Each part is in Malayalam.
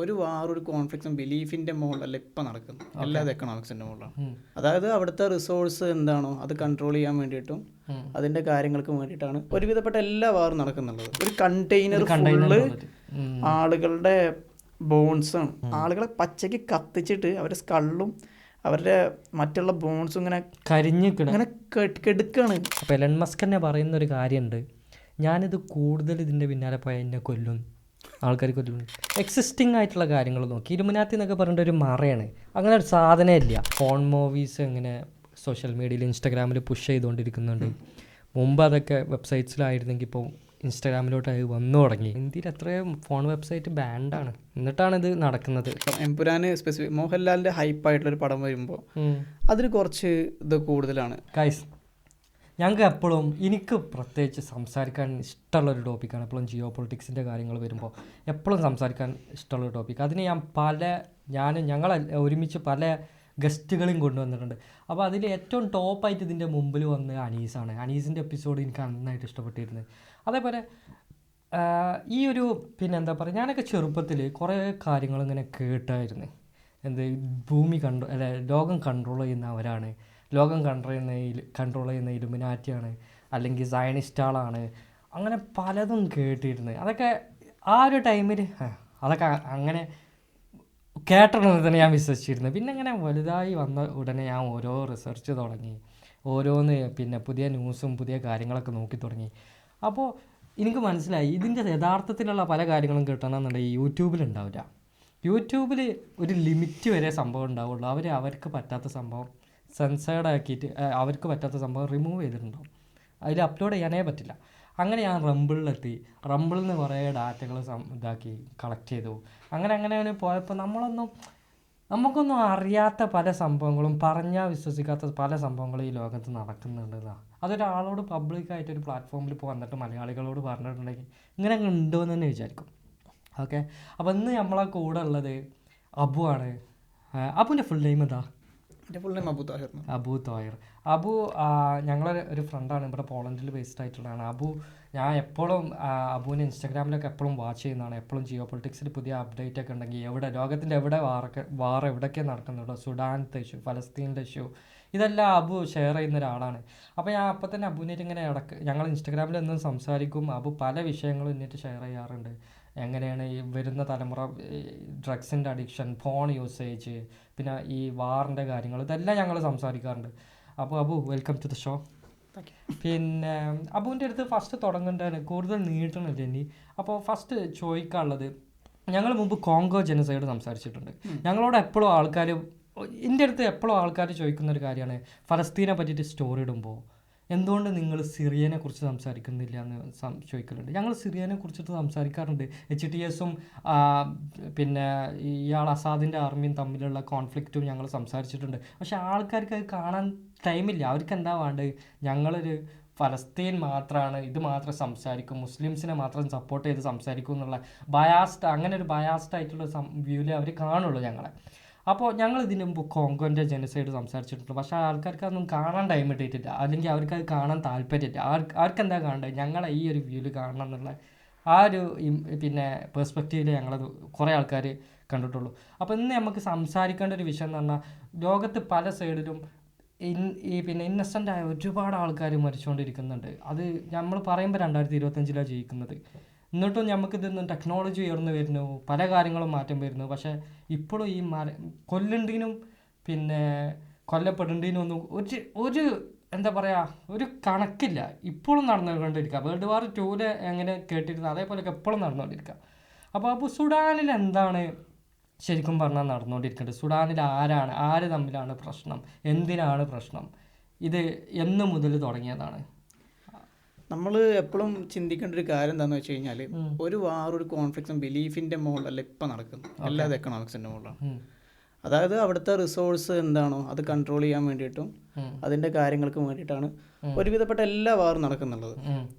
ഒരു വാറൊരു കോൺഫ്ലിക്റ്റും ബിലീഫിന്റെ മുകളിലല്ല ഇപ്പം നടക്കുന്നത്, അല്ലാതെ എക്കണോമിക്സിന്റെ മുകളിലാണ്. അതായത് അവിടുത്തെ റിസോഴ്സ് എന്താണോ അത് കൺട്രോൾ ചെയ്യാൻ വേണ്ടിയിട്ടും അതിന്റെ കാര്യങ്ങൾക്ക് വേണ്ടിയിട്ടാണ് ഒരുവിധപ്പെട്ട എല്ലാ വാറും നടക്കുന്നുള്ളത്. ഒരു കണ്ടെയ്നർ ഫുള്ള് ആളുകളുടെ ബോൺസാണ്. ആളുകളെ പച്ചയ്ക്ക് കത്തിച്ചിട്ട് അവരുടെ സ്കള്ളും അവരുടെ മറ്റുള്ള ബോൺസും ഇങ്ങനെ കരിഞ്ഞിങ്ങനെ കെടുക്കാണ്. അപ്പോൾ എലൺ മസ്ക് തന്നെ പറയുന്ന ഒരു കാര്യമുണ്ട്, ഞാനിത് കൂടുതൽ ഇതിൻ്റെ പിന്നാലെ പോയാൽ എന്നെ കൊല്ലും, ആൾക്കാർ കൊല്ലും. എക്സിസ്റ്റിംഗ് ആയിട്ടുള്ള കാര്യങ്ങൾ നോക്കി ഇലുമിനാത്തി എന്നൊക്കെ പറഞ്ഞിട്ട് ഒരു മറയാണ്, അങ്ങനെ ഒരു സാധനം ഇല്ല. ഫോൺ മൂവീസ് ഇങ്ങനെ സോഷ്യൽ മീഡിയയിൽ ഇൻസ്റ്റാഗ്രാമിൽ പുഷ് ചെയ്തുകൊണ്ടിരിക്കുന്നുണ്ട്. മുമ്പ് അതൊക്കെ വെബ്സൈറ്റ്സിലായിരുന്നെങ്കിൽ ഇപ്പോൾ ഇൻസ്റ്റാഗ്രാമിലോട്ട് അത് വന്നു തുടങ്ങി. ഇന്ത്യയിൽ എത്രയും ഫോൺ വെബ്സൈറ്റ് ബാൻഡാണ്, എന്നിട്ടാണ് ഇത് നടക്കുന്നത്. എമ്പുരാന് സ്പെസിഫിക് മോഹൻലാലിൻ്റെ ഹൈപ്പായിട്ടുള്ളൊരു പടം വരുമ്പോൾ അതിന് കുറച്ച് ഇത് കൂടുതലാണ്. ഗൈസ്, ഞങ്ങൾക്ക് എപ്പോഴും എനിക്ക് പ്രത്യേകിച്ച് സംസാരിക്കാൻ ഇഷ്ടമുള്ളൊരു ടോപ്പിക്കാണ് എപ്പോഴും ജിയോ പൊളിറ്റിക്സിൻ്റെ കാര്യങ്ങൾ വരുമ്പോൾ എപ്പോഴും സംസാരിക്കാൻ ഇഷ്ടമുള്ളൊരു ടോപ്പിക്ക്. അതിന് ഞങ്ങൾ ഒരുമിച്ച് പല ഗസ്റ്റുകളെയും കൊണ്ടുവന്നിട്ടുണ്ട്. അപ്പോൾ അതിൽ ഏറ്റവും ടോപ്പായിട്ട് ഇതിൻ്റെ മുമ്പിൽ വന്ന് അനീസാണ്. അനീസിൻ്റെ എപ്പിസോഡ് എനിക്ക് നന്നായിട്ട് ഇഷ്ടപ്പെട്ടിരുന്നത്. അതേപോലെ ഈ ഒരു എന്താ പറയുക, ഞാനൊക്കെ ചെറുപ്പത്തിൽ കുറേ കാര്യങ്ങൾ ഇങ്ങനെ കേട്ടായിരുന്നു. ഭൂമി ലോകം കൺട്രോൾ ചെയ്യുന്നവരാണ്, ലോകം കൺട്രോൾ ചെയ്യുന്ന ഇലുമിനാറ്റിയാണ്, അല്ലെങ്കിൽ സയനിസ്റ്റുകളാണ്, അങ്ങനെ പലതും കേട്ടിരുന്നത്. അതൊക്കെ ആ ഒരു ടൈമിൽ അതൊക്കെ അങ്ങനെ കേട്ടിരുന്നത് തന്നെ ഞാൻ വിശ്വസിച്ചിരുന്നു. പിന്നെ ഇങ്ങനെ വലുതായി വന്ന ഉടനെ ഞാൻ ഓരോ റിസർച്ച് തുടങ്ങി, ഓരോന്ന് പുതിയ ന്യൂസും പുതിയ കാര്യങ്ങളൊക്കെ നോക്കി തുടങ്ങി. അപ്പോൾ എനിക്ക് മനസ്സിലായി ഇതിൻ്റെ യഥാർത്ഥത്തിലുള്ള പല കാര്യങ്ങളും കിട്ടണമെന്നുണ്ടെങ്കിൽ യൂട്യൂബിലുണ്ടാവില്ല. യൂട്യൂബിൽ ഒരു ലിമിറ്റ് വരെ സംഭവം ഉണ്ടാവുള്ളൂ. അവർക്ക് പറ്റാത്ത സംഭവം സെൻസേർഡ് ആക്കിയിട്ട് അവർക്ക് പറ്റാത്ത സംഭവം റിമൂവ് ചെയ്തിട്ടുണ്ടാവും, അതിൽ അപ്ലോഡ് ചെയ്യാനേ പറ്റില്ല. അങ്ങനെ ഞാൻ റംബിളിലെത്തി. റംബിളിൽ നിന്ന് കുറേ ഡാറ്റകൾ ഇതാക്കി കളക്ട് ചെയ്തു. അങ്ങനെ പോയപ്പോൾ നമുക്കൊന്നും അറിയാത്ത പല സംഭവങ്ങളും, പറഞ്ഞാൽ വിശ്വസിക്കാത്ത പല സംഭവങ്ങളും ഈ ലോകത്ത് നടക്കുന്നുണ്ടെന്നാണ്. അതൊരാളോട് പബ്ലിക്കായിട്ട് ഒരു പ്ലാറ്റ്ഫോമിൽ ഇപ്പോൾ വന്നിട്ട് മലയാളികളോട് പറഞ്ഞിട്ടുണ്ടെങ്കിൽ ഇങ്ങനെ ഉണ്ടോ എന്ന് തന്നെ വിചാരിക്കും. ഓക്കെ, അപ്പോൾ ഇന്ന് നമ്മളെ കൂടെ ഉള്ളത് അബു ആണ്. അബുവിൻ്റെ ഫുൾ നെയിം എന്താ? എൻ്റെ ഫുൾ നെയിം അബു തോയർ. അബു ഞങ്ങളൊരു ഒരു ഫ്രണ്ടാണ്, ഇവിടെ പോളണ്ടിൽ ബേസ്ഡ് ആയിട്ടുള്ളതാണ്. ഞാൻ എപ്പോഴും അബുവിനെ ഇൻസ്റ്റാഗ്രാമിലൊക്കെ എപ്പോഴും വാച്ച് ചെയ്യുന്നതാണ്. എപ്പോഴും ജിയോ പൊളിറ്റിക്സിൽ പുതിയ അപ്ഡേറ്റ് ഒക്കെ ഉണ്ടെങ്കിൽ ലോകത്തിൻ്റെ എവിടെ വാർ എവിടെയൊക്കെ നടക്കുന്നുണ്ടോ, സുഡാനത്തെ ഇഷ്യൂ, ഫലസ്തീനിൻ്റെ ഇഷ്യൂ, ഇതെല്ലാം അബു ഷെയർ ചെയ്യുന്ന ഒരാളാണ്. അപ്പോൾ ഞാൻ അപ്പോൾ തന്നെ അബുവിനായിട്ട് ഇങ്ങനെ ഞങ്ങൾ ഇൻസ്റ്റാഗ്രാമിൽ എന്നും സംസാരിക്കും. അബു പല വിഷയങ്ങളും എന്നിട്ട് ഷെയർ ചെയ്യാറുണ്ട്. എങ്ങനെയാണ് ഈ വരുന്ന തലമുറ ഡ്രഗ്സിൻ്റെ അഡിക്ഷൻ, ഫോൺ യൂസേജ്, പിന്നെ ഈ വാറിൻ്റെ കാര്യങ്ങൾ, ഇതെല്ലാം ഞങ്ങൾ സംസാരിക്കാറുണ്ട്. അപ്പോൾ Abu, welcome to the show. പിന്നെ അബുവിൻ്റെ അടുത്ത് ഫസ്റ്റ് തുടങ്ങേണ്ടതാണ്, കൂടുതൽ നീട്ടണില്ല ഇനി. അപ്പോൾ ഫസ്റ്റ് ചോദിക്കാനുള്ളത്, ഞങ്ങൾ മുമ്പ് കോങ്കോ ജനസൈഡ് സംസാരിച്ചിട്ടുണ്ട്. ഞങ്ങളോട് എപ്പോഴും എൻ്റെ അടുത്ത് എപ്പോഴും ആൾക്കാർ ചോദിക്കുന്നൊരു കാര്യമാണ്, ഫലസ്തീനെ പറ്റിയിട്ട് സ്റ്റോറി ഇടുമ്പോൾ എന്തുകൊണ്ട് നിങ്ങൾ സിറിയനെ കുറിച്ച് സംസാരിക്കുന്നില്ല എന്ന് ചോദിക്കലുണ്ട്. ഞങ്ങൾ സിറിയനെ കുറിച്ചിട്ട് സംസാരിക്കാറുണ്ട്. HTSും പിന്നെ ഇയാൾ അസാദിൻ്റെ ആർമിയും തമ്മിലുള്ള കോൺഫ്ലിക്റ്റും ഞങ്ങൾ സംസാരിച്ചിട്ടുണ്ട്. പക്ഷേ ആൾക്കാർക്ക് അത് കാണാൻ ടൈമില്ല. അവർക്ക് എന്താ വേണ്ടത്, ഞങ്ങളൊരു ഫലസ്തീൻ മാത്രമാണ്, ഇത് മാത്രം സംസാരിക്കും, മുസ്ലിംസിനെ മാത്രം സപ്പോർട്ട് ചെയ്ത് സംസാരിക്കും എന്നുള്ള അങ്ങനെ ഒരു ബയാസ്ഡ് ആയിട്ടുള്ള വ്യൂവിലേ അവർ കാണുള്ളൂ ഞങ്ങളെ. അപ്പോൾ ഞങ്ങൾ ഇതിന് മുമ്പ് കോങ്കോൻ്റെ ജനസൈഡ് സംസാരിച്ചിട്ടുണ്ട്. പക്ഷേ ആൾക്കാർക്ക് അതൊന്നും കാണാൻ ടൈം ഇട്ടിട്ടില്ല, അല്ലെങ്കിൽ അവർക്ക് അത് കാണാൻ താല്പര്യമില്ല. ആർക്കെന്താ കാണേണ്ടത്, ഞങ്ങളെ ഈ ഒരു വ്യൂവിൽ കാണണം എന്നുള്ള ആ ഒരു പെർസ്പെക്റ്റീവിൽ ഞങ്ങളത് കുറേ ആൾക്കാർ കണ്ടിട്ടുള്ളൂ. അപ്പോൾ ഇന്ന് നമുക്ക് സംസാരിക്കേണ്ട ഒരു വിഷയം എന്ന് പറഞ്ഞാൽ, ലോകത്ത് പല സൈഡിലും ഇന്നസെൻ്റായ ഒരുപാട് ആൾക്കാർ മരിച്ചുകൊണ്ടിരിക്കുന്നുണ്ട്. അത് നമ്മൾ പറയുമ്പോൾ 2025 ജീവിക്കുന്നത്. എന്നിട്ടും നമുക്കിതൊന്നും ടെക്നോളജി ഉയർന്നു വരുന്നു, പല കാര്യങ്ങളും മാറ്റം വരുന്നു. പക്ഷേ ഇപ്പോഴും ഈ കൊല്ലുന്നതിനും കൊല്ലപ്പെടേണ്ടതിനും ഒന്നും ഒരു എന്താ പറയുക, ഒരു കണക്കില്ല. ഇപ്പോഴും നടന്നുകൊണ്ടിരിക്കുക. വേൾഡ് വാർ 2 എങ്ങനെ കേട്ടിരുന്നത് അതേപോലെയൊക്കെ എപ്പോഴും നടന്നുകൊണ്ടിരിക്കുക. അപ്പോൾ സുഡാനിൽ എന്താണ് ശരിക്കും പറഞ്ഞാൽ നടന്നുകൊണ്ടിരിക്കേണ്ടത്? സുഡാനിൽ ആര് തമ്മിലാണ് പ്രശ്നം, എന്തിനാണ് പ്രശ്നം, ഇത് എന്ന് മുതൽ തുടങ്ങിയതാണ്? നമ്മൾ എപ്പോഴും ചിന്തിക്കേണ്ട ഒരു കാര്യം എന്താണെന്ന് വെച്ച് കഴിഞ്ഞാൽ, ഒരു വാറൊരു കോൺഫ്ലിക്റ്റും ബിലീഫിന്റെ മുകളിലല്ല ഇപ്പം നടക്കുന്നത്, അല്ലാതെ എക്കണോമിക്സിന്റെ മുകളിലാണ്. അതായത് അവിടുത്തെ റിസോഴ്സ് എന്താണോ അത് കൺട്രോൾ ചെയ്യാൻ വേണ്ടിയിട്ടും അതിന്റെ കാര്യങ്ങൾക്ക് വേണ്ടിയിട്ടാണ് ഒരുവിധപ്പെട്ട എല്ലാ വാറും നടക്കുന്നുള്ളത്.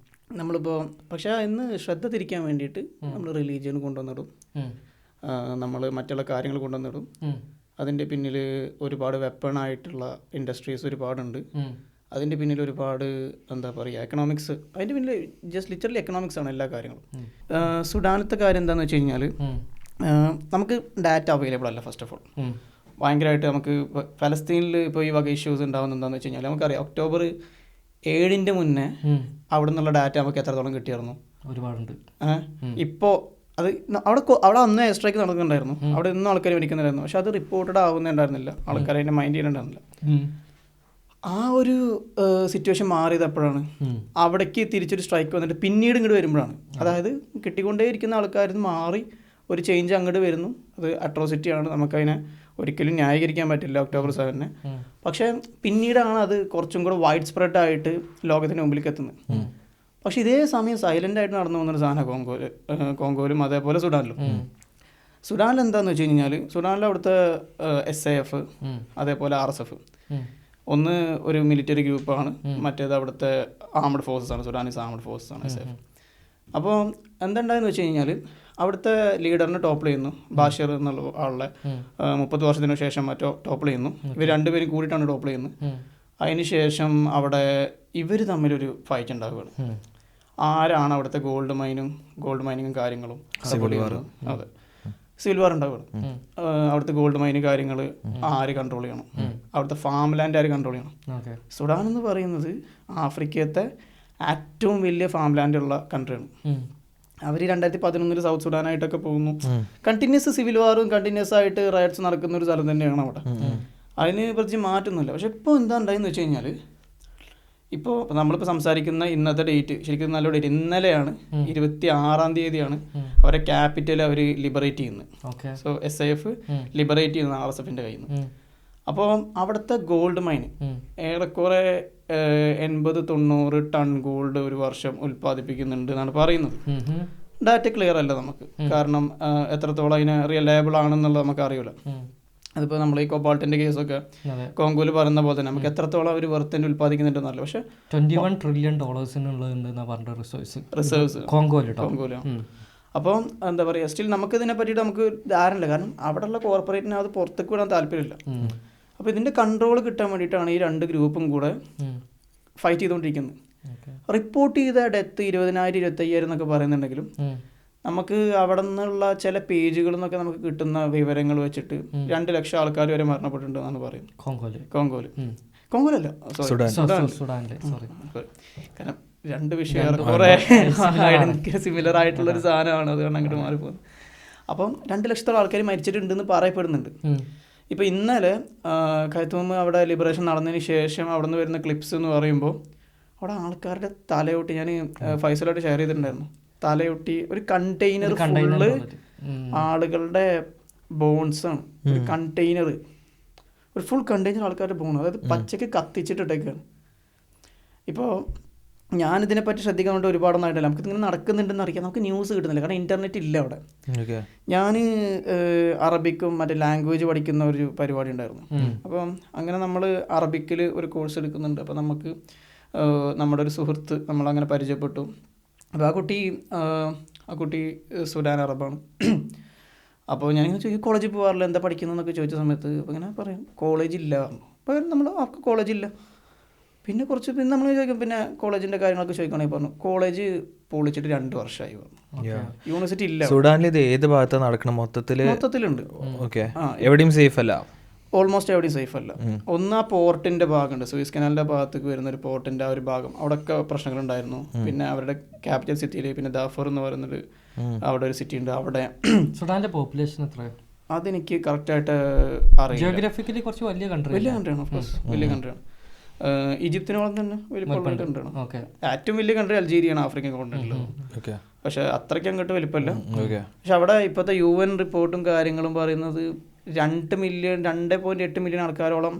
നമ്മളിപ്പോൾ പക്ഷെ ഇന്ന് ശ്രദ്ധ തിരിക്കാൻ വേണ്ടിയിട്ട് നമ്മൾ റിലീജിയൻ കൊണ്ടുവന്നിടും, നമ്മൾ മറ്റുള്ള കാര്യങ്ങൾ കൊണ്ടുവന്നിടും. അതിൻ്റെ പിന്നിൽ ഒരുപാട് വെപ്പണായിട്ടുള്ള ഇൻഡസ്ട്രീസ് ഒരുപാടുണ്ട്. അതിൻ്റെ പിന്നിൽ ഒരുപാട് എന്താ പറയുക എക്കണോമിക്സ്, അതിൻ്റെ പിന്നിൽ ജസ്റ്റ് ലിറ്ററലി എക്കണോമിക്സ് ആണ് എല്ലാ കാര്യങ്ങളും. സുഡാനത്തെ കാര്യം എന്താണെന്ന് വെച്ച് കഴിഞ്ഞാൽ, നമുക്ക് ഡാറ്റ അവൈലബിൾ അല്ല ഫസ്റ്റ് ഓഫ് ഓൾ. ഭയങ്കരമായിട്ട് നമുക്ക് ഫലസ്തീനിൽ ഇപ്പോൾ ഈ വക ഇഷ്യൂസ് ഉണ്ടാകുന്നത് എന്താണെന്ന് വെച്ച് കഴിഞ്ഞാൽ നമുക്കറിയാം ഒക്ടോബർ 7 മുന്നേ അവിടെ നിന്നുള്ള ഡാറ്റ നമുക്ക് എത്രത്തോളം കിട്ടിയായിരുന്നു? ഒരുപാടുണ്ട്. ഇപ്പോൾ അത് അവിടെ അന്ന് എയർ സ്ട്രൈക്ക് നടക്കുന്നുണ്ടായിരുന്നു, അവിടെ ഇന്നും ആൾക്കാർ മരിക്കുന്നുണ്ടായിരുന്നു. പക്ഷെ അത് റിപ്പോർട്ടഡ് ആവുന്നുണ്ടായിരുന്നില്ല, ആൾക്കാർ അതിനെ മൈൻഡ് ചെയ്യുന്നുണ്ടായിരുന്നില്ല. ആ ഒരു സിറ്റുവേഷൻ മാറിയത് എപ്പോഴാണ്? അവിടേക്ക് തിരിച്ചൊരു സ്ട്രൈക്ക് വന്നിട്ട് പിന്നീട് ഇങ്ങോട്ട് വരുമ്പോഴാണ്. അതായത് കിട്ടിക്കൊണ്ടേയിരിക്കുന്ന ആൾക്കാരിൽ നിന്ന് മാറി ഒരു ചേഞ്ച് അങ്ങോട്ട് വരുന്നു. അത് അട്രോസിറ്റിയാണ്, നമുക്കതിനെ ഒരിക്കലും ന്യായീകരിക്കാൻ പറ്റില്ല ഒക്ടോബർ 7. പക്ഷേ പിന്നീടാണ് അത് കുറച്ചും കൂടെ വൈഡ് സ്പ്രെഡ് ആയിട്ട് ലോകത്തിന് മുമ്പിലേക്ക് എത്തുന്നത്. പക്ഷെ ഇതേ സമയം സൈലൻ്റ് ആയിട്ട് നടന്നു പോകുന്നൊരു സാധനമാണ് കോങ്കോയിലും അതേപോലെ സുഡാനിലും. സുഡാനിൽ എന്താണെന്ന് വെച്ച് കഴിഞ്ഞാൽ സുഡാനിൽ അവിടുത്തെ SAF അതേപോലെ RSF ഒന്ന് ഒരു മിലിറ്ററി ഗ്രൂപ്പാണ്, മറ്റേത് അവിടുത്തെ ആംഡ് ഫോഴ്സസ് ആണ്, സുഡാനീസ് ആംഡ് ഫോഴ്സസ് ആണ് SAF. അപ്പോൾ എന്തുണ്ടായെന്ന് വെച്ച് കഴിഞ്ഞാൽ അവിടുത്തെ ലീഡറിനെ ടോപ്പിൾ ചെയ്യുന്നു, ബാഷിർ എന്നുള്ള ആളുടെ 30 വർഷത്തിന് ശേഷം മറ്റോ ടോപ്പിൾ ചെയ്യുന്നു. ഇവർ രണ്ടുപേരും കൂടിയിട്ടാണ് ടോപ്പിൾ ചെയ്യുന്നത്. അതിന് ശേഷം അവിടെ ഇവർ തമ്മിലൊരു ഫൈറ്റ് ഉണ്ടാവുകയാണ്. ആരാണ് അവിടുത്തെ ഗോൾഡ് മൈനിങ്ങും കാര്യങ്ങളും സപ്പോർട്ട് ചെയ്യുന്നത്? അതെ, സിവിൽ വാർ ഉണ്ടാവുകയാണ്. അവിടുത്തെ ഗോൾഡ് മൈനിങ് കാര്യങ്ങൾ ആര് കൺട്രോൾ ചെയ്യണം? അവിടുത്തെ ഫാം ലാൻഡ് ആര് കൺട്രോൾ ചെയ്യണം? സുഡാൻ എന്ന് പറയുന്നത് ആഫ്രിക്കത്തെ ഏറ്റവും വലിയ ഫാം ലാൻഡുള്ള കൺട്രിയാണ്. അവർ 2011 സൗത്ത് സുഡാനായിട്ടൊക്കെ പോകുന്നു. കണ്ടിന്യൂസ് സിവിൽ വാറും കണ്ടിന്യൂസ് ആയിട്ട് റയറ്റ്സ് നടക്കുന്ന ഒരു സ്ഥലം തന്നെയാണ് അവിടെ. അതിന് പ്രത്യേകിച്ച് മാറ്റൊന്നുമില്ല. പക്ഷെ ഇപ്പോൾ എന്താ ഉണ്ടായെന്ന് വെച്ച് കഴിഞ്ഞാൽ ഇപ്പോൾ നമ്മളിപ്പോൾ സംസാരിക്കുന്ന ഇന്നത്തെ ഡേറ്റ് ശരിക്കും നല്ല ഡേറ്റ് ഇന്നലെയാണ്, 26-ാം തീയതിയാണ് അവരെ ക്യാപിറ്റൽ അവർ ലിബറേറ്റ് ചെയ്യുന്നത്. സോ SAF ലിബറേറ്റ് ചെയ്യുന്നത് RSFിൻ്റെ കയ്യിൽ നിന്ന്. അപ്പോൾ അവിടുത്തെ ഗോൾഡ് മൈൻ ഏറെക്കുറെ 80-90 ടൺ ഗോൾഡ് ഒരു വർഷം ഉൽപ്പാദിപ്പിക്കുന്നുണ്ട് എന്നാണ് പറയുന്നത്. ഡാറ്റ ക്ലിയർ അല്ല നമുക്ക്, കാരണം എത്രത്തോളം അതിന് റിലയബിൾ ആണെന്നുള്ളത് നമുക്ക് അറിയില്ല. അതിപ്പോൾ നമ്മൾ ഈ കൊബാൾട്ടിൻ്റെ കേസൊക്കെ കോങ്കോയിൽ പറയുന്ന പോലെ തന്നെ നമുക്ക് എത്രത്തോളം അവർ വെറുതെ ഉൽപ്പാദിക്കുന്നുണ്ടെന്നല്ല. പക്ഷേ $21 ട്രില്യൺ റിസേർവ്സ് കോങ്കോയിലാണ്. അപ്പോൾ എന്താ പറയുക, സ്റ്റിൽ നമുക്ക് ഇതിനെ പറ്റിയിട്ട് നമുക്ക് ധാരണയില്ല, കാരണം അവിടെയുള്ള കോർപ്പറേറ്റിന് അത് പുറത്തേക്ക് വിടാൻ താല്പര്യമില്ല. അപ്പോൾ ഇതിൻ്റെ കൺട്രോൾ കിട്ടാൻ വേണ്ടിയിട്ടാണ് ഈ രണ്ട് ഗ്രൂപ്പും കൂടെ ഫൈറ്റ് ചെയ്തുകൊണ്ടിരിക്കുന്നത്. റിപ്പോർട്ട് ചെയ്ത ഡെത്ത് 20,000-25,000 എന്നൊക്കെ പറയുന്നുണ്ടെങ്കിലും നമുക്ക് അവിടെ നിന്നുള്ള ചില പേജുകളിൽ നിന്നൊക്കെ നമുക്ക് കിട്ടുന്ന വിവരങ്ങൾ വെച്ചിട്ട് 2 ലക്ഷം ആൾക്കാർ വരെ മരണപ്പെട്ടിട്ടുണ്ടെന്നാണ് പറയുന്നത് കോങ്കോയിലല്ല, കാരണം രണ്ട് വിഷയം കുറേ സിമിലർ ആയിട്ടുള്ളൊരു സാധനമാണ്, അതുകൊണ്ട് അങ്ങോട്ട് മാറിപ്പോകുന്നത്. അപ്പം 2 ലക്ഷത്തോളം ആൾക്കാർ മരിച്ചിട്ടുണ്ടെന്ന് പറയപ്പെടുന്നുണ്ട്. ഇപ്പോൾ ഇന്നലെ ഖൈർത്തും അവിടെ ലിബറേഷൻ നടന്നതിന് ശേഷം അവിടെ നിന്ന് വരുന്ന ക്ലിപ്സ് എന്ന് പറയുമ്പോൾ അവിടെ ആൾക്കാരുടെ തലയൊട്ടി ഞാൻ ഫൈസലോട്ട് ഷെയർ ചെയ്തിട്ടുണ്ടായിരുന്നു. തലയൊട്ടി ഒരു കണ്ടെയ്നർ ഫുള്ള് ആളുകളുടെ ബോൺസാണ്. ഒരു കണ്ടെയ്നർ, ഒരു ഫുൾ കണ്ടെയ്നർ ആൾക്കാരുടെ ബോൺ, അതായത് പച്ചക്ക് കത്തിച്ചിട്ടിട്ടേക്കാണ്. ഇപ്പോൾ ഞാനിതിനെപ്പറ്റി ശ്രദ്ധിക്കാൻ വേണ്ടി ഒരുപാടൊന്നും ആയിട്ടില്ല, നമുക്ക് ഇങ്ങനെ നടക്കുന്നുണ്ടെന്ന് അറിയാം, നമുക്ക് ന്യൂസ് കിട്ടുന്നില്ല, കാരണം ഇൻ്റർനെറ്റ് ഇല്ല അവിടെ. ഞാൻ അറബിക്കും മറ്റേ ലാംഗ്വേജ് പഠിക്കുന്ന ഒരു പരിപാടി ഉണ്ടായിരുന്നു. അപ്പം അങ്ങനെ നമ്മൾ അറബിക്കിൽ ഒരു കോഴ്സ് എടുക്കുന്നുണ്ട്. അപ്പോൾ നമുക്ക് നമ്മുടെ ഒരു സുഹൃത്ത് നമ്മളങ്ങനെ പരിചയപ്പെട്ടു. അപ്പോൾ ആ കുട്ടി സുഡാൻ അറബാണ്. അപ്പോൾ ഞാനിങ്ങനെ ചോദിക്കും കോളേജിൽ പോകാറില്ല, എന്താ പഠിക്കുന്നതെന്നൊക്കെ ചോദിച്ച സമയത്ത് അപ്പോൾ ഇങ്ങനെ പറയും കോളേജില്ല. അപ്പോൾ നമ്മൾ അവർക്ക് കോളേജില്ല. പിന്നെ നമ്മൾ ചോദിക്കും പിന്നെ കോളേജിൻ്റെ കാര്യങ്ങളൊക്കെ ചോദിക്കുകയാണെങ്കിൽ പറഞ്ഞു കോളേജ് പൊളിച്ചിട്ട് 2 വർഷമായി പറഞ്ഞു, യൂണിവേഴ്സിറ്റി ഇല്ല. സുഡാനിൽ ഇത് ഏത് ഭാഗത്താണ് നടക്കണം? മൊത്തത്തിലുണ്ട്. എവിടെയും സേഫ് അല്ല, ഓൾമോസ്റ്റ് എവിടെയും സേഫ് അല്ല. ഒന്ന് ആ പോർട്ടിൻ്റെ ഭാഗമുണ്ട്, സൂയിസ് കനാലിൻ്റെ ഭാഗത്തേക്ക് വരുന്ന ഒരു പോർട്ടിൻ്റെ ആ ഒരു ഭാഗം, അവിടെയൊക്കെ പ്രശ്നങ്ങളുണ്ടായിരുന്നു. പിന്നെ അവരുടെ ക്യാപിറ്റൽ സിറ്റിയിൽ പിന്നെ ദാഫർ എന്ന് പറയുന്നൊരു അവിടെ ഒരു സിറ്റി ഉണ്ട്. അവിടെ സുഡാന്റെ പോപ്പുലേഷൻ എത്രയാണ് അതെനിക്ക് കറക്റ്റായിട്ട് അറിയാം. ജിയോഗ്രഫിക്കലി കുറച്ച് വലിയ കൺട്രിയാണ്, ഓഫ്കോഴ്സ് വലിയ കൺട്രിയാണ്. ഈജിപ്തിനോളം തന്നെ വലിപ്പമുള്ള കൺട്രിയാണ്. ഏറ്റവും വലിയ കൺട്രി അൾജീരിയാണ് ആഫ്രിക്കൻ കോണ്ടിനെന്റിൽ. പക്ഷെ അത്രയ്ക്ക് അങ്ങോട്ട് വലിപ്പമല്ല. പക്ഷെ അവിടെ ഇപ്പോഴത്തെ UN റിപ്പോർട്ടും കാര്യങ്ങളും പറയുന്നത് 2.8 മില്യൺ ആൾക്കാരോളം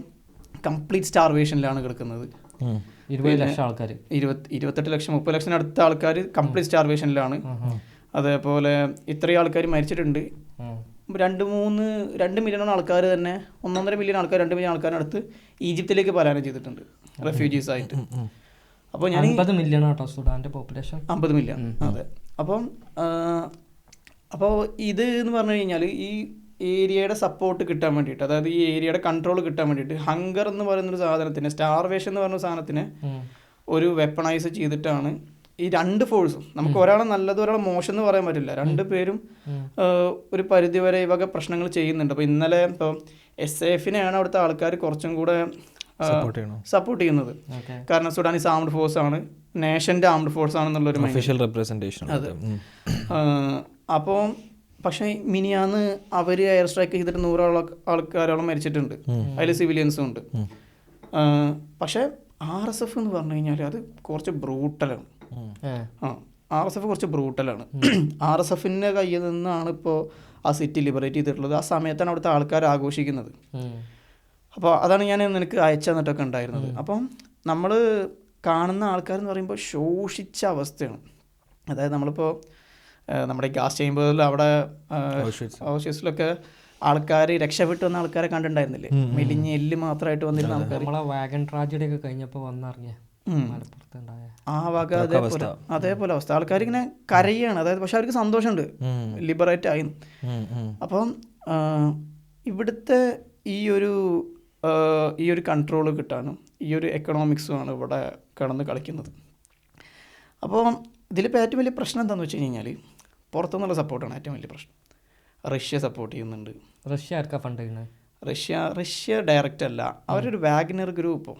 കംപ്ലീറ്റ് സ്റ്റാർവേഷനിലാണ് കിടക്കുന്നത്. 20 ലക്ഷം ആൾക്കാർ, 28 ലക്ഷം 30 ലക്ഷം അടുത്ത ആൾക്കാർ കംപ്ലീറ്റ് സ്റ്റാർവേഷനിലാണ്. അതേപോലെ ഇത്രയും ആൾക്കാർ മരിച്ചിട്ടുണ്ട്. 2 മില്യൺ ആൾക്കാർ തന്നെ 1.5 മില്യൺ ആൾക്കാർ 2 മില്യൺ ആൾക്കാരടുത്ത് ഈജിപ്തിലേക്ക് പലായനം ചെയ്തിട്ടുണ്ട് റെഫ്യൂജീസ് ആയിട്ട്. അപ്പോൾ ഞാൻ 50 മില്യൺ ആട്ടോ സുഡാന്റെ പോപ്പുലേഷൻ, 50 മില്യൺ. അതെ. അപ്പോൾ ഇത് എന്ന് പറഞ്ഞു കഴിഞ്ഞാൽ ഈ ഏരിയയുടെ സപ്പോർട്ട് കിട്ടാൻ വേണ്ടിയിട്ട്, അതായത് ഈ ഏരിയയുടെ കൺട്രോൾ കിട്ടാൻ വേണ്ടിയിട്ട് ഹങ്കർ എന്ന് പറയുന്നൊരു സാധനത്തിന്, സ്റ്റാർവേഷൻ എന്ന് പറയുന്ന സാധനത്തിനെ ഒരു വെപ്പണൈസ് ചെയ്തിട്ടാണ് ഈ രണ്ട് ഫോഴ്സും നമുക്ക് ഒരാളെ നല്ലത് ഒരാളെ മോശം എന്ന് പറയാൻ പറ്റില്ല. രണ്ട് പേരും ഒരു പരിധിവരെ ഈ വക പ്രശ്നങ്ങൾ ചെയ്യുന്നുണ്ട്. അപ്പോൾ ഇന്നലെ ഇപ്പോൾ SAFനെയാണ് അവിടുത്തെ ആൾക്കാർ കുറച്ചും കൂടെ സപ്പോർട്ട് ചെയ്യുന്നത്. കാരണം സുഡാനീസ് ആംഡ് ഫോഴ്സ് ആണ്, നേഷൻ്റെ ആംഡ് ഫോഴ്സ് ആണെന്നുള്ളൊരു ഒഫീഷ്യൽ റെപ്രസെൻറ്റേഷൻ. അതെ. അപ്പോൾ പക്ഷേ മിനിയാന്ന് അവർ എയർ സ്ട്രൈക്ക് ചെയ്തിട്ട് 100 ആൾക്കാരോളം മരിച്ചിട്ടുണ്ട്, അതിൽ സിവിലിയൻസും ഉണ്ട്. പക്ഷേ RSF എന്ന് പറഞ്ഞു കഴിഞ്ഞാൽ അത് കുറച്ച് ബ്രൂട്ടലാണ്. RSF കുറച്ച് ബ്രൂട്ടലാണ്. RSFിൻ്റെ കയ്യിൽ നിന്നാണ് ഇപ്പോൾ ആ സിറ്റി ലിബറേറ്റ് ചെയ്തിട്ടുള്ളത്. ആ സമയത്താണ് അവിടുത്തെ ആൾക്കാർ ആഘോഷിക്കുന്നത്. അപ്പോൾ അതാണ് ഞാൻ നിനക്ക് അയച്ചു തന്നിട്ടൊക്കെ ഉണ്ടായിരുന്നത്. അപ്പം നമ്മൾ കാണുന്ന ആൾക്കാരെന്ന് പറയുമ്പോൾ ശോഷിച്ച അവസ്ഥയാണ്. അതായത് നമ്മളിപ്പോൾ നമ്മുടെ ഗ്യാസ് ചേമ്പറിൽ അവിടെ ഓഷ്യസിലൊക്കെ ആൾക്കാർ രക്ഷപ്പെട്ടു വന്ന ആൾക്കാരെ കണ്ടിട്ടുണ്ടായിരുന്നില്ലേ? മെലിഞ്ഞ എല്ല് മാത്രമായിട്ട് വന്നിരുന്ന ആൾക്കാർ. വാഗൺ ട്രാജഡി ഒക്കെ കഴിഞ്ഞപ്പോൾ വന്നറിഞ്ഞ ആ വക അതേപോലെ അവസ്ഥ. ആൾക്കാർ ഇങ്ങനെ കരയാണ്. അതായത് പക്ഷെ അവർക്ക് സന്തോഷമുണ്ട്, ലിബറേറ്റ് ആയി. അപ്പം ഇവിടുത്തെ ഈ ഒരു കൺട്രോൾ കിട്ടാനും ഈ ഒരു എക്കണോമിക്സുമാണ് ഇവിടെ കിടന്ന് കളിക്കുന്നത്. അപ്പോൾ ഇതിലിപ്പോൾ ഏറ്റവും വലിയ പ്രശ്നം എന്താണെന്ന് വെച്ച് കഴിഞ്ഞാൽ പുറത്തുനിന്നുള്ള സപ്പോർട്ടാണ് ഏറ്റവും വലിയ പ്രശ്നം. റഷ്യ സപ്പോർട്ട് ചെയ്യുന്നുണ്ട്. റഷ്യ ആർക്കാ ഫണ്ട് ചെയ്യുന്നത്? റഷ്യ ഡയറക്റ്റ് അല്ല, അവരൊരു വാഗ്നർ ഗ്രൂപ്പോ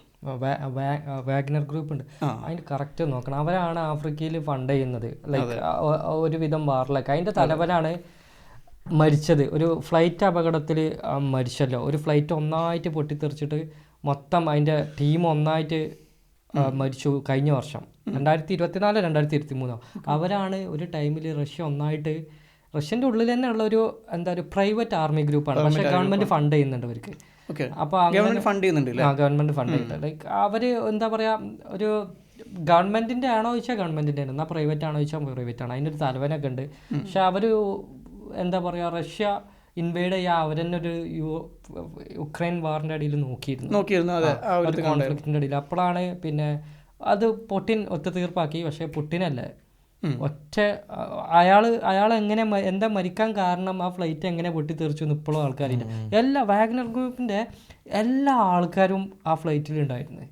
വാഗ്നർ ഗ്രൂപ്പ് ഉണ്ട്. അതിന് കറക്റ്റ് നോക്കണം. അവരാണ് ആഫ്രിക്കയിൽ ഫണ്ട് ചെയ്യുന്നത്. ലൈക്ക് ഒരുവിധം വാറിലൊക്കെ അതിൻ്റെ തലവനാണ് മരിച്ചത്. ഒരു ഫ്ലൈറ്റ് അപകടത്തിൽ മരിച്ചല്ലോ. ഒരു ഫ്ലൈറ്റ് ഒന്നായിട്ട് പൊട്ടിത്തെറിച്ചിട്ട് മൊത്തം അതിൻ്റെ ടീം ഒന്നായിട്ട് മരിച്ചു കഴിഞ്ഞ വർഷം 2024 2023. അവരാണ് ഒരു ടൈമിൽ റഷ്യ ഒന്നായിട്ട്, റഷ്യൻ്റെ ഉള്ളിൽ തന്നെ ഉള്ള ഒരു പ്രൈവറ്റ് ആർമി ഗ്രൂപ്പാണ്. പക്ഷേ ഗവൺമെൻറ് ഫണ്ട് ചെയ്യുന്നുണ്ട് അവർക്ക്. അപ്പോൾ ഗവൺമെൻറ് ഫണ്ട് ചെയ്യുന്നുണ്ട്. ലൈക്ക് അവർ എന്താ പറയുക, ഒരു ഗവൺമെൻറ്റിൻ്റെ ആണോ ചോദിച്ചാൽ ഗവൺമെൻറ്റിൻ്റെ ആണ്, എന്നാൽ പ്രൈവറ്റ് ആണോ ചോദിച്ചാൽ പ്രൈവറ്റ് ആണ്. അതിൻ്റെ ഒരു തലവനൊക്കെ ഉണ്ട്. പക്ഷെ അവർ എന്താ പറയുക, റഷ്യ ഇൻവേഡ് ചെയ്യുക അവർ തന്നെ ഒരു യുക്രൈൻ വാറിൻ്റെ അടിയിൽ നോക്കിയിരുന്നു കോൺഫ്ലിക്റ്റിൻ്റെ അടിയിൽ. അപ്പോഴാണ് പിന്നെ അത് പുടിൻ ഒത്തുതീർപ്പാക്കി. പക്ഷേ പുടിനല്ലേ അയാൾ എങ്ങനെ എന്താ മരിക്കാൻ കാരണം, ആ ഫ്ലൈറ്റ് എങ്ങനെ പൊട്ടിത്തെറിച്ചു എന്ന് ഇപ്പോഴും ആൾക്കാരില്ല. വാഗ്നർ ഗ്രൂപ്പിൻ്റെ എല്ലാ ആൾക്കാരും ആ ഫ്ലൈറ്റിലുണ്ടായിരുന്നു.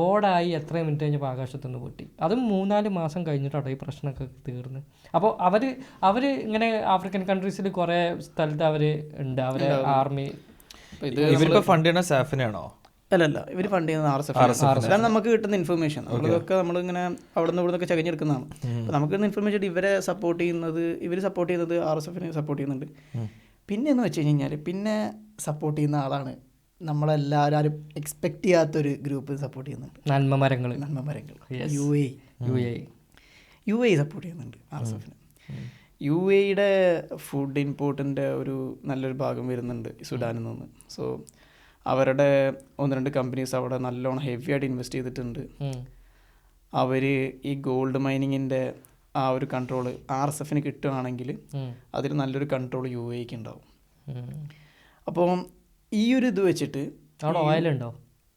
ബോർഡായി എത്ര മിനിറ്റ് കഴിഞ്ഞപ്പോൾ ആകാശത്തുനിന്ന് പൊട്ടി. അതും 3-4 മാസം കഴിഞ്ഞിട്ടാണ് ഈ പ്രശ്നമൊക്കെ തീർന്ന്. അപ്പോൾ അവർ ഇങ്ങനെ ആഫ്രിക്കൻ കൺട്രീസിൽ കുറേ സ്ഥലത്ത് അവർ ഉണ്ട്, അവരെ ആർമി. ഇവരിപ്പോൾ ഫണ്ട് ചെയ്യുന്ന സാഫിനാണോ? അല്ലല്ല, ഇവർ ഫണ്ട് ചെയ്യുന്നത് RSF. കാരണം നമുക്ക് കിട്ടുന്ന ഇൻഫർമേഷൻ നമ്മളിതൊക്കെ നമ്മളിങ്ങനെ അവിടെ നിന്ന് ഇവിടുന്നൊക്കെ ചകഞ്ഞെടുക്കുന്നതാണ്. അപ്പോൾ നമുക്ക് കിട്ടുന്ന ഇൻഫർമേഷൻ ഇവർ സപ്പോർട്ട് ചെയ്യുന്നത് RSFനെ സപ്പോർട്ട് ചെയ്യുന്നുണ്ട്. പിന്നെ എന്ന് വെച്ച് കഴിഞ്ഞാൽ പിന്നെ സപ്പോർട്ട് ചെയ്യുന്ന ആളാണ് നമ്മളെല്ലാവരും എക്സ്പെക്ട് ചെയ്യാത്തൊരു ഗ്രൂപ്പ് സപ്പോർട്ട് ചെയ്യുന്നുണ്ട്. നന്മമരങ്ങൾ UAE സപ്പോർട്ട് ചെയ്യുന്നുണ്ട് RSFനെ. UAEയുടെ ഫുഡ് ഇമ്പോർട്ടിൻ്റെ ഒരു നല്ലൊരു ഭാഗം വരുന്നുണ്ട് സുഡാനിൽ നിന്ന്. സോ അവരുടെ 1-2 കമ്പനീസ് അവിടെ നല്ലോണം ഹെവി ആയിട്ട് ഇൻവെസ്റ്റ് ചെയ്തിട്ടുണ്ട്. അവർ ഈ ഗോൾഡ് മൈനിങ്ങിൻ്റെ ആ ഒരു കൺട്രോൾ RSFന് കിട്ടുകയാണെങ്കിൽ അതിൽ നല്ലൊരു കൺട്രോൾ UAEക്ക് ഉണ്ടാവും. അപ്പോൾ ഈ ഒരു ഇത് വെച്ചിട്ട് അവിടെ ഓയിലുണ്ടോ?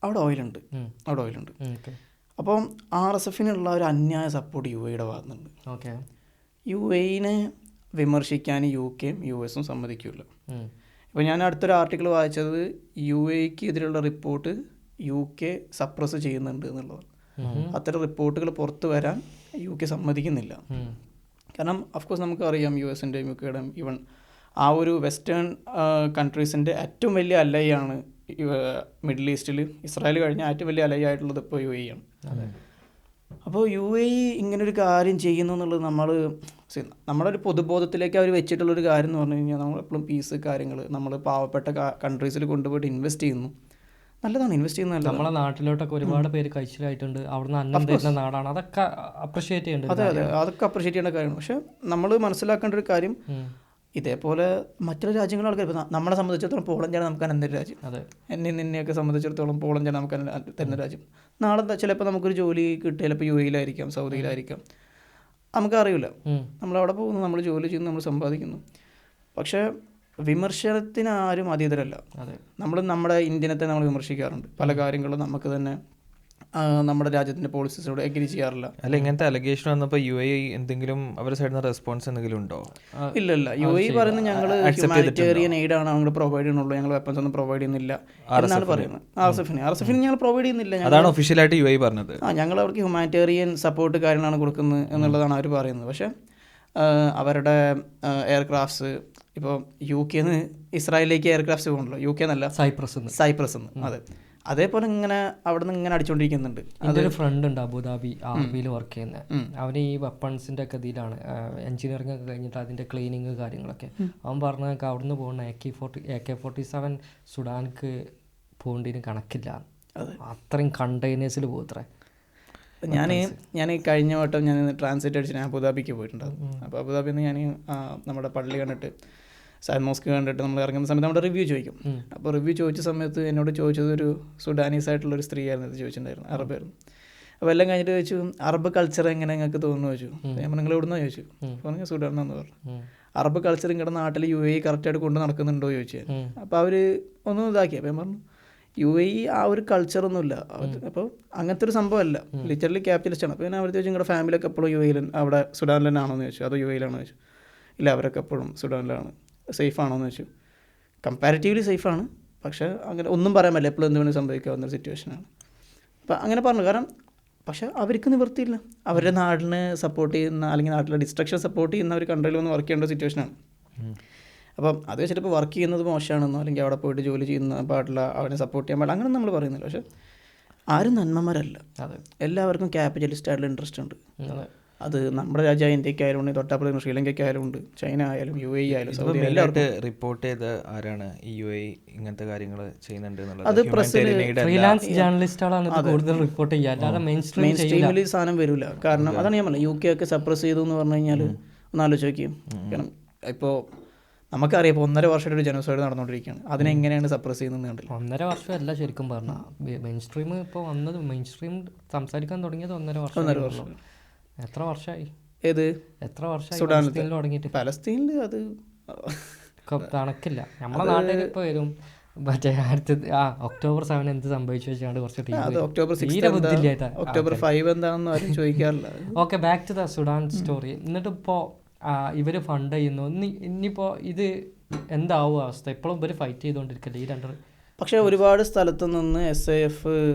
അവിടെ ഓയിലുണ്ട്. അപ്പം RSFനുള്ള ഒരു അന്യായ സപ്പോർട്ട് UAEയുടെ ഭാഗത്തുനിന്നുണ്ട്. UAEനെ വിമർശിക്കാൻ UKയും US സമ്മതിക്കില്ല. ഇപ്പോൾ ഞാൻ അടുത്തൊരു ആർട്ടിക്കിൾ വായിച്ചത് UAEക്ക് എതിരെയുള്ള റിപ്പോർട്ട് UK സപ്രസ് ചെയ്യുന്നുണ്ട് എന്നുള്ളതാണ്. അത്തരം റിപ്പോർട്ടുകൾ പുറത്തു വരാൻ UK സമ്മതിക്കുന്നില്ല. കാരണം അഫ്കോഴ്സ് നമുക്കറിയാം USൻ്റെയും UKയുടെയും ഈവൻ ആ ഒരു വെസ്റ്റേൺ കൺട്രീസിൻ്റെ ഏറ്റവും വലിയ അലൈയാണ് മിഡിൽ ഈസ്റ്റിൽ ഇസ്രായേൽ കഴിഞ്ഞാൽ ഏറ്റവും വലിയ അലൈ ആയിട്ടുള്ളത് ഇപ്പോൾ UAE ആണ്. അപ്പോൾ UAE ഇങ്ങനൊരു കാര്യം ചെയ്യുന്നു എന്നുള്ളത് നമ്മുടെ ഒരു പൊതുബോധത്തിലേക്ക് അവർ വെച്ചിട്ടുള്ളൊരു കാര്യം എന്ന് പറഞ്ഞു കഴിഞ്ഞാൽ നമ്മളെപ്പോഴും പീസ് കാര്യങ്ങൾ നമ്മൾ പാവപ്പെട്ട കൺട്രീസിൽ കൊണ്ടുപോയിട്ട് ഇൻവെസ്റ്റ് ചെയ്യുന്നു. നല്ലതാണ്, ഇൻവെസ്റ്റ് ചെയ്യുന്നത്. നമ്മളെ നാട്ടിലോട്ടൊക്കെ ഒരുപാട് പേര് കഴിച്ചിലായിട്ടുണ്ട്. അവിടുന്ന് അന്നം തരുന്ന നാടാണ്. അതൊക്കെ അപ്രിഷിയേറ്റ് ചെയ്യേണ്ടത്. അതെ, അതൊക്കെ അപ്രിഷിയേറ്റ് ചെയ്യേണ്ട കാര്യമാണ്. പക്ഷെ നമ്മൾ മനസ്സിലാക്കേണ്ട ഒരു കാര്യം, ഇതേപോലെ മറ്റുള്ള രാജ്യങ്ങളുടെ ആൾക്കാർ ഇപ്പോൾ നമ്മളെ സംബന്ധിച്ചിടത്തോളം പോളണ്ടാണ് നമുക്ക് അനന്തര രാജ്യം. നിന്നെയൊക്കെ സംബന്ധിച്ചിടത്തോളം പോളണ്ടാണ് നമുക്ക് തരുന്ന രാജ്യം. നാളെ ചിലപ്പോൾ നമുക്കൊരു ജോലി കിട്ടുക ചിലപ്പോൾ UAEയിലായിരിക്കാം, സൗദിയിലായിരിക്കാം, നമുക്കറിയില്ല. നമ്മളവിടെ പോകുന്നു, നമ്മൾ ജോലി ചെയ്യുന്നു, നമ്മൾ സമ്പാദിക്കുന്നു. പക്ഷേ വിമർശനത്തിന് ആരും അതീതരല്ല. നമ്മൾ നമ്മുടെ ഇന്ത്യനെ തന്നെ നമ്മൾ വിമർശിക്കാറുണ്ട്. പല കാര്യങ്ങളും നമുക്ക് തന്നെ നമ്മുടെ രാജ്യത്തിൻ്റെ പോളിസീസിനോട് എഗ്രി ചെയ്യാറില്ല. അല്ല, ഇങ്ങനത്തെ അലിഗേഷൻ വന്നപ്പോൾ UAE എന്തെങ്കിലും അവരുടെ സൈഡിൽ നിന്ന് റെസ്പോൺസ് എന്തെങ്കിലും ഉണ്ടോ? ഇല്ല, UAE പറയുന്നത് ഞങ്ങൾ ഹ്യൂമാനിറ്റേറിയൻ എയ്ഡാണ് ഞങ്ങൾ പ്രൊവൈഡ് ചെയ്യുന്നുള്ളൂ, ഞങ്ങൾ വെപ്പൺസ് ഒന്നും പ്രൊവൈഡ് ചെയ്യുന്നില്ല എന്നാണ് പറയുന്നത്. RSFിന് ഞങ്ങൾ പ്രൊവൈഡ് ചെയ്യുന്നില്ല, അതാണ് ഒഫീഷ്യലായിട്ട് UAE പറഞ്ഞത്. ഞങ്ങൾ അവർക്ക് ഹ്യൂമാനിറ്റേറിയൻ സപ്പോർട്ട് കാര്യങ്ങളാണ് കൊടുക്കുന്നത് എന്നുള്ളതാണ് അവർ പറയുന്നത്. പക്ഷേ അവരുടെ എയർക്രാഫ്റ്റ്സ് ഇപ്പോൾ UK-ന്ന് ഇസ്രായേലിലേക്ക് എയർക്രാഫ്റ്റ്സ് പോകുന്നുള്ളൂ, UK എന്നല്ല സൈപ്രസ് എന്ന്. അതെ, അതേപോലെ ഇങ്ങനെ അവിടെ നിന്ന് ഇങ്ങനെ അടിച്ചുകൊണ്ടിരിക്കുന്നുണ്ട്. എൻ്റെ ഒരു ഫ്രണ്ട് ഉണ്ട് അബുദാബി ആർമിയിൽ വർക്ക് ചെയ്യുന്നത്. അവന് ഈ വെപ്പൺസിൻ്റെ ഒക്കെ ഇതിലാണ് എഞ്ചിനീയറിംഗ് ഒക്കെ കഴിഞ്ഞിട്ട് അതിൻ്റെ ക്ലീനിങ് കാര്യങ്ങളൊക്കെ. അവൻ പറഞ്ഞതൊക്കെ അവിടുന്ന് പോകുന്ന AK-47 സുഡാൻക്ക് പോകേണ്ടതിന് കണക്കില്ല, അത്രയും കണ്ടെയ്നേഴ്സിൽ പോകുത്രേ. ഞാൻ കഴിഞ്ഞ വട്ടം ഞാൻ ട്രാൻസിറ്റ് അടിച്ച് ഞാൻ അബുദാബിക്ക് പോയിട്ടുണ്ടായിരുന്നു. അപ്പോൾ അബുദാബിയിൽ നിന്ന് ഞാൻ നമ്മുടെ പള്ളി കണ്ടിട്ട് സയദ് മോസ്ക് കണ്ടിട്ട് നമ്മൾ ഇറങ്ങുന്ന സമയത്ത് നമ്മുടെ റിവ്യൂ ചോദിക്കും. അപ്പോൾ റിവ്യൂ ചോദിച്ച സമയത്ത് എന്നോട് ചോദിച്ചത് ഒരു സുഡാനീസ് ആയിട്ടുള്ളൊരു സ്ത്രീയായിരുന്നു, ഇത് ചോദിച്ചിട്ടുണ്ടായിരുന്നു, അറബായിരുന്നു. അപ്പോൾ എല്ലാം കഴിഞ്ഞിട്ട് ചോദിച്ചു അറബ് കൾച്ചർ എങ്ങനെ നിങ്ങൾക്ക് തോന്നുന്നു ചോദിച്ചു. ഞാൻ നിങ്ങൾ എവിടുന്നാ ചോദിച്ചു. അപ്പോൾ ഞാൻ സുഡാനെന്ന് പറഞ്ഞു. അറബ് കൾച്ചർ ഇങ്ങടെ നാട്ടിൽ UAE കറക്റ്റായിട്ട് കൊണ്ട് നടക്കുന്നുണ്ടോ ചോദിച്ചു. അപ്പോൾ അവർ ഒന്നും ഇതാക്കി. അപ്പോൾ ഞാൻ പറഞ്ഞു UAE ആ ഒരു കൾച്ചറൊന്നുമില്ല, അപ്പോൾ അങ്ങനത്തെ ഒരു സംഭവമല്ല, ലിറ്ററലി ക്യാപിറ്റലിസ്റ്റാണ്. അപ്പോൾ ഞാൻ അവർ ചോദിച്ചു നിങ്ങളുടെ ഫാമിലിയൊക്കെ എപ്പോഴും UAE അവിടെ സുഡാനിൽ തന്നെ ആണോ എന്ന് ചോദിച്ചു, അതോ UAE-ലാണോ ചോദിച്ചു. ഇല്ല, അവരൊക്കെ എപ്പോഴും സുഡാനിലാണ്. സേഫാണോ എന്ന് ചോദിച്ചു. കമ്പാരിറ്റീവ്ലി സേഫാണ്, പക്ഷേ അങ്ങനെ ഒന്നും പറയാൻ പറ്റില്ല, എപ്പോഴും എന്ത് വേണമെങ്കിൽ സംഭവിക്കാവുന്നൊരു സിറ്റുവേഷനാണ്. അപ്പോൾ അങ്ങനെ പറഞ്ഞു. കാരണം പക്ഷേ അവർക്ക് നിവൃത്തിയില്ല, അവരുടെ നാടിനെ സപ്പോർട്ട് ചെയ്യുന്ന അല്ലെങ്കിൽ നാട്ടിലെ ഡിസ്ട്രക്ഷൻ സപ്പോർട്ട് ചെയ്യുന്ന ഒരു കൺട്രിയിൽ വന്ന് വർക്ക് ചെയ്യേണ്ട സിറ്റുവേഷനാണ്. അപ്പം അത് വെച്ചിട്ട് ഇപ്പോൾ വർക്ക് ചെയ്യുന്നത് മോശമാണെന്നോ അല്ലെങ്കിൽ അവിടെ പോയിട്ട് ജോലി ചെയ്യുന്ന പാടില്ല, അവരെ സപ്പോർട്ട് ചെയ്യാൻ പാടില്ല, അങ്ങനെ നമ്മൾ പറയുന്നില്ല. പക്ഷേ ആരും നന്മമാരല്ല, എല്ലാവർക്കും ക്യാപിറ്റലിസ്റ്റ് ആയിട്ടുള്ള ഇൻട്രസ്റ്റ് ഉണ്ട്. അത് നമ്മുടെ രാജ്യം ഇന്ത്യക്കായാലും ഉണ്ട്, തൊട്ടപ്പുറം ശ്രീലങ്കയ്ക്കായാലും ഉണ്ട്, ചൈന ആയാലും UAE ആയാലും സൗദി എല്ലാവർക്കും. റിപ്പോർട്ട് ചെയ്ത ആരാണ് ഈ UAE ഇങ്ങനത്തെ കാര്യങ്ങൾ ചെയ്യുന്നുണ്ട്? അത് ഫ്രീലാൻസ് ജേർണലിസ്റ്റുകളാണ് കൂടുതൽ റിപ്പോർട്ട് ചെയ്യുക, അല്ലാതെ മെയിൻ സ്ട്രീമിൽ സാധനം വരില്ല. കാരണം അതാണ് ഞാൻ പറഞ്ഞത്, UK ഒക്കെ സപ്രസ് ചെയ്തു എന്ന് പറഞ്ഞു കഴിഞ്ഞാൽ ഒന്ന് ആലോചിച്ച് നോക്കിയും. കാരണം ഇപ്പോൾ നമുക്കറിയാം ഇപ്പോൾ 1.5 വർഷമായിട്ട് ഒരു ജനോസൈഡ് നടന്നുകൊണ്ടിരിക്കുകയാണ്, അതിനെങ്ങനെയാണ് സപ്രസ് ചെയ്യുന്നത് കണ്ടില്ല. 1.5 വർഷമല്ല ശരിക്കും പറഞ്ഞാൽ, മെയിൻ സ്ട്രീം ഇപ്പോൾ വന്നത്, മെയിൻ സ്ട്രീം സംസാരിക്കാൻ തുടങ്ങിയത് 1.5 വർഷം. എത്ര വർഷമായി? ഏത് എത്ര വർഷമായി സുഡാനിൽ തുടങ്ങിയിട്ട്? പലസ്തീനിൽ അത് കണക്കില്ല. നമ്മുടെ നാട്ടിൽ ഇപ്പോൾ വരും മറ്റേ October 7 എന്ത് സംഭവിച്ചു വെച്ചാണ്ട് കുറച്ച് October 5 എന്താണെന്ന് ആരും ചോദിക്കാറില്ല. Okay, back to the Sudan story. എന്നിട്ടിപ്പോൾ ഇവർ ഫണ്ട് ചെയ്യുന്നു, ഇനിയിപ്പോൾ ഇത് എന്താവും അവസ്ഥ? ഇപ്പോഴും ഇവർ ഫൈറ്റ് ചെയ്തുകൊണ്ടിരിക്കില്ല ഈ രണ്ട്. പക്ഷേ ഒരുപാട് സ്ഥലത്തു നിന്ന് SAF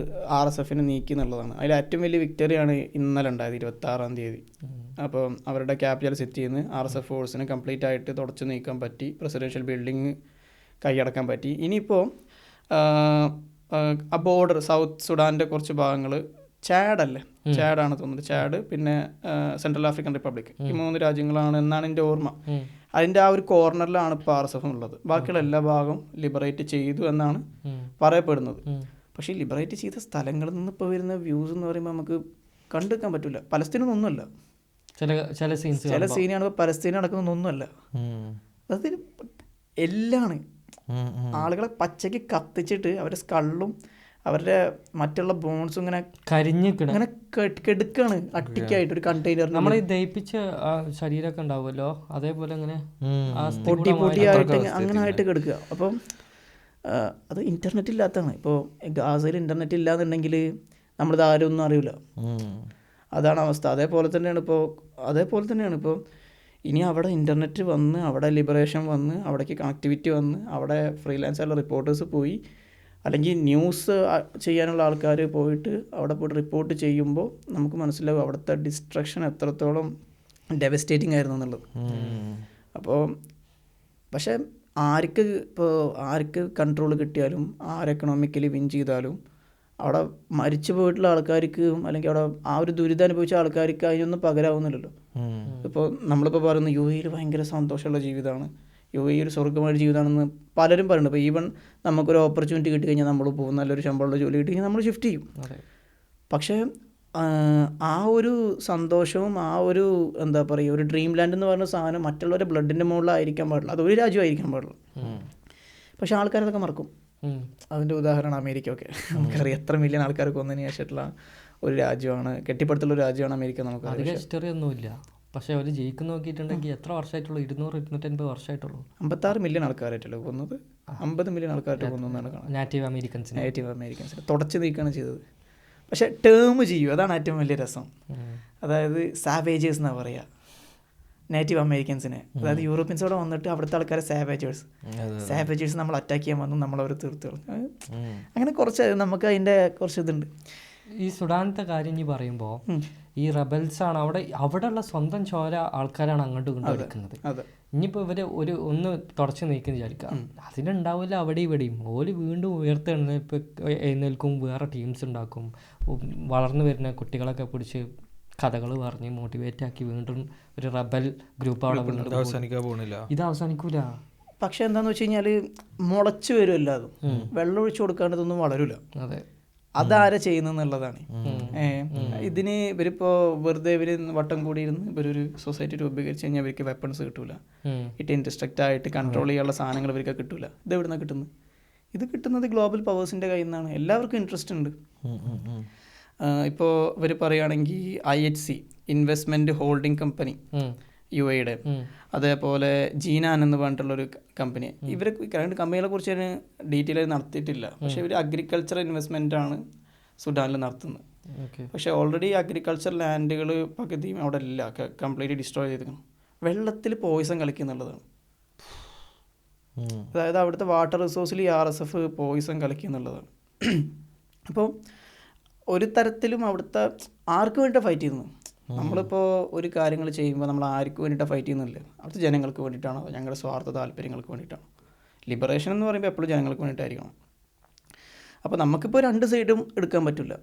RSFിനെ നീക്കി എന്നുള്ളതാണ്. അതിൽ ഏറ്റവും വലിയ വിക്ടറിയാണ് ഇന്നലെ ഉണ്ടായത്, 26-ാം തീയതി. അപ്പോൾ അവരുടെ ക്യാപിറ്റൽ സിറ്റിയിൽ നിന്ന് RSF ഫോഴ്സിനെ കംപ്ലീറ്റ് ആയിട്ട് തുടച്ചു നീക്കാൻ പറ്റി, പ്രസിഡൻഷ്യൽ ബിൽഡിങ് കൈയടക്കാൻ പറ്റി. ഇനിയിപ്പോൾ ആ ബോർഡർ സൗത്ത് സുഡാൻ്റെ കുറച്ച് ഭാഗങ്ങൾ ചാഡാണ് തോന്നുന്നത്, ചാഡ് പിന്നെ സെൻട്രൽ ആഫ്രിക്കൻ റിപ്പബ്ലിക്, ഈ 3 രാജ്യങ്ങളാണ് എന്നാണ് എൻ്റെ ഓർമ്മ. അതിൻ്റെ ആ ഒരു കോർണറിലാണ് ഇപ്പോൾ RSF ഉള്ളത്. ബാക്കിയുള്ള എല്ലാ ഭാഗവും ലിബറേറ്റ് ചെയ്തു എന്നാണ് പറയപ്പെടുന്നത്. പക്ഷേ ഈ ലിബറേറ്റ് ചെയ്ത സ്ഥലങ്ങളിൽ നിന്ന് ഇപ്പോൾ വരുന്ന വ്യൂസ് എന്ന് പറയുമ്പോൾ നമുക്ക് കണ്ടെടുക്കാൻ പറ്റില്ല. പലസ്തീനൊന്നുമല്ല, ചില സീനാണ് പലസ്തീൻ നടക്കുന്നതൊന്നുമല്ല, അത് എല്ലാമാണ്. ആളുകളെ പച്ചയ്ക്ക് കത്തിച്ചിട്ട് അവരുടെ സ്കള്ളും അവരുടെ മറ്റുള്ള ബോൺസും ഇങ്ങനെ ഇങ്ങനെ കെടുക്കാണ് അട്ടിക്കായിട്ട് ഒരു കണ്ടെയ്നർ. നമ്മൾ ദഹിപ്പിച്ച ശരീരമൊക്കെ ഉണ്ടാവുമല്ലോ, അതേപോലെ അങ്ങനെ പൊട്ടിയായിട്ട് അങ്ങനെ ആയിട്ട് കെടുക്കുക. അപ്പം അത് ഇൻ്റർനെറ്റ് ഇല്ലാത്തതാണ്. ഇപ്പോൾ ഗാസയിൽ ഇൻ്റർനെറ്റ് ഇല്ലാന്നുണ്ടെങ്കിൽ നമ്മളിത് ആരും ഒന്നും അറിയില്ല. അതാണ് അവസ്ഥ. അതേപോലെ തന്നെയാണ് ഇപ്പോൾ ഇനി അവിടെ ഇൻ്റർനെറ്റ് വന്ന്, അവിടെ ലിബറേഷൻ വന്ന്, അവിടേക്ക് കണക്ടിവിറ്റി വന്ന്, അവിടെ ഫ്രീലാൻസ് ആയിട്ടുള്ള റിപ്പോർട്ടേഴ്സ് പോയി, അല്ലെങ്കിൽ ന്യൂസ് ചെയ്യാനുള്ള ആൾക്കാർ പോയിട്ട് അവിടെ പോയിട്ട് റിപ്പോർട്ട് ചെയ്യുമ്പോൾ നമുക്ക് മനസ്സിലാവും അവിടുത്തെ ഡിസ്ട്രക്ഷൻ എത്രത്തോളം ഡെവസ്റ്റേറ്റിംഗ് ആയിരുന്നു എന്നുള്ളത്. അപ്പോൾ പക്ഷേ ആർക്ക് കൺട്രോൾ കിട്ടിയാലും, എക്കണോമിക്കലി വിൻ ചെയ്താലും, അവിടെ മരിച്ചു പോയിട്ടുള്ള ആൾക്കാർക്ക് അല്ലെങ്കിൽ അവിടെ ആ ഒരു ദുരിതം അനുഭവിച്ച ആൾക്കാർക്ക് അതിനൊന്നും പകരാവുന്നില്ലല്ലോ. ഇപ്പോൾ നമ്മളിപ്പോൾ പറയുന്നു UAE ഭയങ്കര സന്തോഷമുള്ള ജീവിതമാണ്, UAE ഒരു സ്വർഗ്ഗമായ ജീവിതമാണെന്ന് പലരും പറയുന്നുണ്ട്. ഇപ്പോൾ ഈവൻ നമുക്കൊരു ഓപ്പർച്യൂണിറ്റി കിട്ടി കഴിഞ്ഞാൽ നമ്മൾ പോകും, നല്ലൊരു ശമ്പളമുള്ള ജോലി കിട്ടി കഴിഞ്ഞാൽ നമ്മൾ ഷിഫ്റ്റ് ചെയ്യും. പക്ഷേ ആ ഒരു സന്തോഷവും ആ ഒരു എന്താ പറയുക ഒരു ഡ്രീം ലാൻഡ് എന്ന് പറയുന്ന സാധനം മറ്റുള്ളവരുടെ ബ്ലഡിൻ്റെ മുകളിലായിരിക്കാൻ പാടില്ല, അതൊരു രാജ്യമായിരിക്കാൻ പാടില്ല. പക്ഷേ ആൾക്കാരതൊക്കെ മറക്കും. അതിൻ്റെ ഉദാഹരണമാണ് അമേരിക്ക. ഒക്കെ നമുക്കറിയാം എത്ര മില്യൺ ആൾക്കാർ കൊന്നതിന് ശേഷമുള്ള ഒരു രാജ്യമാണ്, കെട്ടിപ്പടുത്തുള്ള ഒരു രാജ്യമാണ് അമേരിക്ക. നമുക്ക് ഹിസ്റ്ററി ഒന്നുമില്ല, പക്ഷേ അവർ ജയിക്കുന്ന നോക്കിയിട്ടുണ്ടെങ്കിൽ എത്ര വർഷമായിട്ടുള്ളൂ? 200-250 വർഷമായിട്ടുള്ളൂ. 56 മില്യൺ ആൾക്കാരായിട്ടല്ലോ കൊന്നത്, 50 മില്യൺ ആൾക്കാരായിട്ട് കൊന്നതാണ്. നേറ്റീവ് അമേരിക്കൻസിനെ തുടച്ചു നീക്കുകയാണ് ചെയ്തത്. പക്ഷെ ടേം ചെയ്യും, അതാണ് ഏറ്റവും വലിയ രസം. അതായത് സാവേജേഴ്സ് എന്നാണ് പറയുക നേറ്റീവ് അമേരിക്കൻസിനെ. അതായത് യൂറോപ്യൻസ് അവിടെ വന്നിട്ട് അവിടുത്തെ ആൾക്കാരെ സാവേജേഴ്സ് നമ്മൾ അറ്റാക്ക് ചെയ്യാൻ വന്നു, നമ്മളവർ തീർത്ത് കളഞ്ഞു. അങ്ങനെ കുറച്ച് നമുക്ക് അതിൻ്റെ കുറച്ച് ഇതുണ്ട്. ഈ സുഡാനത്തെ കാര്യം ഇനി പറയുമ്പോൾ ഈ റബൽസാണ് അവിടെയുള്ള സ്വന്തം ചോര ആൾക്കാരാണ് അങ്ങോട്ടും ഇങ്ങോട്ടും എടുക്കുന്നത്. ഇനിയിപ്പോൾ ഇവർ ഒന്ന് തുടച്ച് നീക്കുന്ന വിചാരിക്കാം, അതിനുണ്ടാവില്ല അവിടെ ഇവിടെയും. ഓല് വീണ്ടും എഴുന്നേൽക്കും, വേറെ ടീംസ് ഉണ്ടാക്കും, വളർന്നു വരുന്ന കുട്ടികളൊക്കെ പിടിച്ച് കഥകൾ പറഞ്ഞ് മോട്ടിവേറ്റ് ആക്കി വീണ്ടും ഒരു റബൽ ഗ്രൂപ്പ് അവിടെ വീണ്ടും. ഇത് അവസാനിക്കൂല. പക്ഷെ എന്താന്ന് വെച്ച് കഴിഞ്ഞാൽ മുളച്ചു വരുമല്ലോ, അത് വെള്ളം ഒഴിച്ചു കൊടുക്കാണ്ട് ഇതൊന്നും വളരില്ല. അതെ, അതാരെ ചെയ്യുന്നതെന്നുള്ളതാണ്. ഇതിന് ഇവരിപ്പോൾ വെറുതെ ഇവർ വട്ടം കൂടിയിരുന്ന് ഇവരൊരു സൊസൈറ്റി രൂപീകരിച്ച് കഴിഞ്ഞാൽ ഇവർക്ക് വെപ്പൺസ് കിട്ടൂല, ഇൻട്രസ്ട്രക്റ്റ് ആയിട്ട് കൺട്രോൾ ചെയ്യാനുള്ള സാധനങ്ങൾ ഇവർക്ക് കിട്ടൂല. ഇത് എവിടെ നിന്നാണ് കിട്ടുന്നത്? ഇത് കിട്ടുന്നത് ഗ്ലോബൽ പവേഴ്സിൻ്റെ കയ്യിൽ നിന്നാണ്. എല്ലാവർക്കും ഇൻട്രസ്റ്റ് ഉണ്ട്. ഇപ്പോൾ ഇവർ പറയുകയാണെങ്കിൽ IHC investment holding company UAE, അതേപോലെ ജീനാൻ എന്ന് പറഞ്ഞിട്ടുള്ളൊരു കമ്പനി. ഇവർ രണ്ട് കമ്പനികളെ കുറിച്ച് ഞാൻ ഡീറ്റെയിൽ ആയി നടത്തിയിട്ടില്ല. പക്ഷേ ഇവർ അഗ്രികൾച്ചർ ഇൻവെസ്റ്റ്മെൻ്റ് ആണ് സുഡാനിൽ നടത്തുന്നത്. പക്ഷേ ഓൾറെഡി അഗ്രികൾച്ചർ ലാൻഡുകൾ പകുതിയും അവിടെ ഇല്ല, കംപ്ലീറ്റ്ലി ഡിസ്ട്രോയ് ചെയ്തിരിക്കണം. വെള്ളത്തിൽ പോയിസൺ കളിക്കുന്നുള്ളതാണ്. അതായത് അവിടുത്തെ വാട്ടർ റിസോഴ്സിൽ RSF പോയിസൺ കളിക്കുന്നുള്ളതാണ്. അപ്പോൾ ഒരു തരത്തിലും അവിടുത്തെ ആർക്ക് വേണ്ടിയിട്ടാണ് ഫൈറ്റ് ചെയ്യുന്നത്? നമ്മളിപ്പോൾ ഒരു കാര്യങ്ങൾ ചെയ്യുമ്പോൾ നമ്മൾ ആർക്ക് വേണ്ടിയിട്ടാണ് ഫൈറ്റ് ചെയ്യുന്നില്ല? അവിടുത്തെ ജനങ്ങൾക്ക് വേണ്ടിയിട്ടാണോ, ഞങ്ങളുടെ സ്വാർത്ഥ താല്പര്യങ്ങൾക്ക് വേണ്ടിയിട്ടാണോ? ലിബറേഷൻ എന്ന് പറയുമ്പോൾ എപ്പോഴും ജനങ്ങൾക്ക് വേണ്ടിയിട്ടായിരിക്കണം. അപ്പോൾ നമുക്കിപ്പോൾ രണ്ട് സൈഡും എടുക്കാൻ പറ്റില്ല.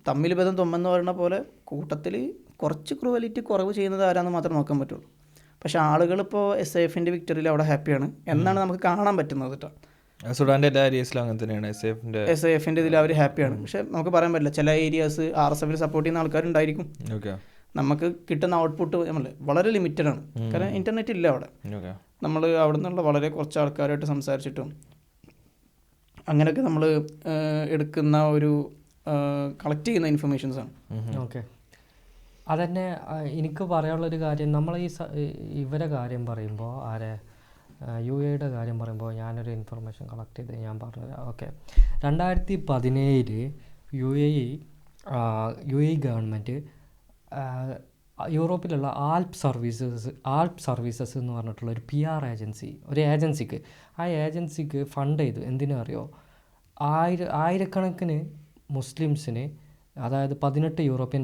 തമ്മിൽ ഭേദം തൊമ്മെന്ന് പറയുന്ന പോലെ കൂട്ടത്തിൽ കുറച്ച് ക്രൂവലിറ്റി കുറവ് ചെയ്യുന്നത് ആരാന്ന് മാത്രം നോക്കാൻ പറ്റുള്ളൂ. പക്ഷേ ആളുകളിപ്പോൾ SAFൻ്റെ വിക്ടറിയിൽ അവിടെ ഹാപ്പിയാണ് എന്നാണ് നമുക്ക് കാണാൻ പറ്റുന്നത് കേട്ടോ. സുഡാൻ്റെ എല്ലാ ഏരിയസിലും അങ്ങനെ തന്നെയാണ്. SAFൻ്റെ ഇതിൽ അവർ ഹാപ്പിയാണ്. പക്ഷേ നമുക്ക് പറയാൻ പറ്റില്ല, ചില ഏരിയാസ് RSFൽ സപ്പോർട്ട് ചെയ്യുന്ന ആൾക്കാരുണ്ടായിരിക്കും. നമുക്ക് കിട്ടുന്ന ഔട്ട്പുട്ട് നമ്മൾ വളരെ ലിമിറ്റഡ് ആണ്, കാരണം ഇൻ്റർനെറ്റ് ഇല്ല അവിടെ. നമ്മൾ അവിടെ നിന്നുള്ള വളരെ കുറച്ച് ആൾക്കാരായിട്ട് സംസാരിച്ചിട്ടും അങ്ങനെയൊക്കെ നമ്മൾ എടുക്കുന്ന ഒരു കളക്ട് ചെയ്യുന്ന ഇൻഫർമേഷൻസാണ്. ഓക്കെ, അതന്നെ എനിക്ക് പറയാനുള്ളൊരു കാര്യം. നമ്മൾ ഇവരെ കാര്യം പറയുമ്പോൾ UAEയുടെ കാര്യം പറയുമ്പോൾ ഞാനൊരു ഇൻഫർമേഷൻ കളക്ട് ചെയ്ത് ഞാൻ പറഞ്ഞുതരാം. ഓക്കെ, 2017 UAE ഗവൺമെൻറ് യൂറോപ്പിലുള്ള ആൽപ്പ് സർവീസസ് എന്ന് പറഞ്ഞിട്ടുള്ള ഒരു PR ഏജൻസി, ഒരു ഏജൻസിക്ക്, ആ ഏജൻസിക്ക് ഫണ്ട് ചെയ്തു. എന്തിനാ അറിയോ? ആയിരക്കണക്കിന് മുസ്ലിംസിന്, അതായത് 18 യൂറോപ്യൻ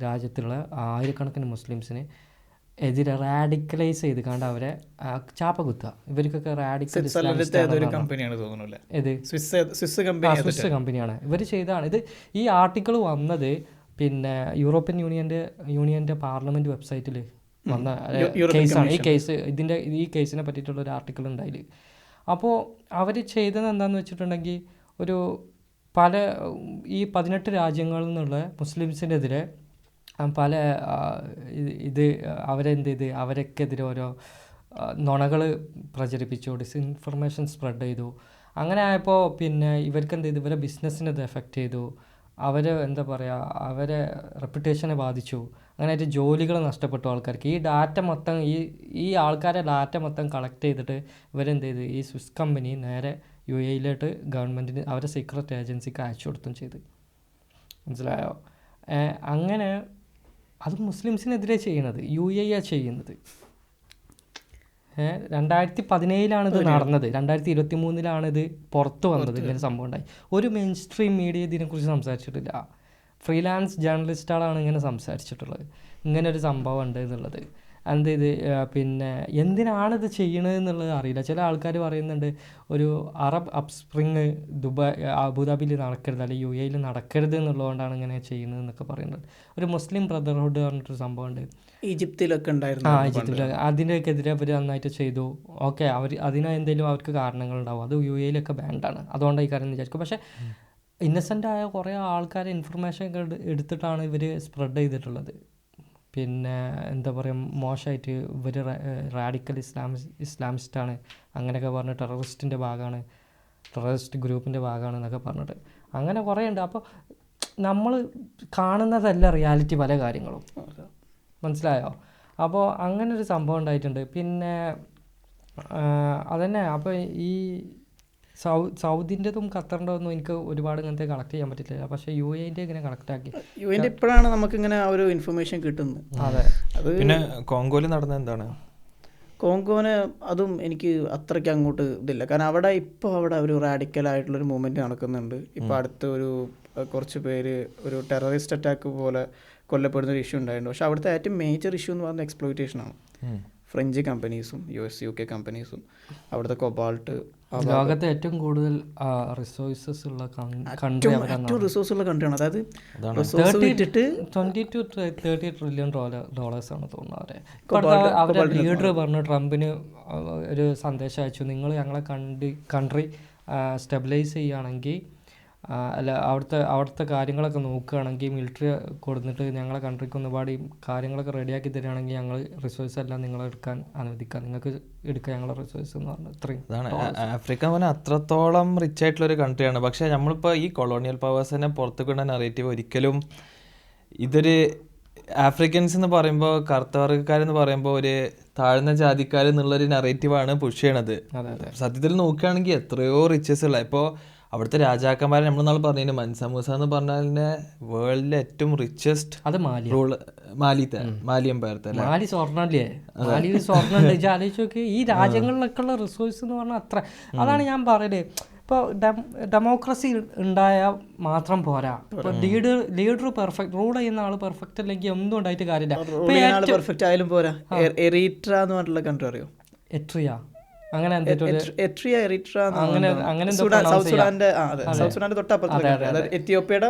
രാജ്യത്തുള്ള ആയിരക്കണക്കിന് മുസ്ലിംസിന് എതിരെ റാഡിക്കലൈസ് ചെയ്ത് കണ്ട് അവരെ ചാപ്പ കുത്തുക. ഇവർക്കൊക്കെ റാഡിക്കൽ സ്വിസ് കമ്പനിയാണ് ഇവർ ചെയ്തതാണ് ഇത്. ഈ ആർട്ടിക്കിൾ വന്നത് പിന്നെ യൂറോപ്യൻ യൂണിയൻ്റെ പാർലമെൻറ്റ് വെബ്സൈറ്റിൽ വന്ന കേസാണ്. ഈ കേസിനെ പറ്റിയിട്ടുള്ള ഒരു ആർട്ടിക്കിൾ ഉണ്ടായില്ല. അപ്പോൾ അവർ ചെയ്തത് എന്താണെന്ന് വെച്ചിട്ടുണ്ടെങ്കിൽ ഈ 18 രാജ്യങ്ങളിൽ നിന്നുള്ള മുസ്ലിംസിനെതിരെ പല അവരൊക്കെതിരെ ഓരോ നുണകൾ പ്രചരിപ്പിച്ചു, ഡിസ്ഇൻഫർമേഷൻ സ്പ്രെഡ് ചെയ്തു. അങ്ങനെ ആയപ്പോൾ പിന്നെ ഇവർക്ക് എന്ത് ചെയ്തു? ഇവരെ ബിസിനസ്സിനെ ഇത് എഫക്റ്റ് ചെയ്തു. അവരെ റെപ്യൂട്ടേഷനെ ബാധിച്ചു. അങ്ങനെയായിട്ട് ജോലികൾ നഷ്ടപ്പെട്ടു ആൾക്കാർക്ക്. ഈ ഡാറ്റ മൊത്തം ഈ ആൾക്കാരെ ഡാറ്റ മൊത്തം കളക്ട് ചെയ്തിട്ട് ഇവരെന്ത് ചെയ്തു? ഈ സ്വിസ് കമ്പനി നേരെ UAEയിലോട്ട് ഗവൺമെൻറ്റിന് അവരെ സീക്രട്ട് ഏജൻസിക്ക് അയച്ചു കൊടുത്തും ചെയ്ത്. മനസ്സിലായോ? അങ്ങനെ അത് മുസ്ലിംസിനെതിരെ ചെയ്യണത് UAE ചെയ്യുന്നത്. 2017 ഇത് നടന്നത്. 2023 ഇത് പുറത്ത് വന്നത്. ഇങ്ങനെ സംഭവം ഉണ്ടായി. ഒരു മെയിൻ സ്ട്രീം മീഡിയ ഇതിനെക്കുറിച്ച് സംസാരിച്ചിട്ടില്ല. ഫ്രീലാൻസ് ജേർണലിസ്റ്റുകളാണ് ഇങ്ങനെ സംസാരിച്ചിട്ടുള്ളത്, ഇങ്ങനൊരു സംഭവം ഉണ്ട് എന്നുള്ളത്. പിന്നെ എന്തിനാണിത് ചെയ്യണത് എന്നുള്ളത് അറിയില്ല. ചില ആൾക്കാർ പറയുന്നുണ്ട് ഒരു അറബ് അപ്സ്പ്രിങ് അബുദാബിയിൽ നടക്കരുത്, അല്ലെങ്കിൽ UAEയിൽ നടക്കരുത് എന്നുള്ളതുകൊണ്ടാണ് ഇങ്ങനെ ചെയ്യുന്നത് എന്നൊക്കെ പറയുന്നുണ്ട്. ഒരു മുസ്ലിം ബ്രദർഹുഡ് പറഞ്ഞിട്ടൊരു സംഭവമുണ്ട്, ഈജിപ്തിലൊക്കെ ഉണ്ടായിരുന്നു. ഈജിപ്തിൽ അതിനൊക്കെതിരെ അവർ നന്നായിട്ട് ചെയ്തു. ഓക്കെ, എന്തെങ്കിലും അവർക്ക് കാരണങ്ങളുണ്ടാവും. അത് UAEയിലൊക്കെ ബാൻഡാണ്, അതുകൊണ്ടാണ് ഈ കാര്യം വിചാരിക്കും. പക്ഷേ ഇന്നസെൻ്റായ കുറേ ആൾക്കാരെ ഇൻഫർമേഷൻ എടുത്തിട്ടാണ് ഇവർ സ്പ്രെഡ് ചെയ്തിട്ടുള്ളത്. പിന്നെ എന്താ പറയുക, മോശമായിട്ട് ഇവർ റാഡിക്കൽ ഇസ്ലാമിസ്റ്റാണ് അങ്ങനെയൊക്കെ പറഞ്ഞ് ടെററിസ്റ്റ് ഗ്രൂപ്പിൻ്റെ ഭാഗമാണ് എന്നൊക്കെ പറഞ്ഞിട്ട് അങ്ങനെ കുറേ ഉണ്ട്. അപ്പോൾ നമ്മൾ കാണുന്നതല്ല റിയാലിറ്റി പല കാര്യങ്ങളും, മനസ്സിലായോ? അപ്പോൾ അങ്ങനൊരു സംഭവം ഉണ്ടായിട്ടുണ്ട്. പിന്നെ അതന്നെ. അപ്പോൾ ഈ സൗദിൻ്റെതും ഖത്തറിൻ്റെ ഒന്നും എനിക്ക് ഒരുപാട് ഇങ്ങനത്തെ കണക്ട് ചെയ്യാൻ പറ്റില്ല. പക്ഷേ UAE ഇങ്ങനെ കണക്ട് ആക്കി. UAE ഇപ്പോഴാണ് നമുക്കിങ്ങനെ ആ ഒരു ഇൻഫർമേഷൻ കിട്ടുന്നത്. അതെ. അത് പിന്നെ കോങ്കോയിൽ നടന്നത് എന്താണ്? കോങ്കോന് അതും എനിക്ക് അത്രയ്ക്ക് അങ്ങോട്ട് ഇതില്ല. കാരണം അവിടെ ഒരു റാഡിക്കലായിട്ടുള്ളൊരു മൂവ്മെൻറ്റ് നടക്കുന്നുണ്ട്. ഇപ്പോൾ അടുത്ത കുറച്ച് പേര് ഒരു ടെററിസ്റ്റ് അറ്റാക്ക് പോലെ കൊല്ലപ്പെടുന്നൊരു ഇഷ്യൂ ഉണ്ടായിട്ടുണ്ട്. പക്ഷേ അവിടുത്തെ ഏറ്റവും മേജർ ഇഷ്യൂ എന്ന് പറയുന്നത് എക്സ്പ്ലോയിറ്റേഷനാണ്. ഫ്രഞ്ച് കമ്പനീസും US UK കമ്പനീസും അവിടുത്തെ കൊബാൾട്ട്, ലോകത്തെ ഏറ്റവും കൂടുതൽ റിസോഴ്സസ് ഉള്ള ഏറ്റവും റിസോഴ്സ് ഉള്ള കൺട്രിയാണ്. അതായത് 20 to 30 ട്രില്യൺ ഡോളേഴ്സാണ് തോന്നുന്നത്. അവരെ ലീഡർ പറഞ്ഞു, ട്രംപിന് ഒരു സന്ദേശം അയച്ചു, നിങ്ങൾ ഞങ്ങളെ കൺട്രി സ്റ്റെബിലൈസ് ചെയ്യുകയാണെങ്കിൽ, അല്ല അവിടുത്തെ കാര്യങ്ങളൊക്കെ നോക്കുകയാണെങ്കിൽ, മിലിറ്ററി കൊടുത്തിട്ട് ഞങ്ങളെ കൺട്രിക്ക് ഒരുപാട് കാര്യങ്ങളൊക്കെ റെഡിയാക്കി തരികയാണെങ്കിൽ ഞങ്ങൾ റിസോഴ്സ് എല്ലാം നിങ്ങളെ എടുക്കാൻ അനുവദിക്കാം, നിങ്ങൾക്ക് എടുക്കാം ഞങ്ങളെ റിസോഴ്സ് എന്ന് പറഞ്ഞു. അതാണ് ആഫ്രിക്ക എന്ന് പറഞ്ഞാൽ അത്രത്തോളം റിച്ച് ആയിട്ടുള്ളൊരു കൺട്രിയാണ്. പക്ഷേ നമ്മളിപ്പോൾ ഈ കൊളോണിയൽ പവേഴ്സിനെ പുറത്തു കൊണ്ട നറേറ്റീവ് ഒരിക്കലും ഇതൊരു ആഫ്രിക്കൻസ് എന്ന് പറയുമ്പോൾ, കറുത്തവർഗക്കാരെന്ന് പറയുമ്പോൾ ഒരു താഴ്ന്ന ജാതിക്കാരെന്നുള്ളൊരു നറേറ്റീവാണ് പുഷ് ചെയ്യണത്. സത്യത്തിൽ നോക്കുകയാണെങ്കിൽ എത്രയോ റിച്ചസ് ഉള്ള, ഇപ്പോൾ അവിടുത്തെ രാജാക്കന്മാരെ നമ്മൾ നാളെ പറഞ്ഞു, മൻസ മൂസ എന്ന് പറഞ്ഞാൽ വേൾഡിലെ ഏറ്റവും റിച്ചസ്റ്റ് അത് മാലി എംപയർത്തെ മാലി സ്വർണ്ണല്ലേ, മാലി സ്വർണ്ണം ആലോചിച്ച് നോക്കി. ഈ രാജ്യങ്ങളിലൊക്കെ ഉള്ള റിസോഴ്സ് എന്ന് പറഞ്ഞാൽ അത്ര, അതാണ് ഞാൻ പറയുന്നത്. ഇപ്പോൾ ഡെമോക്രസി ഉണ്ടായാൽ മാത്രം പോരാ. ഇപ്പോൾ ലീഡർ പെർഫെക്റ്റ്, റൂൾ ചെയ്യുന്ന ആൾ പെർഫെക്റ്റ് അല്ലെങ്കിൽ ഒന്നും ഉണ്ടായിട്ട് കാര്യമില്ല. പെർഫെക്റ്റ് ആയാലും പോരാ. എറിട്ര എന്ന് പറഞ്ഞിട്ടുള്ള കൺട്രി അറിയോ? എട്രിയ അങ്ങനെ സൗത്ത് സുഡാന്റെ തൊട്ടപ്പുറത്ത്, എത്യോപ്യയുടെ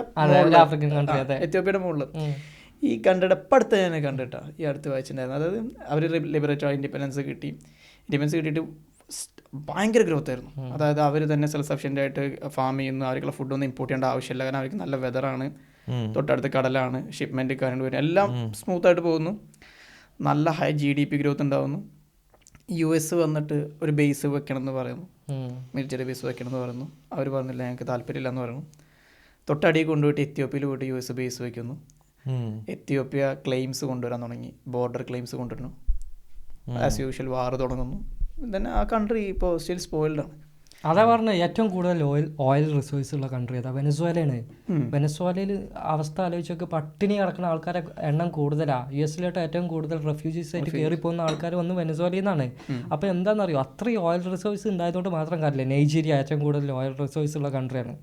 മുകളിൽ. ഈ കണ്ടിട്ട് ഇപ്പം അടുത്ത് ഞാൻ കണ്ടിട്ടാ, ഈ അടുത്ത് വായിച്ചിട്ടുണ്ടായിരുന്നു. അതായത് അവർ ലിബറേറ്റ് ഇൻഡിപെൻഡൻസ് കിട്ടിയിട്ട് ഭയങ്കര ഗ്രോത്ത് ആയിരുന്നു. അതായത് അവർ തന്നെ സെൽഫ് സഫിഷ്യൻ്റ് ആയിട്ട് ഫാം ചെയ്യുന്നു, അവർക്കുള്ള ഫുഡൊന്നും ഇമ്പോർട്ട് ചെയ്യേണ്ട ആവശ്യമില്ല. കാരണം അവർക്ക് നല്ല വെതറാണ്, തൊട്ടടുത്ത് കടലാണ്, ഷിപ്മെൻറ്റ് കാര്യങ്ങൾ വരും, എല്ലാം സ്മൂത്തായിട്ട് പോകുന്നു, നല്ല ഹൈ GDP ഗ്രോത്ത് ഉണ്ടാകുന്നു. US വന്നിട്ട് ഒരു ബേസ് വെക്കണം എന്ന് പറയുന്നു, മിലിറ്ററി ബേസ് വെക്കണം എന്ന് പറയുന്നു. അവർ പറഞ്ഞില്ല, ഞങ്ങൾക്ക് താല്പര്യമില്ല എന്ന് പറയുന്നു. തൊട്ടടിയിൽ കൊണ്ടുപോയിട്ട് എത്യോപ്യയിൽ പോയിട്ട് US ബേസ് വയ്ക്കുന്നു. എത്യോപ്യ ക്ലെയിംസ് കൊണ്ടുവരാൻ തുടങ്ങി, ബോർഡർ ക്ലെയിംസ് കൊണ്ടുവരുന്നു. ആസ് യൂഷ്വൽ വാർ തുടങ്ങുന്നു. തന്നെ ആ കൺട്രി ഇപ്പോൾ സ്റ്റിൽ സ്പോയിൽഡാണ്. അതാ പറഞ്ഞത് ഏറ്റവും കൂടുതൽ ഓയിൽ റിസോഴ്സ് ഉള്ള കൺട്രി അതാ വെനസ്വേലയാണ്. വെനസ്വേലയിൽ അവസ്ഥ ആലോചിച്ചൊക്കെ പട്ടിണി കിടക്കുന്ന ആൾക്കാരെ എണ്ണം കൂടുതലാണ്. US ഏറ്റവും കൂടുതൽ റെഫ്യൂജീസ് ആയിട്ട് കയറി പോകുന്ന ആൾക്കാർ വന്ന് വെനസ്വേലയിൽ നിന്നാണ്. അപ്പോൾ എന്താണെന്നറിയോ, അത്രയും ഓയിൽ റിസോഴ്സ് ഉണ്ടായതുകൊണ്ട് മാത്രം കാര്യമില്ല. നൈജീരിയ ഏറ്റവും കൂടുതൽ ഓയിൽ റിസോഴ്സ് ഉള്ള കൺട്രിയാണ്.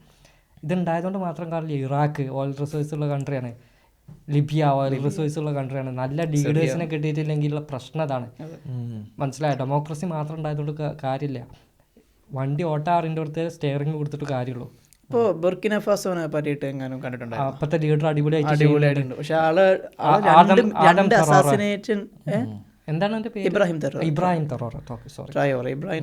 ഇതുണ്ടായതുകൊണ്ട് മാത്രം കാര്യമില്ല. ഇറാഖ് ഓയിൽ റിസോഴ്സ് ഉള്ള കൺട്രിയാണ്. ലിബിയ ഓയിൽ റിസോഴ്സ് ഉള്ള കൺട്രിയാണ്. നല്ല ലീഡേഴ്സിനെ കിട്ടിയിട്ടില്ലെങ്കിലുള്ള പ്രശ്നം അതാണ്. മനസ്സിലായോ? ഡെമോക്രസി മാത്രം ഉണ്ടായതുകൊണ്ട് കാര്യമില്ല. വണ്ടി ഓട്ടാറിൻ്റെ അടുത്ത് സ്റ്റെയറിംഗ് കൊടുത്തിട്ട് കാര്യമുള്ളൂ. ഇപ്പോൾ ബുർക്കിന ഫാസോനെ പറ്റിയിട്ട് എങ്ങാനും കണ്ടിട്ടുണ്ടായിരുന്നു. അപ്പത്തെ ലീഡർ അടിപൊളിയായിട്ടുണ്ട്. പക്ഷെ എന്താണ് എൻ്റെ പേര്? ഇബ്രാഹിം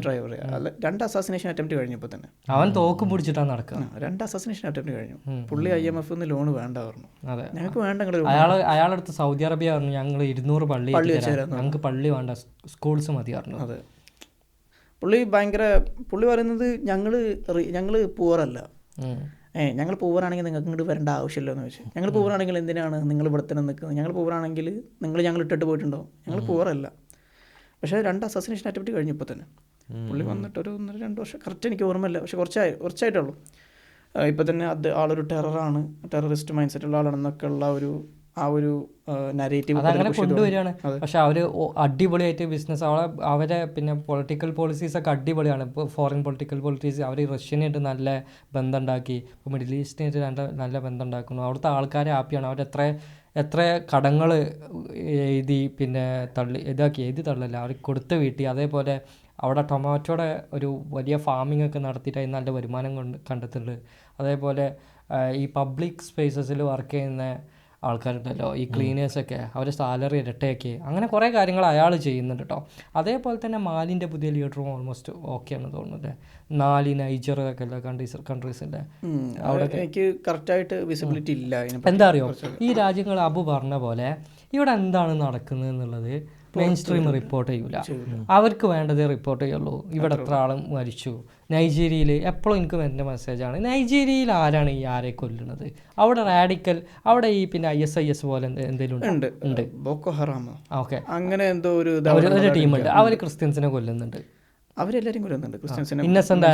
ട്രയോറെ. 2 അസാസിനേഷൻ അറ്റംപ്റ്റ് കഴിഞ്ഞപ്പോൾ തന്നെ അവൻ തോക്കും പിടിച്ചിട്ടാണ് നടക്കുക. 2 അസാസിനേഷൻ അറ്റംപ്റ്റ് കഴിഞ്ഞു. പുള്ളി IMF ലോൺ വേണ്ട പറഞ്ഞു. അതെ, ഞങ്ങൾക്ക് വേണ്ട. അയാളടുത്ത് സൗദി അറേബ്യ പറഞ്ഞു, ഞങ്ങൾ 200 പള്ളി ഞങ്ങൾക്ക് പള്ളി വേണ്ട, സ്കൂൾസ് മതി പറഞ്ഞു. അതെ, പുള്ളി പറയുന്നത് ഞങ്ങൾ പൂവറല്ല, ഞങ്ങൾ പൂവറാണെങ്കിൽ നിങ്ങൾക്ക് ഇങ്ങോട്ട് വരേണ്ട ആവശ്യമില്ല എന്ന് വെച്ചാൽ. ഞങ്ങൾ പൂവറാണെങ്കിൽ എന്തിനാണ് നിങ്ങൾ ഇവിടെ തന്നെ നിൽക്കുന്നത്? ഞങ്ങൾ പൂവറാണെങ്കിൽ ഞങ്ങൾ ഇട്ടിട്ട് പോയിട്ടുണ്ടോ? ഞങ്ങൾ പൂവറല്ല. പക്ഷേ 2 അസാസിനേഷൻ അറ്റംപ്റ്റ് കഴിഞ്ഞു ഇപ്പോൾ തന്നെ. പുള്ളി വന്നിട്ട് ഒരു 1-2 വർഷം, കറക്റ്റ് എനിക്ക് ഓർമ്മയില്ല, പക്ഷെ കുറച്ചായിട്ടുള്ളൂ. ഇപ്പോൾ തന്നെ ആളൊരു ടെററിസ്റ്റ് മൈൻഡ് സെറ്റുള്ള ആളാണെന്നൊക്കെ ഉള്ള ആ ഒരു നരേറ്റീവ് അതങ്ങനെ കൊണ്ടുവരികയാണ്. പക്ഷെ അവർ അടിപൊളിയായിട്ട് ബിസിനസ്, അവരെ പിന്നെ പൊളിറ്റിക്കൽ പോളിസീസൊക്കെ അടിപൊളിയാണ്. ഇപ്പോൾ ഫോറിൻ പൊളിറ്റിക്കൽ പോളിസീസ് അവർ റഷ്യനായിട്ട് നല്ല ബന്ധം ഉണ്ടാക്കി, ഇപ്പോൾ മിഡിൽ ഈസ്റ്റിനായിട്ട് നല്ല ബന്ധം ഉണ്ടാക്കുന്നു. അവിടുത്തെ ആൾക്കാരെ ഹാപ്പിയാണ്. എത്ര കടങ്ങൾ എഴുതി പിന്നെ എഴുതി തള്ളില്ല, അവർ കൊടുത്ത് വീട്ടി. അതേപോലെ അവിടെ ടൊമാറ്റോയുടെ ഒരു വലിയ ഫാമിംഗ് ഒക്കെ നടത്തിയിട്ട് അതിന് നല്ല വരുമാനം കണ്ടെത്തുന്നുണ്ട്. അതേപോലെ ഈ പബ്ലിക് സ്പേസസിൽ വർക്ക് ചെയ്യുന്ന ആൾക്കാരുണ്ടല്ലോ, ഈ ക്ലീനേഴ്സൊക്കെ, അവരുടെ സാലറി ഇരട്ടയാക്കി, അങ്ങനെ കുറേ കാര്യങ്ങൾ അയാൾ ചെയ്യുന്നുണ്ട് കേട്ടോ. അതേപോലെ തന്നെ മാലിൻ്റെ പുതിയ ലീഡറും ഓൾമോസ്റ്റ് ഓക്കെയാണ് തോന്നുന്നത്. നൈജർ ഒക്കെ അല്ല കൺട്രീസിൻ്റെ അവിടെ എനിക്ക് കറക്റ്റായിട്ട് വിസിബിലിറ്റി ഇല്ല. എന്താ അറിയോ, ഈ രാജ്യങ്ങൾ അബു പറഞ്ഞ പോലെ ഇവിടെ എന്താണ് നടക്കുന്നത് എന്നുള്ളത് മെയിൻ സ്ട്രീം റിപ്പോർട്ട് ചെയ്യൂല. അവർക്ക് വേണ്ടതേ റിപ്പോർട്ട് ചെയ്യുള്ളൂ. ഇവിടെ എത്ര ആളും മരിച്ചു. നൈജീരിയയിൽ എപ്പോഴും എനിക്ക് വരുന്ന മെസ്സേജാണ്, നൈജീരിയയിൽ ആരാണ് ഈ ആരെ കൊല്ലുന്നത്? അവിടെ റാഡിക്കൽ, അവിടെ ഈ പിന്നെ ISIS പോലെ എന്തെങ്കിലും ഉണ്ട്. ബോക്കോ ഹറാം ഓക്കെ, അങ്ങനെ എന്തോ ഒരു ടീമുണ്ട്, അവർ ക്രിസ്ത്യൻസിനെ കൊല്ലുന്നുണ്ട്. അവരെല്ലാവരും കൊല്ലുന്നുണ്ട്, ക്രിസ്ത്യൻസിനെ ഇന്നസെന്റ്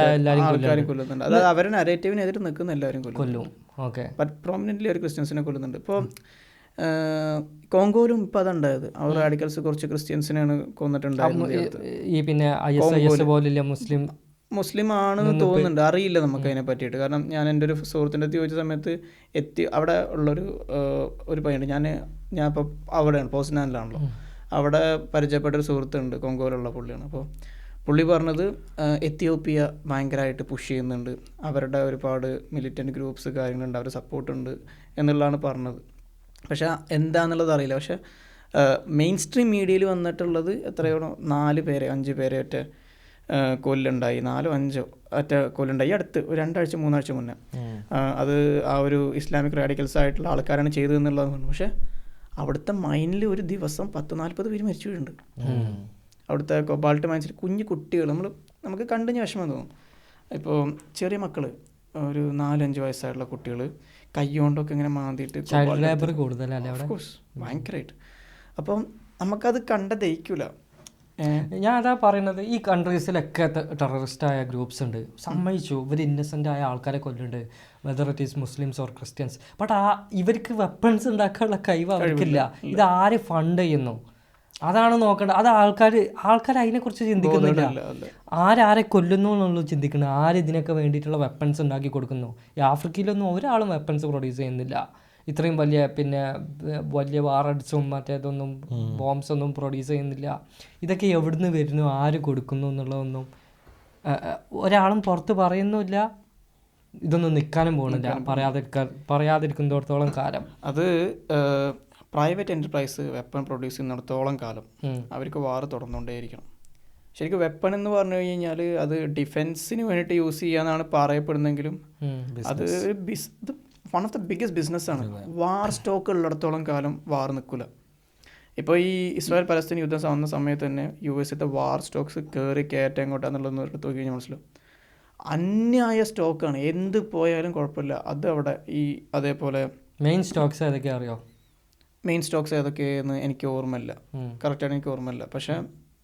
ആൾക്കാരും കൊല്ലുന്നുണ്ട്. അതായത് അവരുടെ നരേറ്റീവിനെതിരെ നിൽക്കുന്ന എല്ലാവരും കൊല്ലും. ഓക്കെ, ബട്ട് പ്രോമിനൻ്റ്ലി അവർ ക്രിസ്ത്യൻസിനെ കൊല്ലുന്നുണ്ട്. ഇപ്പോൾ കോങ്കോയിലും ഇപ്പം അതുണ്ടായത്, അവർ റാഡിക്കൽസ് കുറച്ച് ക്രിസ്ത്യൻസിനെയാണ് കൊന്നിട്ടുണ്ടായിരുന്നത്. ഈ പിന്നെ IS പോലുള്ള മുസ്ലിം ആണെന്ന് തോന്നുന്നുണ്ട്, അറിയില്ല നമുക്ക് അതിനെ പറ്റിയിട്ട്. കാരണം ഞാൻ എൻ്റെ ഒരു സുഹൃത്തിൻ്റെ അടുത്ത് ചോദിച്ച സമയത്ത് അവിടെ ഉള്ളൊരു പയ്യുണ്ട്, ഞാൻ ഇപ്പോൾ അവിടെയാണ് പോസ്നാനിലാണല്ലോ, അവിടെ പരിചയപ്പെട്ടൊരു സുഹൃത്തുണ്ട്, കോങ്കോയിലുള്ള പുള്ളിയാണ്. അപ്പോൾ പുള്ളി പറഞ്ഞത് എത്യോപ്യ ഭയങ്കരമായിട്ട് പുഷ് ചെയ്യുന്നുണ്ട്, അവരുടെ ഒരുപാട് മിലിറ്റൻറ്റ് ഗ്രൂപ്പ്സ് കാര്യങ്ങളുണ്ട്, അവർ സപ്പോർട്ടുണ്ട് എന്നുള്ളതാണ് പറഞ്ഞത്. പക്ഷേ എന്താണെന്നുള്ളത് അറിയില്ല. പക്ഷേ മെയിൻ സ്ട്രീം മീഡിയയിൽ വന്നിട്ടുള്ളത് എത്രയോ 4 പേരെ 5 പേരെ ഒറ്റ കൊല്ലുണ്ടായി, 4 or 5 ഒറ്റ കൊല്ലുണ്ടായി അടുത്ത് 2 ആഴ്ച 3 ആഴ്ച മുന്നേ. അത് ആ ഒരു ഇസ്ലാമിക് റാഡിക്കൽസ് ആയിട്ടുള്ള ആൾക്കാരാണ് ചെയ്തതെന്നുള്ളതാണ്. പക്ഷേ അവിടുത്തെ മൈനിൽ ഒരു ദിവസം 10-40 പേര് മരിച്ചു വീഴുന്നുണ്ട്. അവിടുത്തെ കൊബാൾട്ട് മൈൻസിൽ കുഞ്ഞു കുട്ടികൾ, നമുക്ക് കണ്ടിന് വിഷമം തോന്നും. ഇപ്പോൾ ചെറിയ മക്കൾ, ഒരു 4-5 വയസ്സായിട്ടുള്ള കുട്ടികൾ കൈ കൊണ്ടൊക്കെ ഇങ്ങനെ മാന്തിയിട്ട് ഭയങ്കരമായിട്ട്. അപ്പം നമുക്കത് കണ്ട ദഹിക്കൂല. ഞാൻ അതാ പറയുന്നത്, ഈ കൺട്രീസിലൊക്കെ ടെററിസ്റ്റായ ഗ്രൂപ്പ്സ് ഉണ്ട്, സമ്മതിച്ചു, ഇവർ ഇന്നസെൻ്റ് ആയ ആൾക്കാരെ കൊല്ലുന്നുണ്ട്, whether it is Muslims or Christians. But ഇവർക്ക് വെപ്പൺസ് ഉണ്ടാക്കാനുള്ള കഴിവ് അവർക്കില്ല. ഇത് ആര് ഫണ്ട് ചെയ്യുന്നു അതാണ് നോക്കേണ്ടത്. അത് ആൾക്കാർ അതിനെക്കുറിച്ച് ചിന്തിക്കുന്നില്ല. ആരെ കൊല്ലുന്നു എന്നുള്ളത് ചിന്തിക്കുന്നത്, ഇതിനൊക്കെ വേണ്ടിയിട്ടുള്ള വെപ്പൺസ് ഉണ്ടാക്കി കൊടുക്കുന്നു. ഈ ആഫ്രിക്കയിലൊന്നും ഒരാളും വെപ്പൺസ് പ്രൊഡ്യൂസ് ചെയ്യുന്നില്ല. ഇത്രയും വലിയ വാറഡ്സും മറ്റേതൊന്നും ബോംബ്സ് ഒന്നും പ്രൊഡ്യൂസ് ചെയ്യുന്നില്ല. ഇതൊക്കെ എവിടുന്ന് വരുന്നു, ആര് കൊടുക്കുന്നു എന്നുള്ളതൊന്നും ഒരാളും പുറത്ത് പറയുന്നില്ല. ഇതൊന്നും നിൽക്കാനും പോകുന്നില്ല പറയാതിരിക്കുന്നിടത്തോളം കാലം. അത് പ്രൈവറ്റ് എൻ്റർപ്രൈസ് വെപ്പൺ പ്രൊഡ്യൂസ് ചെയ്യുന്നിടത്തോളം കാലം അവർക്ക് വാർ തുടർന്നുകൊണ്ടേയിരിക്കണം. ശരിക്കും വെപ്പൺ എന്ന് പറഞ്ഞു കഴിഞ്ഞാൽ അത് ഡിഫെൻസിന് വേണ്ടിയിട്ട് യൂസ് ചെയ്യാന്നാണ് പറയപ്പെടുന്നെങ്കിലും അത് വൺ ഓഫ് ദ ബിഗ്ഗസ്റ്റ് ബിസിനസ്സാണ്. വാർ സ്റ്റോക്ക് ഉള്ളിടത്തോളം കാലം വാർ നിൽക്കില്ല. ഇപ്പോൾ ഈ ഇസ്രായേൽ പലസ്തീൻ യുദ്ധം വന്ന സമയത്ത് തന്നെ USA വാർ സ്റ്റോക്സ് കയറ്റം എങ്ങോട്ടാന്നുള്ളതെന്ന് എടുത്ത് നോക്കി കഴിഞ്ഞാൽ മനസ്സിലാവും. അന്യായ സ്റ്റോക്കാണ്, എന്ത് പോയാലും കുഴപ്പമില്ല. അത് അവിടെ അതേപോലെ മെയിൻ സ്റ്റോക്സ് ഏതൊക്കെ അറിയോ? മെയിൻ സ്റ്റോക്സ് ഏതൊക്കെയെന്ന് എനിക്ക് ഓർമ്മയില്ല, കറക്റ്റായിട്ട് എനിക്ക് ഓർമ്മയില്ല. പക്ഷേ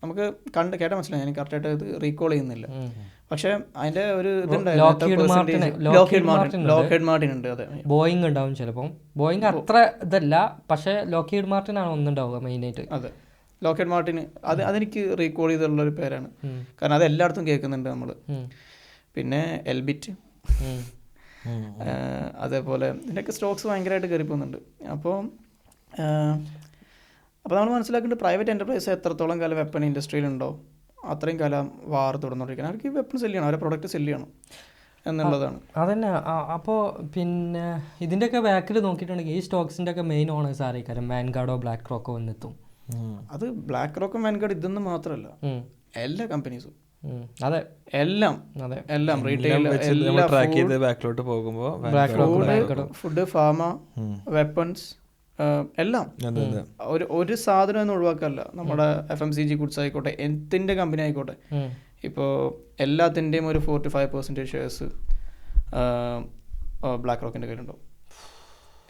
നമുക്ക് കേട്ടാൽ മനസ്സിലായി, ഞാൻ കറക്റ്റായിട്ട് ഇത് റീകോൾ ചെയ്യുന്നില്ല. പക്ഷേ അതിൻ്റെ ഒരു ലോക്ഹീഡ് മാർട്ടിൻ ഉണ്ട്, അതെ, ബോയിങ് ഉണ്ടാവും ചിലപ്പം. ബോയിങ് അത്ര ഇതല്ല, പക്ഷേ ലോക്ഹീഡ് മാർട്ടിൻ ആണ് ഒന്നുണ്ടാവുക മെയിനായിട്ട്. അതെ, ലോക്ഹീഡ് മാർട്ടിൻ അതെനിക്ക് റീകോൾ ചെയ്തുള്ളൊരു പേരാണ്, കാരണം അത് എല്ലായിടത്തും കേൾക്കുന്നുണ്ട് നമ്മൾ. പിന്നെ എൽബിറ്റ്, അതേപോലെ ഇതിൻ്റെയൊക്കെ സ്റ്റോക്സ് ഭയങ്കരമായിട്ട് കയറി പോകുന്നുണ്ട്. അപ്പോൾ നമ്മൾ മനസ്സിലാക്കേണ്ടത് പ്രൈവറ്റ് എൻ്റർപ്രൈസ് എത്രത്തോളം കാലം വെപ്പൺ ഇൻഡസ്ട്രിയിലുണ്ടോ അത്രയും കാലം വാർ തുടർന്നുകൊണ്ടിരിക്കണം. അവർക്ക് വെപ്പൺ സെല്ല് ചെയ്യണം, അവരുടെ പ്രൊഡക്റ്റ് സെല്ല് ചെയ്യണം എന്നുള്ളതാണ്. അതന്നെ. അപ്പോൾ പിന്നെ ഇതിൻ്റെയൊക്കെ ബാക്കിൽ നോക്കിയിട്ടുണ്ടെങ്കിൽ ഈ സ്റ്റോക്സിൻ്റെ ഒക്കെ മെയിൻ ഓണേഴ്സ് ആരേക്കാരം വാൻഗാർഡോ ബ്ലാക്ക് റോക്കോ വന്നെത്തും. അത് ബ്ലാക്ക് റോക്കും വാൻഗാർഡ് ഇതൊന്നും മാത്രമല്ല, എല്ലാ കമ്പനീസും, അതെ, എല്ലാം റീറ്റെയിൽ, ഫുഡ്, ഫാർമ, വെപ്പൺസ്, എല്ലാം. ഒരു സാധനം ഒന്നും ഒഴിവാക്കല്ല. നമ്മുടെ FMCG ഗുഡ്സ് ആയിക്കോട്ടെ, എന്തിൻ്റെ കമ്പനി ആയിക്കോട്ടെ, ഇപ്പോൾ എല്ലാത്തിൻ്റെയും ഒരു 4-5% ഷെയർസ് ബ്ലാക്ക് റോക്കിൻ്റെ കയ്യിലുണ്ടാവും,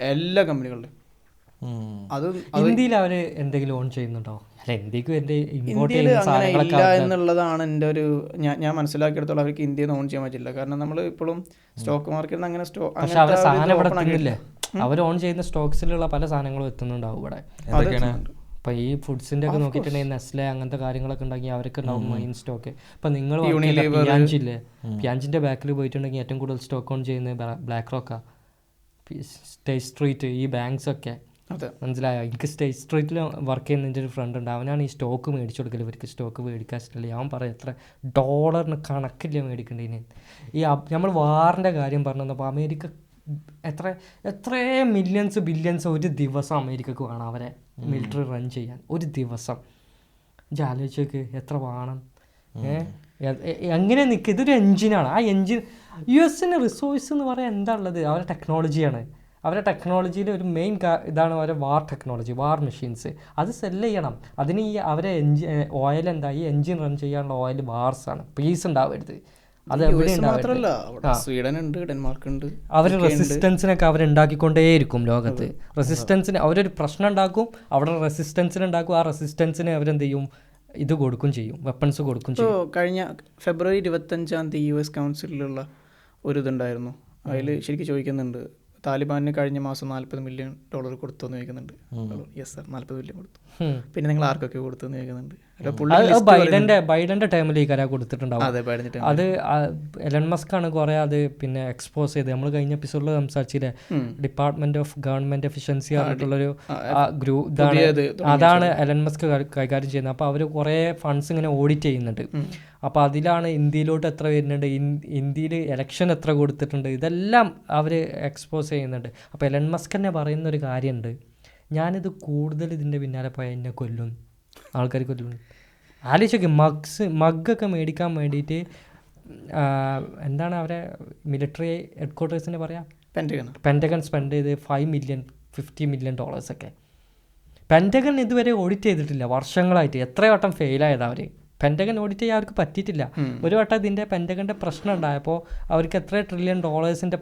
എല്ലാ കമ്പനികളുടെയും. അത് ഇന്ത്യയിൽ അവർ എന്തെങ്കിലും ഓൺ ചെയ്യുന്നുണ്ടോ? ഇന്ത്യയിൽ അങ്ങനെ ഇല്ല എന്നുള്ളതാണ് എൻ്റെ ഒരു ഞാൻ മനസ്സിലാക്കിയെടുത്തോളം. അവർക്ക് ഇന്ത്യയിൽ നിന്ന് ഓൺ ചെയ്യാൻ പറ്റില്ല, കാരണം നമ്മൾ ഇപ്പോഴും സ്റ്റോക്ക് മാർക്കറ്റിൽ നിന്ന് അങ്ങനെ അവർ ഓൺ ചെയ്യുന്ന സ്റ്റോക്സിലുള്ള പല സാധനങ്ങളും എത്തുന്നുണ്ടാവും ഇവിടെ. ഇപ്പം ഈ ഫുഡ്സിൻ്റെ ഒക്കെ നോക്കിയിട്ടുണ്ടെങ്കിൽ നെസ്ലെ അങ്ങനത്തെ കാര്യങ്ങളൊക്കെ ഉണ്ടെങ്കിൽ അവർക്ക് ഉണ്ടാവും മെയിൻ സ്റ്റോക്ക്. ഇപ്പം നിങ്ങൾ പ്യാഞ്ചിൻ്റെ ബാക്കിൽ പോയിട്ടുണ്ടെങ്കിൽ ഏറ്റവും കൂടുതൽ സ്റ്റോക്ക് ഓൺ ചെയ്യുന്നത് ബ്ലാക്ക് റോക്കാ, സ്റ്റേറ്റ് സ്ട്രീറ്റ്, ഈ ബാങ്ക്സ് ഒക്കെ. മനസ്സിലായോ? എനിക്ക് സ്റ്റേറ്റ് സ്ട്രീറ്റിൽ വർക്ക് ചെയ്യുന്ന എൻ്റെ ഒരു ഫ്രണ്ട് ഉണ്ട്, അവനാണ് ഈ സ്റ്റോക്ക് മേടിച്ചു കൊടുക്കൽ. ഇവർക്ക് സ്റ്റോക്ക് മേടിക്കാൻ ഇഷ്ടമില്ല. അവൻ പറയും എത്ര $, കണക്കില്ല മേടിക്കേണ്ടതിന്. ഈ നമ്മൾ വാറിൻ്റെ കാര്യം പറഞ്ഞു വന്നപ്പോൾ അമേരിക്ക എത്ര മില്യൺസ് ബില്യൺസ് ഒരു ദിവസം അമേരിക്കക്ക് വേണം അവരെ മിലിറ്ററി റൺ ചെയ്യാൻ. ഒരു ദിവസം ആലോചിച്ചേക്ക് എത്ര വേണം. എങ്ങനെ നിൽക്കുക? ഇതൊരു എൻജിനാണ്. ആ എൻജിൻ US റിസോഴ്സ് എന്ന് പറയാൻ എന്താ ഉള്ളത്? അവരുടെ ടെക്നോളജിയാണ്. അവരുടെ ടെക്നോളജിയിൽ ഒരു മെയിൻ ഇതാണ് അവരെ വാർ ടെക്നോളജി, വാർ മെഷീൻസ്. അത് സെല്ല് ചെയ്യണം. അതിന് ഈ അവരെ ഓയിൽ എന്താ, ഈ എൻജിൻ റൺ ചെയ്യാനുള്ള ഓയിൽ വാർസാണ്, പീസ് ഉണ്ടാവരുത്. അത് അവർ റെസിസ്റ്റൻസിനൊക്കെ അവരുണ്ടാക്കിക്കൊണ്ടേയിരിക്കും ലോകത്ത്. റെസിസ്റ്റൻസിന് അവരൊരു പ്രശ്നം ഉണ്ടാക്കും, അവിടെ റെസിസ്റ്റൻസിനുണ്ടാക്കും. ആ റെസിസ്റ്റൻസിന് അവരെന്ത് ചെയ്യും? ഇത് കൊടുക്കും ചെയ്യും, വെപ്പൺസ് കൊടുക്കും ചെയ്യും. ഇപ്പോൾ കഴിഞ്ഞ ഫെബ്രുവരി 25 US കൗൺസിലിലുള്ള ഒരു ഇതുണ്ടായിരുന്നു. അതിൽ ശരിക്കും ചോദിക്കുന്നുണ്ട്, താലിബാനിന് കഴിഞ്ഞ മാസം $40 മില്യൺ കൊടുത്തു എന്ന് ചോദിക്കുന്നുണ്ട്. യെസ് സർ, $40 മില്യൺ കൊടുത്തു. പിന്നെ നിങ്ങൾ ആർക്കൊക്കെ കൊടുത്തു എന്ന് ചോദിക്കുന്നുണ്ട്. ബൈഡന്റെ ടൈമിൽ ഈ കരാർ കൊടുത്തിട്ടുണ്ടാവും. അത് എലൺ മസ്ക് ആണ് കുറെ അത് പിന്നെ എക്സ്പോസ് ചെയ്ത്. നമ്മൾ കഴിഞ്ഞ എപ്പിസോഡിൽ സംസാരിച്ചില്ലേ, ഡിപ്പാർട്ട്മെന്റ് ഓഫ് ഗവൺമെന്റ് എഫിഷ്യൻസി ആയിട്ടുള്ളൊരു ഗ്രൂപ്പ് ഇതാണ്, അതാണ് എലൺ മസ്ക് കൈകാര്യം ചെയ്യുന്നത്. അപ്പോൾ അവർ കുറേ ഫണ്ട്സ് ഇങ്ങനെ ഓഡിറ്റ് ചെയ്യുന്നുണ്ട്. അപ്പോൾ അതിലാണ് ഇന്ത്യയിലോട്ട് എത്ര വരുന്നുണ്ട്, ഇന്ത്യയിൽ ഇലക്ഷൻ എത്ര കൊടുത്തിട്ടുണ്ട്, ഇതെല്ലാം അവർ എക്സ്പോസ് ചെയ്യുന്നുണ്ട്. അപ്പോൾ എലൺ മസ്ക് തന്നെ പറയുന്നൊരു കാര്യമുണ്ട്, ഞാനിത് കൂടുതൽ ഇതിൻ്റെ പിന്നാലെ പോയാൽ എന്നെ കൊല്ലും, ആൾക്കാർ കൊല്ലും. ആലോചിച്ചൊക്കെ മഗ്ഗൊക്കെ മേടിക്കാൻ വേണ്ടിയിട്ട് എന്താണ് അവരെ മിലിറ്ററി ഹെഡ് ക്വാർട്ടേഴ്സിന് പറയാം, പെൻറ്റഗൺ സ്പെൻഡ് ചെയ്ത് $50 മില്യൺ ഒക്കെ. പെൻറ്റഗൺ ഇതുവരെ ഓഡിറ്റ് ചെയ്തിട്ടില്ല വർഷങ്ങളായിട്ട്. എത്ര വട്ടം ഫെയിലായതാണ് അവർ. പെൻറ്റഗൺ ഓഡിറ്റ് ചെയ്യാൻ അവർക്ക് പറ്റിയിട്ടില്ല. ഒരു വട്ടം ഇതിൻ്റെ പെൻറ്റഗൻ്റെ പ്രശ്നം ഉണ്ടായപ്പോൾ അവർക്ക് എത്ര $1 ട്രില്യൺ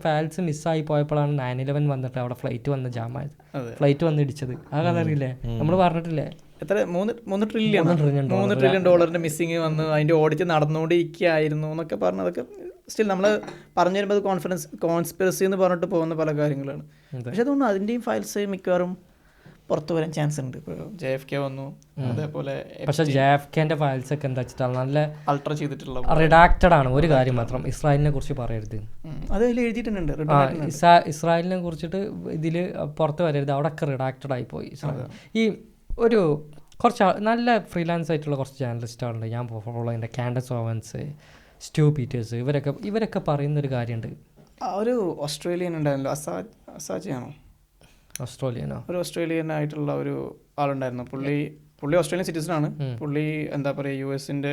ഫയൽസ് മിസ്സായി പോയപ്പോഴാണ് 9/11 വന്നിട്ട് അവിടെ ഫ്ലൈറ്റ് വന്ന് ജാമായത്, ഫ്ലൈറ്റ് വന്ന് ഇടിച്ചത്. ആ കഥ അറിയില്ലേ, നമ്മൾ പറഞ്ഞിട്ടില്ലേ? എത്ര $3 ട്രില്യൺ മിസ്സിങ് വന്ന് അതിൻ്റെ ഓഡിറ്റ് നടന്നുകൊണ്ടിരിക്കുകയായിരുന്നു എന്നൊക്കെ പറഞ്ഞതൊക്കെ സ്റ്റിൽ നമ്മൾ പറഞ്ഞു വരുമ്പോൾ കോൺസ്പിറസി എന്ന് പറഞ്ഞിട്ട് പോകുന്ന പല കാര്യങ്ങളാണ്. പക്ഷെ അതുകൊണ്ട് അതിൻ്റെയും ഫയൽസ് മിക്കവാറും പുറത്തു വരാൻ ചാൻസ് ഉണ്ട്. ഇപ്പോൾ JFK വന്നു, അതേപോലെ. പക്ഷെ JFKന്റെ ഫയൽസ് ഒക്കെ എന്താ വെച്ചിട്ടാണ് നല്ല അൾട്ര ചെയ്തിട്ടുള്ള റിഡാക്റ്റഡ് ആണ്. ഒരു കാര്യം മാത്രം, ഇസ്രായേലിനെ കുറിച്ച് പറയരുത്. അത് അതിൽ എഴുതിയിട്ടുണ്ട്, ഇസ്രായേലിനെ കുറിച്ചിട്ട് ഇതിൽ പുറത്ത് വരരുത്, അവിടെയൊക്കെ റിഡാക്റ്റഡ് ആയിപ്പോയി. ഈ ഒരു കുറച്ച് നല്ല ഫ്രീലാൻസ് ആയിട്ടുള്ള കുറച്ച് ജേർണലിസ്റ്റുകളുണ്ട് ഞാൻ ഫോളോ ചെയ്യുന്ന, കാൻഡസ് ഓവൻസ്, സ്റ്റൂ പീറ്റേഴ്സ്, ഇവരൊക്കെ പറയുന്നൊരു കാര്യമുണ്ട്. ഒരു ഓസ്ട്രേലിയൻ ഉണ്ടായിരുന്നല്ലോ, അസാജയാണോ, ഓസ്ട്രേലിയനോ, ഒരു ഓസ്ട്രേലിയൻ ആയിട്ടുള്ള ഒരു ആളുണ്ടായിരുന്നു. പുള്ളി ഓസ്ട്രേലിയൻ സിറ്റിസൺ ആണ്. പുള്ളി എന്താ പറയുക, US-ന്റെ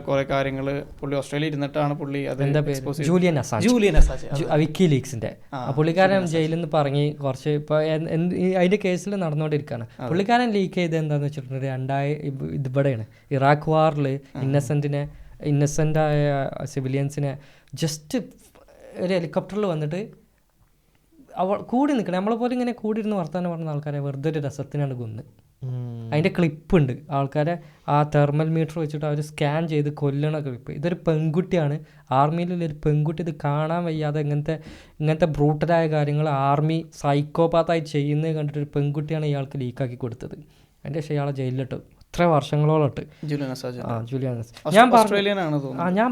കുറെ കാര്യങ്ങൾ പുള്ളി ഓസ്ട്രേലിയ ഇരുന്നിട്ടാണ് പുള്ളി അത് ജൂലിയൻ അസാഞ്ച് വിക്കിലീക്സിന്റെ. പുള്ളിക്കാരൻ ജയിലിൽ നിന്ന് പറഞ്ഞ് കുറച്ച് ഇപ്പോൾ അതിന്റെ കേസിൽ നടന്നുകൊണ്ടിരിക്കുകയാണ്. പുള്ളിക്കാരൻ ലീക്ക് ചെയ്ത് എന്താന്ന് വെച്ചിട്ടുണ്ടെങ്കിൽ ഇവിടെയാണ് ഇറാഖ് വാറിൽ ഇന്നസെൻ്റായ സിവിലിയൻസിനെ ജസ്റ്റ് ഒരു ഹെലികോപ്റ്ററിൽ വന്നിട്ട് കൂടി നിൽക്കണം, നമ്മളെപ്പോലെ ഇങ്ങനെ കൂടി ഇരുന്ന് വർത്താനം പറഞ്ഞ ആൾക്കാരെ വെറുതെ ഒരു രസത്തിനാണ് കൊന്ന്. അതിൻ്റെ ക്ലിപ്പുണ്ട്, ആൾക്കാരെ ആ തെർമൽ മീറ്റർ വെച്ചിട്ട് അവർ സ്കാൻ ചെയ്ത് കൊല്ലണ ക്ലിപ്പ്. ഇതൊരു പെൺകുട്ടിയാണ്, ആർമിയിലുള്ളൊരു പെൺകുട്ടി. ഇത് കാണാൻ വയ്യാതെ ഇങ്ങനത്തെ ബ്രൂട്ടലായ കാര്യങ്ങൾ ആർമി സൈക്കോപാത്തായി ചെയ്യുന്നത് കണ്ടിട്ടൊരു പെൺകുട്ടിയാണ് ഇയാൾക്ക് ലീക്കാക്കി കൊടുത്തത്. അതിൻ്റെ ശേഷം ഇയാളെ ജയിലിലിട്ട് എത്ര വർഷങ്ങളോളിട്ട്. ഞാൻ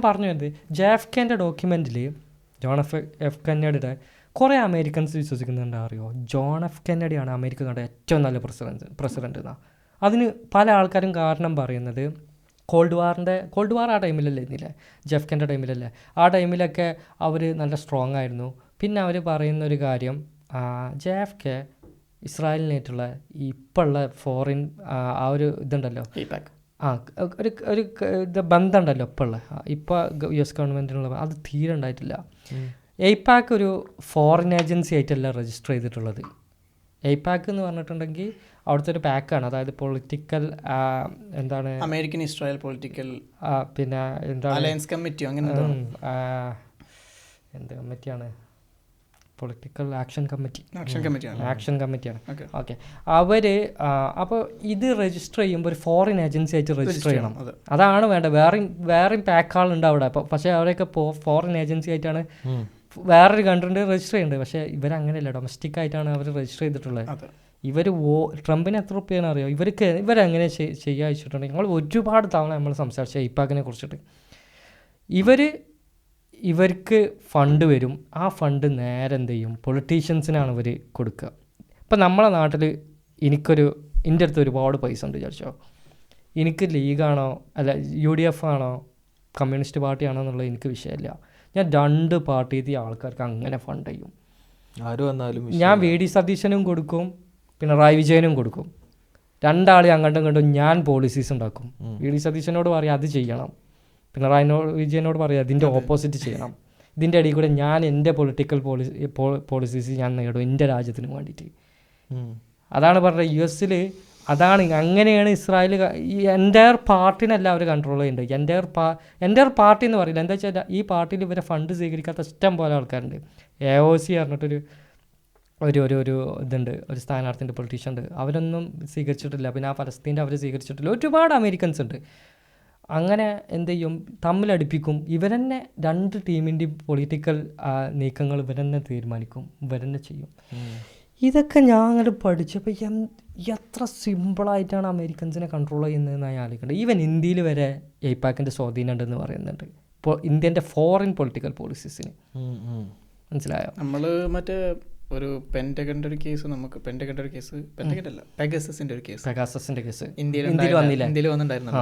പറഞ്ഞു വരുന്നത്, JFKന്റെ ഡോക്യുമെൻറ്റിൽ ജോൺ എഫ് കെന്നഡിയുടെ കുറേ അമേരിക്കൻസ് വിശ്വസിക്കുന്നുണ്ട്. അറിയോ, ജോൺ എഫ് കെന്നഡിയാണ് അമേരിക്ക കണ്ട ഏറ്റവും നല്ല പ്രസിഡന്റ് എന്നാണ്. അതിന് പല ആൾക്കാരും കാരണം പറയുന്നത് കോൾഡ് വാർ ആ ടൈമിലല്ലേ ഇരുന്നില്ലേ, JFKന്റെ ടൈമിലല്ലേ, ആ ടൈമിലൊക്കെ അവർ നല്ല സ്ട്രോങ് ആയിരുന്നു. പിന്നെ അവർ പറയുന്നൊരു കാര്യം, JFK ഇസ്രായേലിനായിട്ടുള്ള ഇപ്പോഴുള്ള ഫോറിൻ ആ ഒരു ഇതുണ്ടല്ലോ, ഒരു ബന്ധം ഉണ്ടല്ലോ ഇപ്പോൾ US ഗവൺമെൻറ്റിനുള്ള, അത് തീരെ ഉണ്ടായിട്ടില്ല. AIPAC ഒരു ഫോറിൻ ഏജൻസി ആയിട്ടല്ല രജിസ്റ്റർ ചെയ്തിട്ടുള്ളത്. AIPAC എന്ന് പറഞ്ഞിട്ടുണ്ടെങ്കിൽ അവിടുത്തെ ഒരു പാക്കാണ്, അതായത് പൊളിറ്റിക്കൽ എന്താണ്, അമേരിക്കൻ ഇസ്രായേൽ പൊളിറ്റിക്കൽ പിന്നെ എന്താണ് അലയൻസ് കമ്മിറ്റിയോ അങ്ങനെ എന്ത് കമ്മിറ്റിയാണ്, പൊളിറ്റിക്കൽ ആക്ഷൻ കമ്മിറ്റിയാണ്. ഓക്കെ, അവർ അപ്പോൾ ഇത് രജിസ്റ്റർ ചെയ്യുമ്പോൾ ഒരു ഫോറിൻ ഏജൻസി ആയിട്ട് രജിസ്റ്റർ ചെയ്യണം. അതാണ് വേണ്ടത്. വേറെയും പാക്കാളുണ്ട് അവിടെ. പക്ഷേ അവരൊക്കെ ഫോറിൻ ഏജൻസി ആയിട്ടാണ് വേറൊരു കൺട്രിൻ്റെ രജിസ്റ്റർ ചെയ്യേണ്ടത്. പക്ഷേ ഇവരങ്ങനെയല്ല, ഡൊമസ്റ്റിക് ആയിട്ടാണ് അവർ രജിസ്റ്റർ ചെയ്തിട്ടുള്ളത്. ഇവർ ട്രംപിന് എത്ര റുപ്യാണ് അറിയോ ഇവരെങ്ങനെ ചെയ്യുക വെച്ചിട്ടുണ്ടെങ്കിൽ, ഞങ്ങൾ ഒരുപാട് തവണ നമ്മൾ സംസാരിച്ച AIPACനെ കുറിച്ചിട്ട്. ഇവർക്ക് ഫണ്ട് വരും, ആ ഫണ്ട് നേരെ എന്ത് ചെയ്യും, പൊളിറ്റീഷ്യൻസിനാണ് ഇവർ കൊടുക്കുക. ഇപ്പം നമ്മളെ നാട്ടിൽ എൻ്റെ അടുത്ത് ഒരുപാട് പൈസ ഉണ്ട് വിചാരിച്ചോ, എനിക്ക് ലീഗാണോ അല്ല UDF ആണോ കമ്മ്യൂണിസ്റ്റ് പാർട്ടിയാണോ എന്നുള്ളത് എനിക്ക് വിഷയമില്ല. ഞാൻ 2 പാർട്ടിയിലെ ആൾക്കാർക്ക് അങ്ങനെ ഫണ്ട് ചെയ്യും. ഞാൻ VD സതീശനും കൊടുക്കും, പിണറായി വിജയനും കൊടുക്കും. 2 ആളെ അങ്ങോട്ടും ഇങ്ങോട്ടും ഞാൻ പോളിസീസ് ഉണ്ടാക്കും. VD സതീശനോട് പറയാം അത് ചെയ്യണം, പിണറായി വിജയനോട് പറയാം അതിൻ്റെ ഓപ്പോസിറ്റ് ചെയ്യണം. ഇതിൻ്റെ ഇടയിൽ കൂടെ ഞാൻ എൻ്റെ പൊളിറ്റിക്കൽ പോളിസീസ് ഞാൻ നേടും എൻ്റെ രാജ്യത്തിന് വേണ്ടിയിട്ട്. അതാണ് പറഞ്ഞത്, US അതാണ്, അങ്ങനെയാണ് ഇസ്രായേൽ എൻ്റയർ പാർട്ടിനല്ല അവർ കൺട്രോൾ ചെയ്യുന്നുണ്ട്. എൻ്റയർ പാർട്ടി എന്ന് പറയില്ല, എന്താ വെച്ചാൽ ഈ പാർട്ടിയിൽ ഇവരെ ഫണ്ട് സ്വീകരിക്കാത്ത ഇഷ്ടം പോലെ ആൾക്കാരുണ്ട്. AOC പറഞ്ഞിട്ടൊരു ഒരു ഇതുണ്ട്, ഒരു സ്ഥാനാർത്ഥിൻ്റെ പൊളിറ്റീഷ്യൻ ഉണ്ട്, അവരൊന്നും സ്വീകരിച്ചിട്ടില്ല. പിന്നെ ആ ഫലസ്തീൻ്റെ അവർ സ്വീകരിച്ചിട്ടില്ല. ഒരുപാട് അമേരിക്കൻസ് ഉണ്ട്. അങ്ങനെ എന്ത് ചെയ്യും, തമ്മിലടിപ്പിക്കും. ഇവരെന്നെ രണ്ട് ടീമിൻ്റെയും പൊളിറ്റിക്കൽ നീക്കങ്ങൾ ഇവരെന്നെ തീരുമാനിക്കും, ഇവരെന്നെ ചെയ്യും. ഇതൊക്കെ ഞാൻ അങ്ങോട്ട് പഠിച്ചപ്പോൾ എത്ര സിമ്പിളായിട്ടാണ് അമേരിക്കൻസിനെ കൺട്രോൾ ചെയ്യുന്നതെന്ന് ഞാൻ ആലോചിക്കേണ്ടത്. ഈവൻ ഇന്ത്യയിൽ വരെ എയ്പാക്കിൻ്റെ സ്വാധീനം ഉണ്ടെന്ന് പറയുന്നുണ്ട് ഇപ്പോൾ ഇന്ത്യൻ്റെ ഫോറിൻ പൊളിറ്റിക്കൽ പോളിസീസിന്. മനസ്സിലായോ? നമ്മൾ മറ്റേ ഒരു പെൻറ്റഗൻ്റെ ഒരു കേസ്, നമുക്ക് പെൻറ്റഗൻ്റെ ഒരു കേസ്, പെൻറ്റഗൻ അല്ല പെഗാസസിൻ്റെ ഒരു കേസ്, പെഗാസസിൻ്റെ കേസ് ഇന്ത്യയിൽ വന്നിട്ടുണ്ടായിരുന്നു.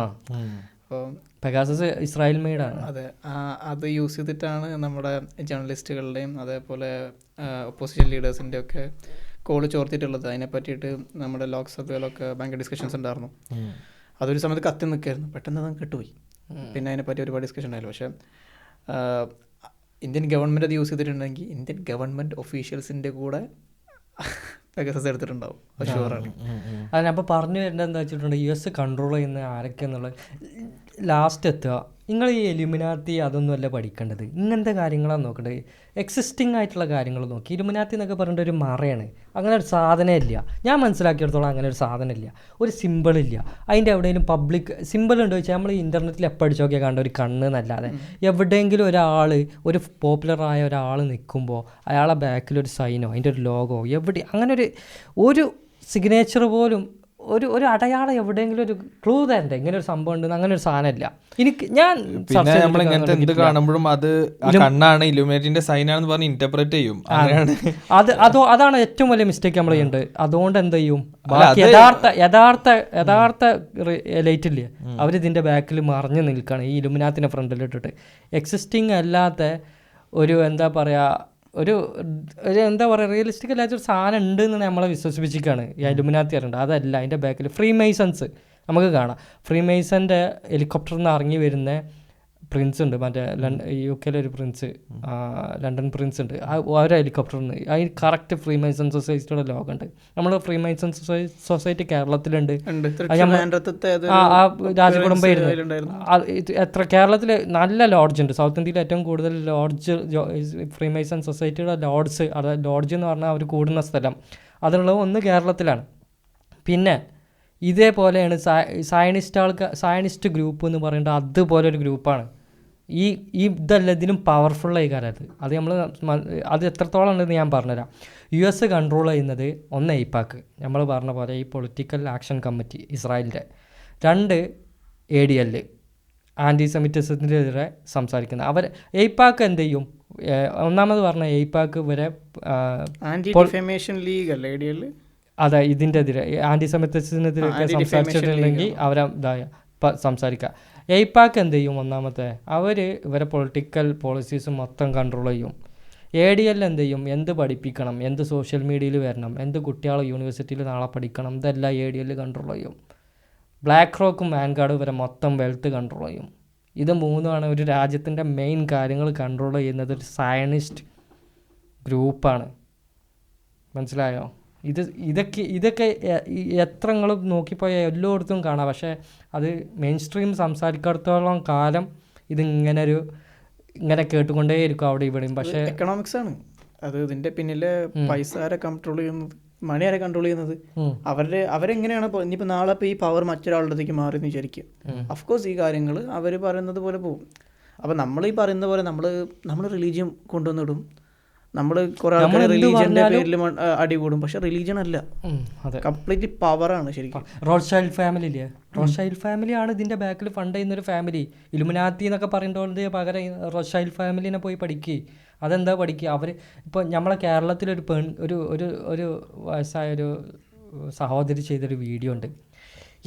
അപ്പോൾ പെഗാസസ് ഇസ്രായേൽ മെയ്ഡാണ്. അതെ, അത് യൂസ് ചെയ്തിട്ടാണ് നമ്മുടെ ജേർണലിസ്റ്റുകളുടെയും അതേപോലെ ഒപ്പോസിഷൻ ലീഡേഴ്സിൻ്റെ ഒക്കെ കോള് ചോർത്തിയിട്ടുള്ളത്. അതിനെ പറ്റിയിട്ട് നമ്മുടെ ലോക്സഭയിലൊക്കെ ഭയങ്കര ഡിസ്കഷൻസ് ഉണ്ടായിരുന്നു. അതൊരു സമയത്ത് കത്തി നിൽക്കായിരുന്നു, പെട്ടെന്ന് അത് കെട്ടുപോയി. പിന്നെ അതിനെപ്പറ്റി ഒരുപാട് ഡിസ്കഷൻ ഉണ്ടായില്ല. പക്ഷേ ഇന്ത്യൻ ഗവൺമെൻറ് അത് യൂസ് ചെയ്തിട്ടുണ്ടെങ്കിൽ ഇന്ത്യൻ ഗവൺമെൻറ് ഒഫീഷ്യൽസിൻ്റെ കൂടെ പെഗാസസ് എടുത്തിട്ടുണ്ടാവും, അത് ഷുവറാണ്. അതിനപ്പോൾ പറഞ്ഞു വരേണ്ടത് എന്താ വെച്ചിട്ടുണ്ട്, US കൺട്രോൾ ചെയ്യുന്ന ആരൊക്കെയെന്നുള്ളത് ലാസ്റ്റ് എത്തുക. നിങ്ങൾ ഈ എലിമിനാത്തി അതൊന്നുമല്ല പഠിക്കേണ്ടത്, ഇങ്ങനത്തെ കാര്യങ്ങളാണ് നോക്കേണ്ടത്. എക്സിസ്റ്റിംഗ് ആയിട്ടുള്ള കാര്യങ്ങൾ നോക്കി. ഇലുമിനാത്തി എന്നൊക്കെ പറഞ്ഞിട്ട് ഒരു മറയാണ്, അങ്ങനെ ഒരു സാധനം ഇല്ല. ഞാൻ മനസ്സിലാക്കിയെടുത്തോളം അങ്ങനെ ഒരു സാധനം ഇല്ല, ഒരു സിമ്പിളില്ല. അതിൻ്റെ എവിടെയെങ്കിലും പബ്ലിക് സിമ്പിൾ ഉണ്ടോ ചോദിച്ചാൽ നമ്മൾ ഇൻ്റർനെറ്റിൽ എപ്പോൾ അടിച്ച് നോക്കിയാൽ കണ്ട ഒരു കണ്ണ് എന്നല്ലാതെ എവിടെയെങ്കിലും ഒരാൾ, ഒരു പോപ്പുലറായ ഒരാൾ നിൽക്കുമ്പോൾ അയാളെ ബാക്കിലൊരു സൈനോ അതിൻ്റെ ഒരു ലോഗോ എവിടെ, അങ്ങനെ ഒരു സിഗ്നേച്ചർ പോലും, ഒരു അടയാളം എവിടെയെങ്കിലും ഒരു ക്ലൂ തരണ്ടേ ഇങ്ങനെ ഒരു സംഭവം ഉണ്ട്. അങ്ങനെ ഒരു സാധനമില്ല. ഞാൻ പിന്നെ നമ്മൾ ഇങ്ങനത്തെ എന്ത് കാണുമ്പോഴും അത് കണ്ണാണ് ഇലുമിനേറ്റിന്റെ സൈൻ ആണെന്ന് പറഞ്ഞ് ഇന്റർപ്രറ്റ് ചെയ്യും. അതാണ് ഏറ്റവും വലിയ മിസ്റ്റേക്ക് നമ്മൾ ചെയ്യുന്നത്. അതുകൊണ്ട് എന്ത് ചെയ്യും, യഥാർത്ഥ ലൈറ്റ് ഇല്ലേ അവരിതിന്റെ ബാക്കിൽ മറിഞ്ഞു നിൽക്കുകയാണ്, ഈ ഇലുമിനാത്തിനെ ഫ്രണ്ടിൽ ഇട്ടിട്ട്. എക്സിസ്റ്റിംഗ് അല്ലാത്ത ഒരു എന്താ പറയുക, ഒരു എന്താ പറയുക, റിയലിസ്റ്റിക് അല്ലാത്തൊരു സാധനം ഉണ്ട് എന്ന് നമ്മളെ വിശ്വസിപ്പിച്ചിരിക്കുകയാണ് ഈ ഇലുമിനാത്തി അറിയേണ്ടത്. അതല്ല, അതിൻ്റെ ബാക്കിൽ ഫ്രീ മേസൺസ് നമുക്ക് കാണാം. ഫ്രീ മേസൻ്റെ ഹെലികോപ്റ്ററിൽ നിന്ന് ഇറങ്ങി വരുന്ന പ്രിൻസ് ഉണ്ട്, മറ്റേ UK ഒരു പ്രിൻസ്, ലണ്ടൻ പ്രിൻസ് ഉണ്ട്. ഓരോ ഹെലികോപ്റ്ററിൽ നിന്ന് അതിന് കറക്റ്റ് ഫ്രീ മേസൺ സൊസൈറ്റിയുടെ ലോകം ഉണ്ട്. നമ്മൾ ഫ്രീ മേസൺ സൊസൈറ്റി കേരളത്തിലുണ്ട്, രാജകുടുംബം ഇരുന്നു. എത്ര കേരളത്തിൽ നല്ല ലോഡ്ജ് ഉണ്ട്. സൗത്ത് ഇന്ത്യയിൽ ഏറ്റവും കൂടുതൽ ലോഡ്ജ് ഫ്രീ മേസൺ സൊസൈറ്റിയുടെ ലോഡ്ജ്, അതായത് ലോഡ്ജ് എന്ന് പറഞ്ഞാൽ അവർ കൂടുന്ന സ്ഥലം, അതിനുള്ളത് ഒന്ന് കേരളത്തിലാണ്. പിന്നെ ഇതേപോലെയാണ് സയനിസ്റ്റ് ഗ്രൂപ്പ് എന്ന് പറയുന്നത്, അതുപോലെ ഒരു ഗ്രൂപ്പാണ്. ഈ ഇതല്ല ഇതിനും പവർഫുള്ളായി കാലത്ത് അത് നമ്മൾ അത് എത്രത്തോളം ഉണ്ടെന്ന് ഞാൻ പറഞ്ഞുതരാം. US കൺട്രോൾ ചെയ്യുന്നത് ഒന്ന് എയ്പാക്ക്, നമ്മൾ പറഞ്ഞ പോലെ ഈ പൊളിറ്റിക്കൽ ആക്ഷൻ കമ്മിറ്റി ഇസ്രായേലിൻ്റെ. 2 ADL ആൻറ്റിസെമിറ്റിസത്തിനെതിരെ സംസാരിക്കുന്നത്. അവർ എയ്പാക്ക് എന്ത് ചെയ്യും, ഒന്നാമത് പറഞ്ഞ എയ്പാക്ക് വരെ അതെ ഇതിൻ്റെ എതിരെ ആൻറ്റിസെമിറ്റിസത്തിനെതിരെ സംസാരിച്ചിട്ടുണ്ടെങ്കിൽ അവരെ സംസാരിക്കുക. എയ്പാക്ക് എന്ത് ചെയ്യും, ഒന്നാമത്തെ അവർ ഇവരെ പൊളിറ്റിക്കൽ പോളിസീസ് മൊത്തം കൺട്രോൾ ചെയ്യും. ADL എന്ത് ചെയ്യും, എന്ത് പഠിപ്പിക്കണം, എന്ത് സോഷ്യൽ മീഡിയയിൽ വരണം, എന്ത് കുട്ടികൾ യൂണിവേഴ്സിറ്റിയിൽ നാളെ പഠിക്കണം, ഇതെല്ലാം ADL കൺട്രോൾ ചെയ്യും. ബ്ലാക്ക് റോക്കും വാൻഗാർഡും ഇവരെ മൊത്തം വെൽത്ത് കൺട്രോൾ ചെയ്യും. ഇത് മൂന്നുമാണ് ഒരു രാജ്യത്തിൻ്റെ മെയിൻ കാര്യങ്ങൾ കൺട്രോൾ ചെയ്യുന്നത്. ഒരു സയനിസ്റ്റ് ഗ്രൂപ്പാണ്, മനസ്സിലായോ? ഇതൊക്കെ എത്ര നിങ്ങൾ നോക്കിപ്പോയാൽ എല്ലായിടത്തും കാണാം. പക്ഷേ അത് മെയിൻ സ്ട്രീം സംസാരിക്കാത്തോളം കാലം ഇങ്ങനെ കേട്ടുകൊണ്ടേയിരിക്കും അവിടെ ഇവിടെയും. പക്ഷേ എക്കണോമിക്സ് ആണ് അത്, ഇതിൻ്റെ പിന്നിലെ പൈസ ആരെ കൺട്രോൾ ചെയ്യുന്നത്, മണി ആരെ കൺട്രോൾ ചെയ്യുന്നത്, അവരെങ്ങനെയാണ്. ഇനിയിപ്പോൾ നാളെ ഇപ്പോൾ ഈ പവർ മറ്റൊരാളുടേക്ക് മാറി എന്ന് വിചാരിക്കും. അഫ്കോഴ്സ് ഈ കാര്യങ്ങൾ അവർ പറയുന്നത് പോലെ പോകും. അപ്പോൾ നമ്മൾ ഈ പറയുന്ന പോലെ നമ്മൾ റിലീജിയൻ കൊണ്ടുവന്നിടും, നമ്മൾ കുറേ ആൾക്കാർ റിലീജിയൻ്റെ പേരിൽ അടികൂടും. പക്ഷെ റിലീജിയൻ അല്ല, കംപ്ലീറ്റ്ലി പവറാണ് ശരിക്കും. റോത്ത്ഷൈൽഡ് ഫാമിലി ഇല്ലേ, റോത്ത്ഷൈൽഡ് ഫാമിലിയാണ് ഇതിൻ്റെ ബാക്കിൽ ഫണ്ട് ചെയ്യുന്നൊരു ഫാമിലി. ഇലുമിനാത്തി എന്നൊക്കെ പറയുന്നത് പകരം റോത്ത്ഷൈൽഡ് ഫാമിലിനെ പോയി പഠിക്കുക. അതെന്താ പഠിക്കുക അവർ? ഇപ്പോൾ നമ്മളെ കേരളത്തിലൊരു ഒരു വയസ്സായൊരു സഹോദരി ചെയ്തൊരു വീഡിയോ ഉണ്ട്,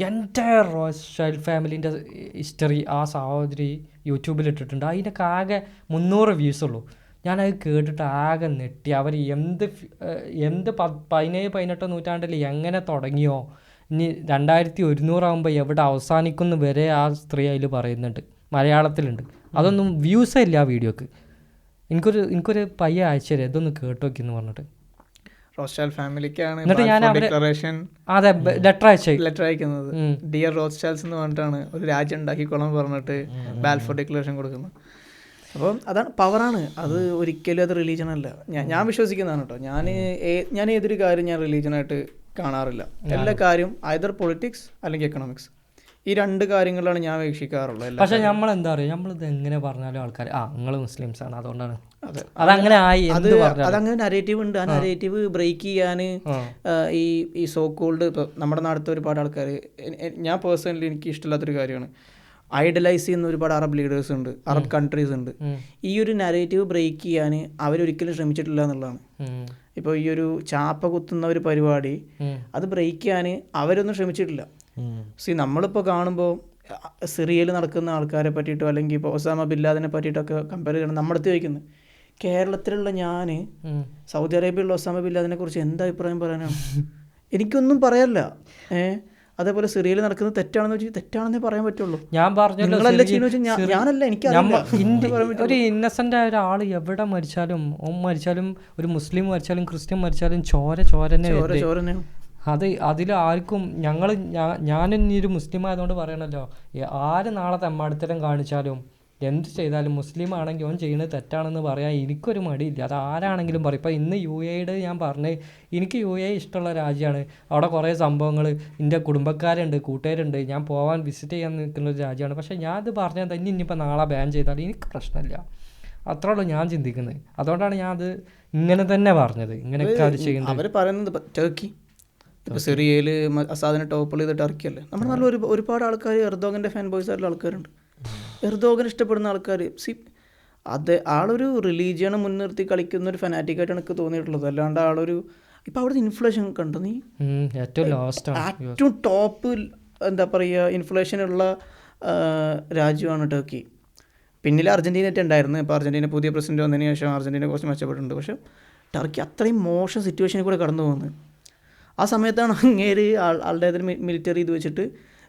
എൻ്റെ റോത്ത്ഷൈൽഡ് ഫാമിലിൻ്റെ ഹിസ്റ്ററി ആ സഹോദരി യൂട്യൂബിൽ ഇട്ടിട്ടുണ്ട്. അതിനൊക്കെ ആകെ 300 വ്യൂസ് ഉള്ളൂ. ഞാനത് കേട്ടിട്ട് ആകെ നെട്ടി. അവർ എന്ത് 17-18 നൂറ്റാണ്ടിൽ എങ്ങനെ തുടങ്ങിയോ ഇനി 2100 ആകുമ്പോൾ എവിടെ അവസാനിക്കുന്നു വരെ ആ സ്ത്രീ അതിൽ പറയുന്നുണ്ട്, മലയാളത്തിലുണ്ട്. അതൊന്നും വ്യൂസേ ഇല്ല ആ വീഡിയോക്ക്. എനിക്കൊരു പയ്യെ അയച്ചു തരാം, ഇതൊന്ന് കേട്ട് നോക്കിയെന്ന് പറഞ്ഞിട്ട്. എന്നിട്ട് ഞാൻ അതെ ലെറ്റർ അയക്കുന്നത് ഡിയർ റോത്ത്ഷൈൽഡ്സ് എന്ന് പറഞ്ഞിട്ടാണ് ഒരു രാജ്യം ഉണ്ടാക്കിക്കോളാൻ പറഞ്ഞിട്ട് ബാൽഫോർ ഡിക്ലറേഷൻ കൊടുക്കുന്നത്. അപ്പം അതാണ് പവറാണ്. അത് ഒരിക്കലും അത് റിലീജൻ അല്ല. ഞാൻ വിശ്വസിക്കുന്നതാണ് കേട്ടോ. ഞാൻ ഏതൊരു കാര്യം ഞാൻ റിലീജനായിട്ട് കാണാറില്ല. എല്ലാ കാര്യം ഐദർ പൊളിറ്റിക്സ് അല്ലെങ്കിൽ എക്കണോമിക്സ്, ഈ 2 കാര്യങ്ങളിലാണ് ഞാൻ വീക്ഷിക്കാറുള്ളത്. പക്ഷെ നമ്മൾ എന്താ പറയുക, നമ്മളിത് എങ്ങനെ പറഞ്ഞാലും ആൾക്കാർ നിങ്ങൾ മുസ്ലിംസ് ആണ് അതുകൊണ്ടാണ് അതങ്ങനെ ആയി. അതങ്ങനെ നരേറ്റീവ് ഉണ്ട്. ആ നരേറ്റീവ് ബ്രേക്ക് ചെയ്യാൻ ഈ സോ കോൾഡ് ഇപ്പോൾ നമ്മുടെ നാട്ടിലത്തെ ഒരുപാട് ആൾക്കാർ, ഞാൻ പേഴ്സണലി എനിക്ക് ഇഷ്ടമില്ലാത്തൊരു കാര്യമാണ്, ഐഡലൈസ് ചെയ്യുന്ന ഒരുപാട് അറബ് ലീഡേഴ്സ് ഉണ്ട്, അറബ് കൺട്രീസ് ഉണ്ട്. ഈ ഒരു നരേറ്റീവ് ബ്രേക്ക് ചെയ്യാൻ അവരൊരിക്കലും ശ്രമിച്ചിട്ടില്ല എന്നുള്ളതാണ്. ഇപ്പോൾ ഈ ഒരു ചാപ്പ കുത്തുന്ന ഒരു പരിപാടി അത് ബ്രേക്ക് ചെയ്യാൻ അവരൊന്നും ശ്രമിച്ചിട്ടില്ല. നമ്മളിപ്പോൾ കാണുമ്പോൾ സിറിയയിൽ നടക്കുന്ന ആൾക്കാരെ പറ്റിയിട്ടോ അല്ലെങ്കിൽ ഇപ്പോൾ ഒസാമ ബിൻ ലാദനെ പറ്റിയിട്ടൊക്കെ കമ്പയർ ചെയ്യണം. നമ്മുടെ അടുത്ത് ചോദിക്കുന്നത് കേരളത്തിലുള്ള ഞാൻ സൗദി അറേബ്യയിലുള്ള ഒസാമ ബിൻ ലാദനെ കുറിച്ച് എന്താ അഭിപ്രായം പറയാനാണ്? എനിക്കൊന്നും പറയാനില്ല. അതേപോലെ സിറിയയിൽ നടക്കുന്നത് തെറ്റാണെന്ന് വെച്ചാൽ തെറ്റാണെന്നേ പറയാൻ പറ്റുള്ളൂ. ഞാൻ പറഞ്ഞല്ലോ, ഞാനല്ല, എനിക്കറിയില്ല. ഒരു ഇന്നസെന്റ് ആയ ഒരാൾ എവിടെ മരിച്ചാലും മരിച്ചാലും ഒരു മുസ്ലിം മരിച്ചാലും ക്രിസ്ത്യൻ മരിച്ചാലും ചോരനെ അതിൽ ആർക്കും ഞാനിന്നൊരു മുസ്ലിം ആയതുകൊണ്ട് പറയണല്ലോ, ആര് നാളെ തെമ്മാടിത്തരം കാണിച്ചാലും എന്ത് ചെയ്താലും മുസ്ലിം ആണെങ്കിൽ അവൻ ചെയ്യുന്നത് തെറ്റാണെന്ന് പറയാൻ എനിക്കൊരു മടിയില്ല. അത് ആരാണെങ്കിലും പറയും. ഇപ്പോൾ ഇന്ന് UAE ഞാൻ പറഞ്ഞത്, എനിക്ക് UAE ഇഷ്ടമുള്ള രാജ്യമാണ്. അവിടെ കുറേ സംഭവങ്ങൾ, എൻ്റെ കുടുംബക്കാരുണ്ട്, കൂട്ടുകാരുണ്ട്, ഞാൻ പോകാൻ വിസിറ്റ് ചെയ്യാൻ നിൽക്കുന്ന ഒരു രാജ്യമാണ്. പക്ഷേ ഞാൻ ഇത് പറഞ്ഞാൽ തന്നെ ഇനിയിപ്പോൾ നാളെ ബാൻ ചെയ്താൽ എനിക്ക് പ്രശ്നമില്ല. അത്രേ ഉള്ളൂ ഞാൻ ചിന്തിക്കുന്നത്. അതുകൊണ്ടാണ് ഞാൻ അത് ഇങ്ങനെ തന്നെ പറഞ്ഞത്. ഇങ്ങനെയൊക്കെ അത് ചെയ്യുന്നത്. അവർ പറയുന്നത് ടർക്കി, ഇപ്പോൾ സിറിയയിൽ അസാദിനെ ടോപ്പിൾ ചെയ്ത് ടർക്കി അല്ലേ. നമ്മുടെ നല്ല ഒരുപാട് ആൾക്കാർ എർദോഗൻ്റെ ഫാൻ ബോയ്സ് ആയിട്ടുള്ള ആൾക്കാരുണ്ട്. എർദോഗൻ ഇഷ്ടപ്പെടുന്ന ആൾക്കാർ ആളൊരു റിലീജിയനെ മുൻനിർത്തി കളിക്കുന്ന ഒരു ഫനാറ്റിക്കായിട്ടാണ് എനിക്ക് തോന്നിയിട്ടുള്ളത്. അല്ലാണ്ട് ആളൊരു ഇപ്പം അവിടുത്തെ ഇൻഫ്ലേഷൻ കണ്ടു നീ, ഏറ്റവും ടോപ്പ് എന്താ പറയുക ഇൻഫ്ലേഷനുള്ള രാജ്യമാണ് ടർക്കി. പിന്നിൽ അർജൻറ്റീനയൊക്കെ ഉണ്ടായിരുന്നു. ഇപ്പോൾ അർജൻറ്റീന പുതിയ പ്രസിഡന്റ് വന്നതിന് ശേഷം അർജൻറ്റീന കുറച്ച് മെച്ചപ്പെട്ടിട്ടുണ്ട്. പക്ഷേ ടർക്കി അത്രയും മോശം സിറ്റുവേഷനിൽ കൂടെ കടന്നു പോകുന്നത്. ആ സമയത്താണ് അങ്ങേര് ആളുടെ മിലിറ്ററി ഇത് വെച്ചിട്ട്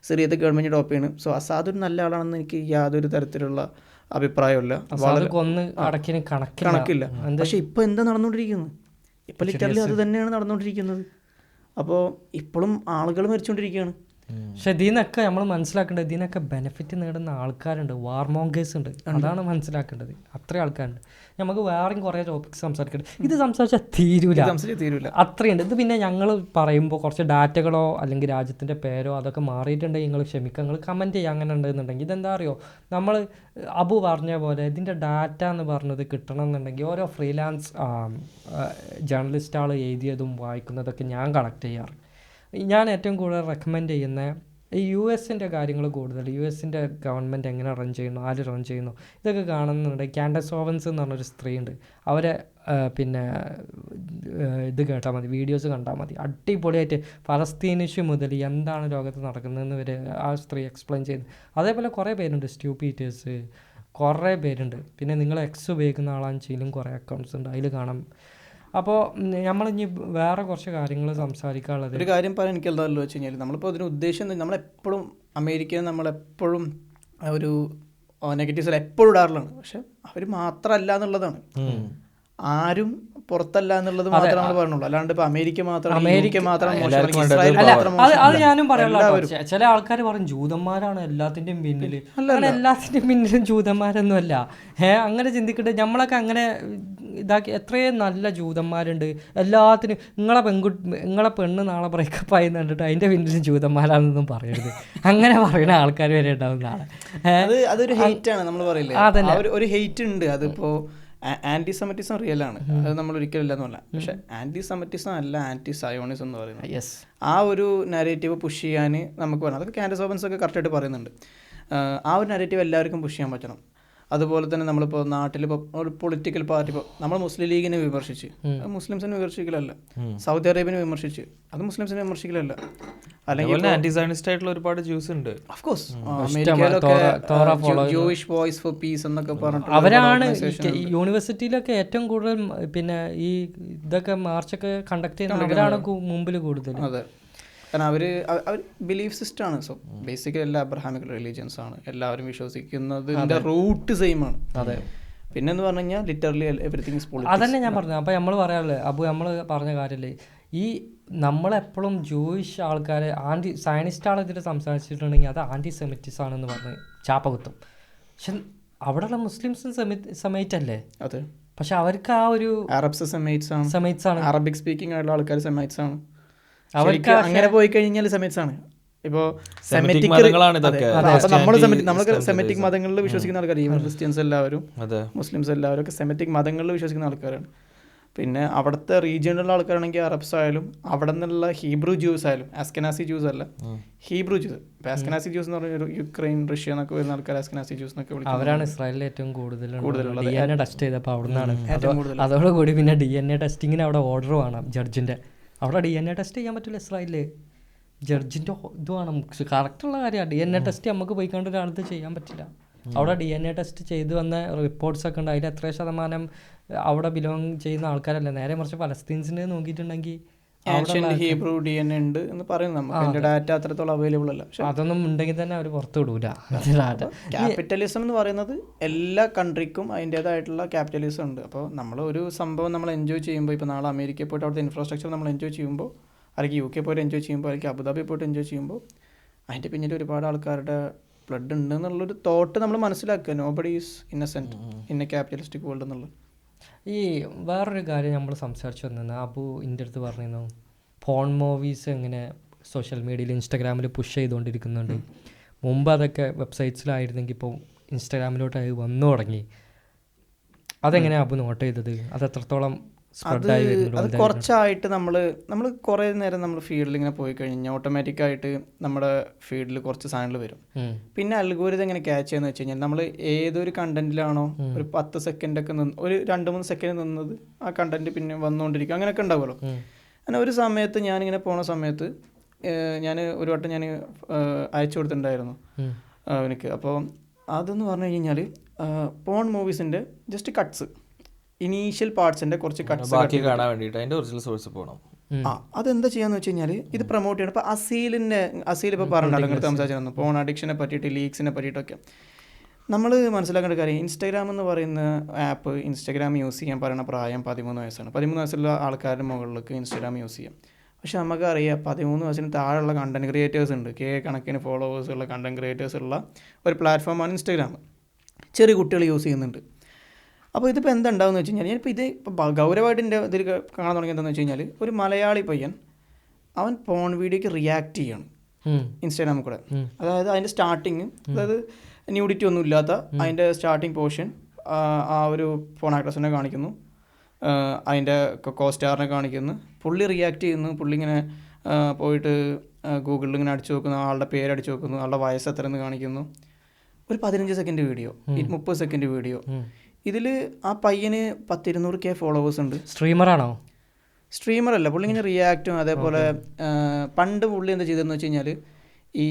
സിറിയത്തെ ഗവൺമെൻറ് ടോപ്പ് ചെയ്യണം. സോ അസാദ് ഒരു നല്ല ആളാണെന്ന് എനിക്ക് യാതൊരു തരത്തിലുള്ള അഭിപ്രായമില്ല. കണക്കില്ല. പക്ഷെ ഇപ്പം എന്താ നടന്നുകൊണ്ടിരിക്കുന്നത്? ഇപ്പം ലിറ്ററലി അത് തന്നെയാണ് നടന്നുകൊണ്ടിരിക്കുന്നത്. അപ്പോൾ ഇപ്പോഴും ആളുകൾ മരിച്ചുകൊണ്ടിരിക്കുകയാണ്. പക്ഷെ ഇതിനൊക്കെ നമ്മൾ മനസ്സിലാക്കേണ്ടത്, ഇതിനൊക്കെ ബെനിഫിറ്റ് നേടുന്ന ആൾക്കാരുണ്ട്, വാർമോങ്കേഴ്സ് ഉണ്ട്. അതാണ് മനസ്സിലാക്കേണ്ടത്. അത്രയും ആൾക്കാരുണ്ട്. നമുക്ക് വേറെയും കുറേ ടോപ്പിക്സ് സംസാരിക്കേണ്ടത്. ഇത് സംസാരിച്ചാൽ തീരൂല, അത്രയുണ്ട്. ഇത് പിന്നെ ഞങ്ങൾ പറയുമ്പോൾ കുറച്ച് ഡാറ്റകളോ അല്ലെങ്കിൽ രാജ്യത്തിൻ്റെ പേരോ അതൊക്കെ മാറിയിട്ടുണ്ടെങ്കിൽ നിങ്ങൾ ക്ഷമിക്കുക, നിങ്ങൾ കമൻറ്റ് ചെയ്യുക. അങ്ങനെ ഉണ്ടെന്നുണ്ടെങ്കിൽ ഇതെന്താ അറിയോ, നമ്മൾ അബു പറഞ്ഞ പോലെ ഇതിൻ്റെ ഡാറ്റ എന്ന് പറഞ്ഞത് കിട്ടണം എന്നുണ്ടെങ്കിൽ ഓരോ ഫ്രീലാൻസ് ജേർണലിസ്റ്റ് ആൾ എഴുതിയതും വായിക്കുന്നതൊക്കെ ഞാൻ കളക്ട് ചെയ്യാറ്. ഞാൻ ഏറ്റവും കൂടുതൽ റെക്കമെൻഡ് ചെയ്യുന്ന ഈ US-ൻ്റെ കാര്യങ്ങൾ കൂടുതൽ, US-ൻ്റെ ഗവൺമെൻറ് എങ്ങനെ റൺ ചെയ്യുന്നു, ആര് റൺ ചെയ്യുന്നു, ഇതൊക്കെ കാണുന്നുണ്ടെങ്കിൽ കാൻഡസ് ഓവൻസ് എന്ന് പറഞ്ഞൊരു സ്ത്രീയുണ്ട്. അവരെ പിന്നെ ഇത് കേട്ടാൽ മതി, വീഡിയോസ് കണ്ടാൽ മതി. അടിപൊളിയായിട്ട് ഫലസ്തീൻ ഇഷ്യൂ മുതൽ എന്താണ് ലോകത്ത് നടക്കുന്നതെന്ന് വരെ ആ സ്ത്രീ എക്സ്പ്ലെയിൻ ചെയ്യുന്നു. അതേപോലെ കുറേ പേരുണ്ട്, സ്റ്റ്യൂ പീറ്റേഴ്സ്, കുറേ പേരുണ്ട്. പിന്നെ നിങ്ങൾ X ഉപയോഗിക്കുന്ന ആളാണെന്ന് വെച്ചാലും കുറേ അക്കൗണ്ട്സ് ഉണ്ട്, അതിൽ കാണാം. അപ്പോൾ നമ്മളിനി വേറെ കുറച്ച് കാര്യങ്ങൾ സംസാരിക്കാനുള്ളത്, ഒരു കാര്യം പറയാൻ എനിക്ക് എന്താണെന്ന് വെച്ച് കഴിഞ്ഞാൽ, നമ്മളിപ്പോൾ അതിന് ഉദ്ദേശം നമ്മളെപ്പോഴും അമേരിക്കയിൽ നമ്മളെപ്പോഴും ഒരു നെഗറ്റീവ്സ് എപ്പോഴും ഇടാറുള്ളതാണ്. പക്ഷെ അവർ മാത്രമല്ല എന്നുള്ളതാണ്. ആരും പുറത്തല്ല എന്നുള്ളത് മാത്രമേ നമ്മൾ പറഞ്ഞുള്ളൂ. അല്ലാണ്ട് ഇപ്പൊ അമേരിക്ക മാത്രം അത് ഞാനും പറയാനുള്ള. ചില ആൾക്കാർ പറയും ജൂതന്മാരാണ് എല്ലാത്തിന്റെയും പിന്നിൽ. എല്ലാത്തിന്റെയും പിന്നിലും ജൂതന്മാരൊന്നുമല്ല. അങ്ങനെ ചിന്തിക്കട്ടെ. നമ്മളൊക്കെ അങ്ങനെ ഇതാക്കി എത്രയും നല്ല ജൂതന്മാരുണ്ട്. എല്ലാത്തിനും നിങ്ങളെ പെണ്ണ് നാളെ ബ്രേക്കപ്പ് ആയി കണ്ടിട്ട് അതിന്റെ പിന്നിലും ജൂതന്മാരാണെന്നൊന്നും പറയരുത്. അങ്ങനെ പറയുന്ന ആൾക്കാർ വരെ ഉണ്ടാവുന്നതാണ്. അതൊരു ഹെയ്റ്റ് ആണ് നമ്മൾ പറയില്ലേ, ഒരു ഹെയ്റ്റ് ഉണ്ട്. അതിപ്പോ ആന്റിസെമിറ്റിസം റിയൽ ആണ്, അത് നമ്മൾ ഒരിക്കലും ഇല്ലെന്നല്ല. പക്ഷെ ആന്റിസെമിറ്റിസം അല്ല ആന്റി സയോണിസം എന്ന് പറയുന്നത്. ആ ഒരു നരേറ്റീവ് പുഷ് ചെയ്യാൻ നമുക്ക് വേണം. അതൊക്കെ കാൻഡസ് ഓവൻസ് ഒക്കെ കറക്റ്റായിട്ട് പറയുന്നുണ്ട്. ആ ഒരു നരേറ്റീവ് എല്ലാവർക്കും പുഷ് ചെയ്യാൻ പറ്റണം. അതുപോലെ തന്നെ നമ്മളിപ്പോൾ നാട്ടിലിപ്പോൾ ഒരു പൊളിറ്റിക്കൽ പാർട്ടി, ഇപ്പോൾ നമ്മൾ മുസ്ലിം ലീഗിനെ വിമർശിച്ച് അത് മുസ്ലിംസിനെ വിമർശിക്കലല്ല, സൗദി അറേബ്യനെ വിമർശിച്ച് അത് മുസ്ലിംസിനെ വിമർശിക്കലല്ല. അല്ലെങ്കിൽ ആന്റിസയനിസ്റ്റ് ആയിട്ടുള്ള ഒരുപാട് ജ്യൂസ് ഉണ്ട്. ഓഫ് കോഴ്സ് അമേരിക്കയിലൊക്കെ ജൂയിഷ് വോയിസ് ഫോർ പീസ് എന്നൊക്കെ പറഞ്ഞിട്ട് അവരാണ് യൂണിവേഴ്സിറ്റിയിലൊക്കെ ഏറ്റവും കൂടുതൽ പിന്നെ ഈ ഇതൊക്കെ മാർച്ചൊക്കെ കണ്ടക്ട് ചെയ്യുന്ന അവരാണ് മുമ്പിൽ കൂടുതൽ. അതെ, കാരണം അവർ ബിലീഫ് സിസ്റ്റമാണ്. സോ ബേസിക്കലി എല്ലാ അബ്രഹാമിക് റിലീജിയൻസ് ആണ്, എല്ലാവരും വിശ്വസിക്കുന്നതിൻ്റെ റൂട്ട് സെയിം ആണ്. അതെ. പിന്നെന്ന് പറഞ്ഞു കഴിഞ്ഞാൽ ലിറ്ററലി എവരിതിങ് ഈസ് പൊളിറ്റിക്സ്. അതന്നെ ഞാൻ പറഞ്ഞത്. അപ്പോൾ നമ്മൾ പറയാറില്ലേ അബു, നമ്മൾ പറഞ്ഞ കാര്യമല്ലേ, ഈ നമ്മളെപ്പോഴും ജൂയിഷ് ആൾക്കാരെ സയനിസ്റ്റ് ആളെതിരെ സംസാരിച്ചിട്ടുണ്ടെങ്കിൽ അത് ആൻറ്റി സെമിറ്റിസം ആണെന്ന് പറഞ്ഞ് ചാപ്പകുത്തും. പക്ഷെ അവിടെയുള്ള മുസ്ലിംസും സെമൈറ്റ് അല്ലേ? അതെ. പക്ഷെ അവർക്ക് ആ ഒരു അറബ്സ് സെമൈറ്റ്സ് ആണ്, സെമൈറ്റ്സ് ആണ്, അറബിക് സ്പീക്കിംഗ് ആയിട്ടുള്ള ആൾക്കാർ സെമൈറ്റ്സ് ആണ്. അവർക്ക് അങ്ങനെ പോയി കഴിഞ്ഞാൽ സെമൈറ്റ്സ് ആണ്. ഇപ്പോൾ സെമറ്റിക് നമ്മൾ സെമറ്റിക് മതങ്ങളിൽ വിശ്വസിക്കുന്ന ആൾക്കാർ, ഈവൻ ക്രിസ്ത്യൻസ് എല്ലാവരും മുസ്ലിംസ് എല്ലാവരും ഒക്കെ സെമറ്റിക് മതങ്ങളിൽ വിശ്വസിക്കുന്ന ആൾക്കാരാണ്. പിന്നെ അവിടുത്തെ റീജിയണിലുള്ള ആൾക്കാരാണെങ്കിൽ അറബ്സ് ആയാലും അവിടെ നിന്നുള്ള ഹീബ്രു ജ്യൂസ് ആയാലും, ആസ്കനാസി ജ്യൂസ് അല്ല, ഹീബ്രു ജ്യൂസ്. ഇപ്പോൾ ആസ്കനാസി ജ്യൂസ് എന്ന് പറഞ്ഞാൽ യുക്രൈൻ, റഷ്യ എന്നൊക്കെ വരുന്ന ആൾക്കാർ ആസ്കനാസി ജ്യൂസ് എന്നൊക്കെ വിളിക്കും. അവരാണ് ഇസ്രായേലിൽ ഏറ്റവും കൂടുതൽ DNA ടെസ്റ്റ് ചെയ്തപ്പോൾ അവിടെ നിന്നാണ്. അതോടുകൂടി പിന്നെ DNA ടെസ്റ്റിങ്ങിന് അവിടെ ഓർഡർ വേണം ജഡ്ജിൻ്റെ. അവിടെ DNA ടെസ്റ്റ് ചെയ്യാൻ പറ്റില്ല ഇസ്രായേലിൽ, ജഡ്ജിൻ്റെ ഇത് വേണം. കറക്റ്റുള്ള കാര്യമാണ്. DNA ടെസ്റ്റ് നമുക്ക് പോയിക്കൊണ്ട് ഒരാളത് ചെയ്യാൻ പറ്റില്ല. അവിടെ DNA ടെസ്റ്റ് ചെയ്ത് വന്ന റിപ്പോർട്ട്സ് ഒക്കെ ഉണ്ട്. അതിൽ എത്ര ശതമാനം അവിടെ ബിലോങ് ചെയ്യുന്ന ആൾക്കാരല്ല, നേരെ മറിച്ച് ഫലസ്തീൻസിനെ നോക്കിയിട്ടുണ്ടെങ്കിൽ ഹീബ്രു DNA ഉണ്ട് എന്ന് പറയുന്നത്. നമുക്ക് അതിന്റെ ഡാറ്റ അത്രത്തോളം അവൈലബിൾ അല്ല. പക്ഷെ അതൊന്നും ഉണ്ടെങ്കിൽ തന്നെ അവർ പുറത്തു വിടൂല. ക്യാപിറ്റലിസം എന്ന് പറയുന്നത് എല്ലാ കൺട്രിക്കും അതിൻ്റേതായിട്ടുള്ള ക്യാപിറ്റലിസം ഉണ്ട്. അപ്പോൾ നമ്മൾ ഒരു സംഭവം നമ്മൾ എൻജോയ് ചെയ്യുമ്പോൾ, ഇപ്പോൾ നാളെ അമേരിക്കയിൽ പോയിട്ട് അവിടുത്തെ ഇൻഫ്രാസ്ട്രക്ചർ നമ്മൾ എൻജോയ് ചെയ്യുമ്പോൾ, അല്ലെങ്കിൽ UK പോയിട്ട് എൻജോയ് ചെയ്യുമ്പോൾ, അല്ലെങ്കിൽ അബുദാബി പോയിട്ട് എൻജോയ് ചെയ്യുമ്പോൾ, അതിൻ്റെ പിന്നിൽ ഒരുപാട് ആൾക്കാരുടെ ബ്ലഡ് ഉണ്ട് എന്നുള്ളൊരു തോട്ട് നമ്മൾ മനസ്സിലാക്കുക. Nobody is innocent in A capitalistic world എന്നുള്ളത്. ഈ വേറൊരു കാര്യം നമ്മൾ സംസാരിച്ചു വന്നത്, അബു എൻ്റെ അടുത്ത് പറഞ്ഞിരുന്നു ഫോൺ മൂവീസ് എങ്ങനെ സോഷ്യൽ മീഡിയയിൽ ഇൻസ്റ്റാഗ്രാമിൽ പുഷ് ചെയ്തുകൊണ്ടിരിക്കുന്നുണ്ട്. മുമ്പ് അതൊക്കെ വെബ്സൈറ്റ്സിലായിരുന്നെങ്കിൽ ഇപ്പോൾ ഇൻസ്റ്റാഗ്രാമിലോട്ട് അത് വന്നു തുടങ്ങി. അതെങ്ങനെയാണ് അബു നോട്ട് ചെയ്തത്? അത് എത്രത്തോളം അത് കുറച്ചായിട്ട് നമ്മൾ കുറേ നേരം നമ്മൾ ഫീൽഡിൽ ഇങ്ങനെ പോയി കഴിഞ്ഞാൽ ഓട്ടോമാറ്റിക്കായിട്ട് നമ്മുടെ ഫീൽഡിൽ കുറച്ച് സാധനങ്ങൾ വരും. പിന്നെ അൽഗോരിതം എങ്ങനെ ക്യാച്ച് ചെയ്യുന്നത് വെച്ച് കഴിഞ്ഞാൽ, നമ്മൾ ഏതൊരു കണ്ടന്റിലാണോ ഒരു 10 സെക്കൻഡൊക്കെ ഒരു 2-3 സെക്കൻഡ് നിന്നത്, ആ കണ്ടന്റ് പിന്നെ വന്നുകൊണ്ടിരിക്കും. അങ്ങനെയൊക്കെ ഉണ്ടാവുമല്ലോ. അങ്ങനെ ഒരു സമയത്ത് ഞാനിങ്ങനെ പോണ സമയത്ത് ഒരു വട്ടം ഞാൻ അയച്ചു കൊടുത്തിട്ടുണ്ടായിരുന്നു എനിക്ക്. അപ്പോൾ അതെന്ന് പറഞ്ഞു കഴിഞ്ഞാൽ പോൺ മൂവീസിൻ്റെ ജസ്റ്റ് കട്ട്സ്, ഇനീഷ്യൽ പാർട്സിന്റെ കുറച്ച് കട്ട്സ് കാണാൻ വേണ്ടിയിട്ട് അതിന്റെ ഒറിജിനൽ സോഴ്സ് പോകണം. അതെന്താ ചെയ്യാന്ന് വെച്ച് കഴിഞ്ഞാൽ ഇത് പ്രൊമോട്ട് ചെയ്യണം. ഇപ്പോൾ അസീൽ ഇപ്പോൾ പറഞ്ഞിട്ടുണ്ടെങ്കിൽ സംസാരിച്ചിരുന്നു ഫോൺ അഡിക്ഷനെ പറ്റിയിട്ട്, ലീക്സിനെ പറ്റിയിട്ടൊക്കെ. നമ്മൾ മനസ്സിലാക്കേണ്ട കാര്യം, ഇൻസ്റ്റാഗ്രാം എന്ന് പറയുന്ന ആപ്പ്, ഇൻസ്റ്റാഗ്രാം യൂസ് ചെയ്യാൻ പറയുന്ന പ്രായം 13 വയസ്സാണ്. 13 വയസ്സുള്ള ആൾക്കാരുടെ മുകളിലേക്ക് ഇൻസ്റ്റാഗ്രാം യൂസ് ചെയ്യാം. പക്ഷെ നമുക്കറിയാം 13 വയസ്സിന് താഴെയുള്ള കണ്ടന്റ് ക്രിയേറ്റേഴ്സ് ഉണ്ട്, കണക്കിന് ഫോളോവേഴ്സുള്ള കണ്ടന്റ് ക്രിയേറ്റേഴ്സ് ഉള്ള ഒരു പ്ലാറ്റ്ഫോമാണ് ഇൻസ്റ്റാഗ്രാം. ചെറിയ കുട്ടികൾ യൂസ് ചെയ്യുന്നുണ്ട്. അപ്പോൾ ഇതിപ്പോൾ എന്തുണ്ടാവുമെന്ന് വെച്ച് കഴിഞ്ഞാൽ, ഞാനിപ്പോൾ ഇപ്പോൾ ഗൗരവമായിട്ട് എൻ്റെ ഇതിൽ കാണാൻ തുടങ്ങിയത് എന്താണെന്ന് വെച്ച് കഴിഞ്ഞാൽ, ഒരു മലയാളി പയ്യൻ അവൻ പോൺ വീഡിയോയ്ക്ക് റിയാക്ട് ചെയ്യണം ഇൻസ്റ്റാഗ്രാമിൽ കൂടെ. അതായത് അതിൻ്റെ സ്റ്റാർട്ടിങ്, അതായത് ന്യൂഡിറ്റി ഒന്നും ഇല്ലാത്ത അതിൻ്റെ സ്റ്റാർട്ടിങ് പോർഷൻ ആ ഒരു ഫോൺ ആക്ട്രസിനെ കാണിക്കുന്നു, അതിൻ്റെ കോസ്റ്റാറിനെ കാണിക്കുന്നു, പുള്ളി റിയാക്ട് ചെയ്യുന്നു. പുള്ളി ഇങ്ങനെ പോയിട്ട് ഗൂഗിളിൽ ഇങ്ങനെ അടിച്ചു നോക്കുന്നു, ആളുടെ പേര് അടിച്ചു നോക്കുന്നു, ആളുടെ വയസ്സ് എത്രയെന്ന് കാണിക്കുന്നു. ഒരു 15 സെക്കൻഡ് വീഡിയോ, 30 സെക്കൻഡ് വീഡിയോ. ഇതിൽ ആ പയ്യന് 100-200K ഫോളോവേഴ്സ് ഉണ്ട്. സ്ട്രീമറാണോ? സ്ട്രീമർ അല്ല, പുള്ളി ഇങ്ങനെ റിയാക്റ്റും. അതേപോലെ പണ്ട് പുള്ളി എന്താ ചെയ്തതെന്ന് വെച്ച് കഴിഞ്ഞാൽ, ഈ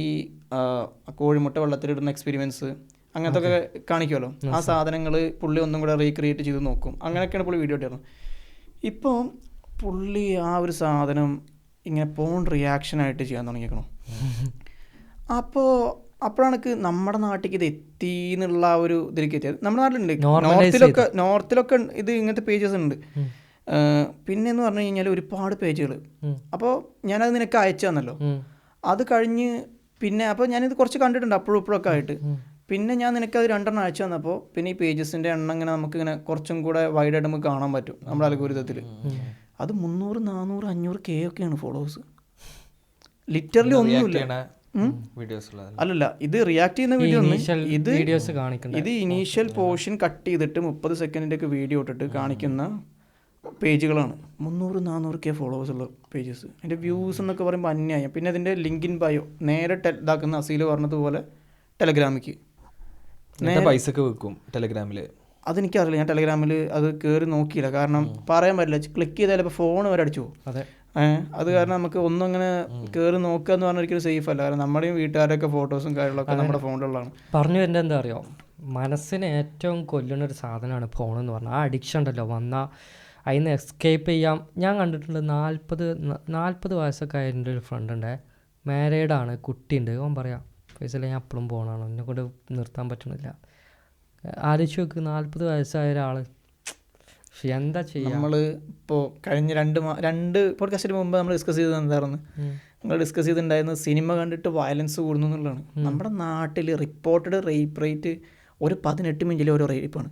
കോഴിമുട്ട വെള്ളത്തിലിടുന്ന എക്സ്പീരിയൻസ് അങ്ങനത്തെ ഒക്കെ കാണിക്കുമല്ലോ, ആ സാധനങ്ങൾ പുള്ളി ഒന്നും കൂടെ റീക്രിയേറ്റ് ചെയ്ത് നോക്കും. അങ്ങനെയൊക്കെയാണ് പുള്ളി വീഡിയോ ഇട്ടിരുന്നത്. ഇപ്പോൾ പുള്ളി ആ ഒരു സാധനം ഇങ്ങനെ പോൺ റിയാക്ഷനായിട്ട് ചെയ്യാൻ തുടങ്ങിയേക്കണം. അപ്പോഴാണ് നമ്മുടെ നാട്ടിലേക്ക് ഇത് എത്തി എന്നുള്ള ഒരു ഇതിലേക്ക് എത്തിയത്. നമ്മുടെ നാട്ടിലുണ്ട്, നോർത്തിലൊക്കെ ഇത് ഇങ്ങനത്തെ പേജസ് ഉണ്ട്. പിന്നെ എന്ന് പറഞ്ഞു കഴിഞ്ഞാൽ ഒരുപാട് പേജുകൾ. അപ്പോൾ ഞാനത് നിനക്ക് അയച്ചു തന്നല്ലോ, അത് കഴിഞ്ഞ് പിന്നെ അപ്പോൾ ഞാനിത് കുറച്ച് കണ്ടിട്ടുണ്ട് അപ്പോഴും ഇപ്പോഴൊക്കെ ആയിട്ട്. പിന്നെ ഞാൻ നിനക്കത് 2 അയച്ചു തന്നപ്പോൾ പിന്നെ ഈ പേജസിൻ്റെ എണ്ണം ഇങ്ങനെ നമുക്കിങ്ങനെ കുറച്ചും കൂടെ വൈഡായിട്ട് നമുക്ക് കാണാൻ പറ്റും നമ്മുടെ അൽഗോരിതത്തിൽ. അത് 300-400-500K ഒക്കെയാണ് ഫോളോവേഴ്സ്. ലിറ്ററലി ഒന്നുമില്ല. അല്ലല്ല, ഇത് റിയാക്ട് ചെയ്യുന്ന വീഡിയോ ഇത് ഇനീഷ്യൽ പോർഷൻ കട്ട് ചെയ്തിട്ട് 30 സെക്കൻഡിൻ്റെയൊക്കെ വീഡിയോ ഇട്ടിട്ട് കാണിക്കുന്ന പേജുകളാണ്. 300-400K ഫോളോവേഴ്സ് ഉള്ള പേജസ്. അതിൻ്റെ വ്യൂസ് എന്നൊക്കെ പറയുമ്പോൾ അന്യായം. പിന്നെ അതിൻ്റെ ലിങ്കിൻ ബയോ നേരെ ഇതാക്കുന്ന അസീൽ പറഞ്ഞതുപോലെ ടെലഗ്രാമിക്ക് പൈസക്ക് വെക്കും ടെലഗ്രാമിൽ. അതെനിക്കറിയില്ല, ഞാൻ ടെലഗ്രാമിൽ അത് കയറി നോക്കിയില്ല. കാരണം പറയാൻ പറ്റില്ല, ക്ലിക്ക് ചെയ്താൽ ഇപ്പോൾ ഫോൺ വരെ അടിച്ചു പോകും. അത് കാരണം നമുക്ക് ഒന്നും അങ്ങനെ കയറി നോക്കുക എന്ന് പറഞ്ഞാൽ ഒരിക്കലും സേഫ് അല്ല. കാരണം നമ്മുടെയും വീട്ടുകാരൊക്കെ ഫോട്ടോസും കാര്യങ്ങളൊക്കെ നമ്മുടെ ഫോണിലുള്ളതാണ്. പറഞ്ഞു വരുന്നത് എന്താ അറിയോ, മനസ്സിനെ ഏറ്റവും കൊല്ലുന്ന ഒരു സാധനമാണ് ഫോണെന്ന് പറഞ്ഞാൽ. ആ അഡിക്ഷൻ ഉണ്ടല്ലോ, വന്നാൽ അതിൽ നിന്ന് എസ്കേപ്പ് ചെയ്യാം. ഞാൻ കണ്ടിട്ടുണ്ട് 40 വയസ്സൊക്കെ ആയതിൻ്റെ ഒരു ഫ്രണ്ട് ഉണ്ട്, മാരീഡാണ്, കുട്ടിയുണ്ട്. ഓൻ പറയാം പൈസ ഞാൻ എപ്പോഴും പോകണമാണ്, എന്നെ കൊണ്ട് നിർത്താൻ പറ്റണില്ല. ആലോചിച്ച് നോക്ക്, 40 വയസ്സായ ഒരാൾ എന്താ ചെയ്യുക. നമ്മൾ ഇപ്പോൾ കഴിഞ്ഞ 2 പോഡ്കാസ്റ്റിന് മുമ്പ് നമ്മൾ ഡിസ്കസ് ചെയ്തത് എന്തായിരുന്നു? നമ്മൾ ഡിസ്കസ് ചെയ്തിട്ടുണ്ടായിരുന്നത് സിനിമ കണ്ടിട്ട് വയലൻസ് കൂടുന്നു എന്നുള്ളതാണ്. നമ്മുടെ നാട്ടിൽ റിപ്പോർട്ടഡ് റേപ്പ് റേറ്റ് ഒരു 18 മിനിറ്റിൽ ഓരോ റേപ്പാണ്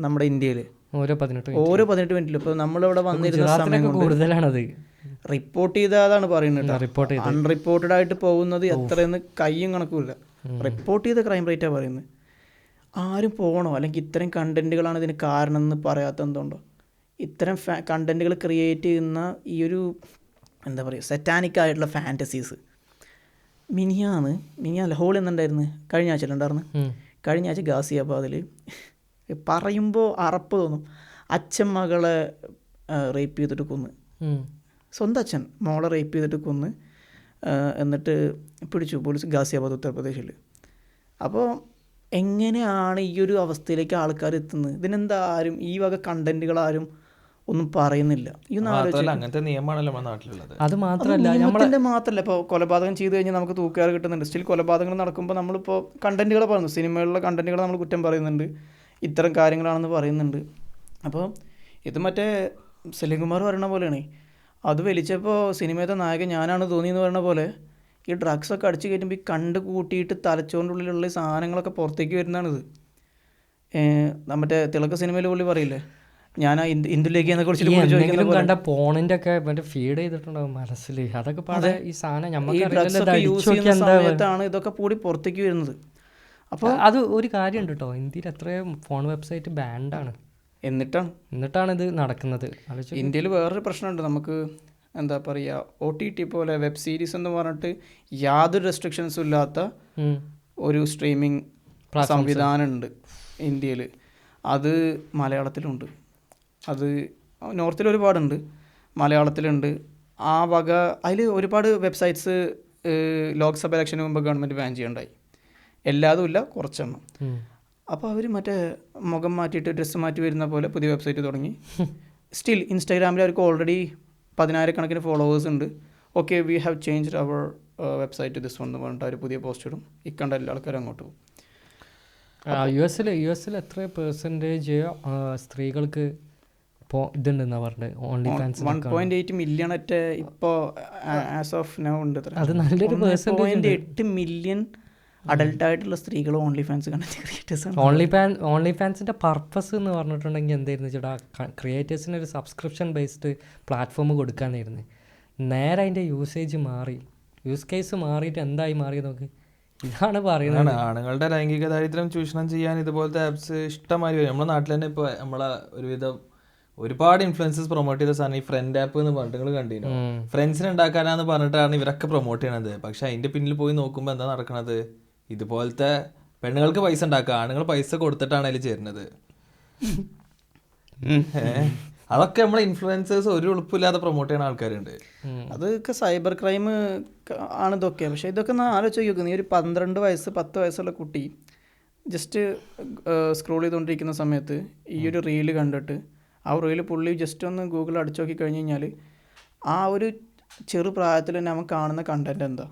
നമ്മുടെ ഇന്ത്യയിൽ. ഓരോ 18 മിനിറ്റിൽ. ഇപ്പോൾ നമ്മളിവിടെ വന്നിരുന്ന സമയം കൊണ്ട് കൂടുതലാണത് റിപ്പോർട്ട് ചെയ്തതാണ് പറയുന്നത്. അൺറിപ്പോർട്ടഡ് ആയിട്ട് പോകുന്നത് എത്രയെന്ന് കയ്യും കണക്കുമില്ല. റിപ്പോർട്ട് ചെയ്ത ക്രൈം റേറ്റാണ് പറയുന്നത്. ആരും പോകണോ അല്ലെങ്കിൽ ഇത്തരം കണ്ടന്റുകളാണ് ഇതിന് കാരണം എന്ന് പറയാത്ത എന്തുകൊണ്ടോ? ഇത്തരം കണ്ടന്റുകൾ ക്രിയേറ്റ് ചെയ്യുന്ന ഈ ഒരു എന്താ പറയുക സെറ്റാനിക് ആയിട്ടുള്ള ഫാൻറ്റസീസ് മിനിയാന്ന് ഹോൾ എന്നുണ്ടായിരുന്നു കഴിഞ്ഞ ആഴ്ച ഉണ്ടായിരുന്നു. കഴിഞ്ഞ ആഴ്ച ഗാസിയാബാദിൽ പറയുമ്പോൾ അറപ്പ് തോന്നും. അച്ഛൻ മകളെ റേപ്പ് ചെയ്തിട്ട് കൊന്ന്, സ്വന്തം അച്ഛൻ മോളെ റേപ്പ് ചെയ്തിട്ട് കൊന്ന്, എന്നിട്ട് പിടിച്ചു പോലീസ് ഗാസിയാബാദ് ഉത്തർപ്രദേശിൽ. അപ്പോൾ എങ്ങനെയാണ് ഈ ഒരു അവസ്ഥയിലേക്ക് ആൾക്കാർ എത്തുന്നത്? ഇതിനെന്താ ആരും ഈ വക കണ്ടന്റുകളാരും ഒന്നും പറയുന്നില്ല. അങ്ങനത്തെ നിയമമാണല്ലോ നമ്മുടെ നാട്ടിലുള്ളത്. അത് മാത്രമല്ല ഇപ്പോൾ കൊലപാതകം ചെയ്ത് കഴിഞ്ഞാൽ നമുക്ക് തൂക്കുകാർ കിട്ടുന്നുണ്ട്. സ്റ്റിൽ കൊലപാതകങ്ങൾ നടക്കുമ്പോൾ നമ്മളിപ്പോൾ കണ്ടന്റുകൾ പറയുന്നു, സിനിമകളിലെ കണ്ടന്റുകൾ നമ്മൾ കുറ്റം പറയുന്നുണ്ട്, ഇത്തരം കാര്യങ്ങളാണെന്ന് പറയുന്നുണ്ട്. അപ്പോൾ ഇത് മറ്റേ സലീംകുമാർ പറയുന്ന പോലെയാണ്, അത് വലിച്ചപ്പോൾ സിനിമയുടെ നായകൻ ഞാനാണ് തോന്നിയെന്ന് പറയുന്ന പോലെ ഈ ഡ്രഗ്സൊക്കെ അടിച്ച് കയറ്റുമ്പോൾ ഈ കണ്ട് കൂട്ടിയിട്ട് തലച്ചോറിനുള്ളിലുള്ള സാധനങ്ങളൊക്കെ പുറത്തേക്ക് വരുന്നതാണിത്. മറ്റേ തിളക്ക സിനിമയിൽ പുള്ളി പറയില്ലേ, ഞാൻ ആ ഇന്ദുലേഖയെ കുറിച്ച് കണ്ട പോണിന്റെ ഒക്കെ ഫീഡ് ചെയ്തിട്ടുണ്ടാവും മനസ്സിൽ. അതൊക്കെ ഈ സാധനം യൂസ് ചെയ്യുന്ന സമയത്താണ് ഇതൊക്കെ കൂടി പുറത്തേക്ക് വരുന്നത്. അപ്പോൾ അത് ഒരു കാര്യമുണ്ട് കേട്ടോ, ഇന്ത്യയിൽ എത്രയോ ഫോൺ വെബ്സൈറ്റ് ബാൻഡാണ്, എന്നിട്ടാണ് ഇത് നടക്കുന്നത്. ഇന്ത്യയിൽ വേറൊരു പ്രശ്നമുണ്ട്. നമുക്ക് എന്താ പറയുക, OTT പോലെ വെബ് സീരീസ് എന്ന് പറഞ്ഞിട്ട് യാതൊരു റെസ്ട്രിക്ഷൻസും ഇല്ലാത്ത ഒരു സ്ട്രീമിംഗ് സംവിധാനമുണ്ട് ഇന്ത്യയിൽ. അത് മലയാളത്തിലുണ്ട്, അത് നോർത്തിൽ ഒരുപാടുണ്ട്, മലയാളത്തിലുണ്ട്. ആ വക അതിൽ ഒരുപാട് വെബ്സൈറ്റ്സ് ലോക്സഭ ഇലക്ഷന് മുമ്പ് ഗവൺമെൻറ് ബാൻ ചെയ്യണ്ടായി. എല്ലാതും ഇല്ല, കുറച്ചെണ്ണം. അപ്പോൾ അവർ മറ്റേ മുഖം മാറ്റിയിട്ട് ഡ്രസ്സ് മാറ്റി വരുന്ന പോലെ പുതിയ വെബ്സൈറ്റ് തുടങ്ങി. സ്റ്റിൽ ഇൻസ്റ്റാഗ്രാമിൽ അവർക്ക് ഓൾറെഡി 10,000 ഫോളോവേഴ്സ് ഉണ്ട്. Okay, we have changed our website this one എന്ന് പറഞ്ഞിട്ട് അവർ പുതിയ പോസ്റ്റ് ഇടും. ഇക്കണ്ട എല്ലാ ആൾക്കാരും അങ്ങോട്ട് പോകും. യു എസിൽ എത്ര പെർസെൻറ്റേജ് സ്ത്രീകൾക്ക് ഇപ്പോൾ ഇതുണ്ടെന്നാ പറഞ്ഞത്? ഓൺലി ഫാൻസ് 1.8 മില്യൺ ഇപ്പോൾ ആസ് ഓഫ് നൗ ഉണ്ട്. അത് നല്ലൊരു 1.8 മില്യൺ അഡൽട്ടായിട്ടുള്ള സ്ത്രീകൾ ഓൺലി ഫാൻസ് കണ്ടന്റ് ക്രിയേറ്റേഴ്സാണ്. ഓൺലി ഫാൻസിൻ്റെ പർപ്പസ് എന്ന് പറഞ്ഞിട്ടുണ്ടെങ്കിൽ എന്തായിരുന്നു ചേട്ടാ, ക്രിയേറ്റേഴ്സിന് ഒരു സബ്സ്ക്രിപ്ഷൻ ബേസ്ഡ് പ്ലാറ്റ്ഫോം കൊടുക്കാനായിരുന്നു. നേരെ അതിൻ്റെ യൂസ് കേസ് മാറിയിട്ട് എന്തായി മാറി നോക്ക്. ഇതാണ് പറയുന്നത്. ആണുങ്ങളുടെ ലൈംഗിക ദാരിദ്ര്യം ചൂഷണം ചെയ്യാൻ ഇതുപോലത്തെ ആപ്സ് ഇഷ്ടമായി വരും. നമ്മുടെ നാട്ടിൽ തന്നെ ഇപ്പോൾ നമ്മളെ ഒരുവിധം ഒരുപാട് ഇൻഫ്ലുവൻസസ് പ്രൊമോട്ട് ചെയ്ത സാധനം ഈ ഫ്രണ്ട് ആപ്പ് എന്ന് പറഞ്ഞിട്ട് നിങ്ങൾ കണ്ടിരുന്നു. ഫ്രണ്ട്സിനെ ഉണ്ടാക്കാനാന്ന് പറഞ്ഞിട്ടാണ് ഇവരൊക്കെ പ്രൊമോട്ട് ചെയ്യണത്. പക്ഷെ അതിൻ്റെ പിന്നിൽ പോയി നോക്കുമ്പോൾ എന്താ നടക്കണത്? ഇതുപോലത്തെ പെണ്ണുങ്ങൾക്ക് പൈസ ഉണ്ടാക്കുക, ആണുങ്ങൾ പൈസ കൊടുത്തിട്ടാണ് അതിൽ ചേരുന്നത്. അതൊക്കെ നമ്മളെ ഇൻഫ്ലുവൻസേഴ്സ് ഒരു ഉളുപ്പില്ലാതെ പ്രൊമോട്ട് ചെയ്യുന്ന ആൾക്കാരുണ്ട്. അതൊക്കെ സൈബർ ക്രൈം ആണ് ഇതൊക്കെ. പക്ഷേ ഇതൊക്കെ ഒന്ന് ആലോചിച്ച് നോക്കുക. നീ ഒരു 12 വയസ്സ് 10 വയസ്സുള്ള കുട്ടി ജസ്റ്റ് സ്ക്രോൾ ചെയ്തുകൊണ്ടിരിക്കുന്ന സമയത്ത് ഈ ഒരു റീല് കണ്ടിട്ട് ആ റീല് പുള്ളി ജസ്റ്റ് ഒന്ന് ഗൂഗിളിൽ അടിച്ചു നോക്കി കഴിഞ്ഞ് കഴിഞ്ഞാൽ ആ ഒരു ചെറു പ്രായത്തിൽ തന്നെ അവൻ കാണുന്ന കണ്ടന്റ് എന്താ?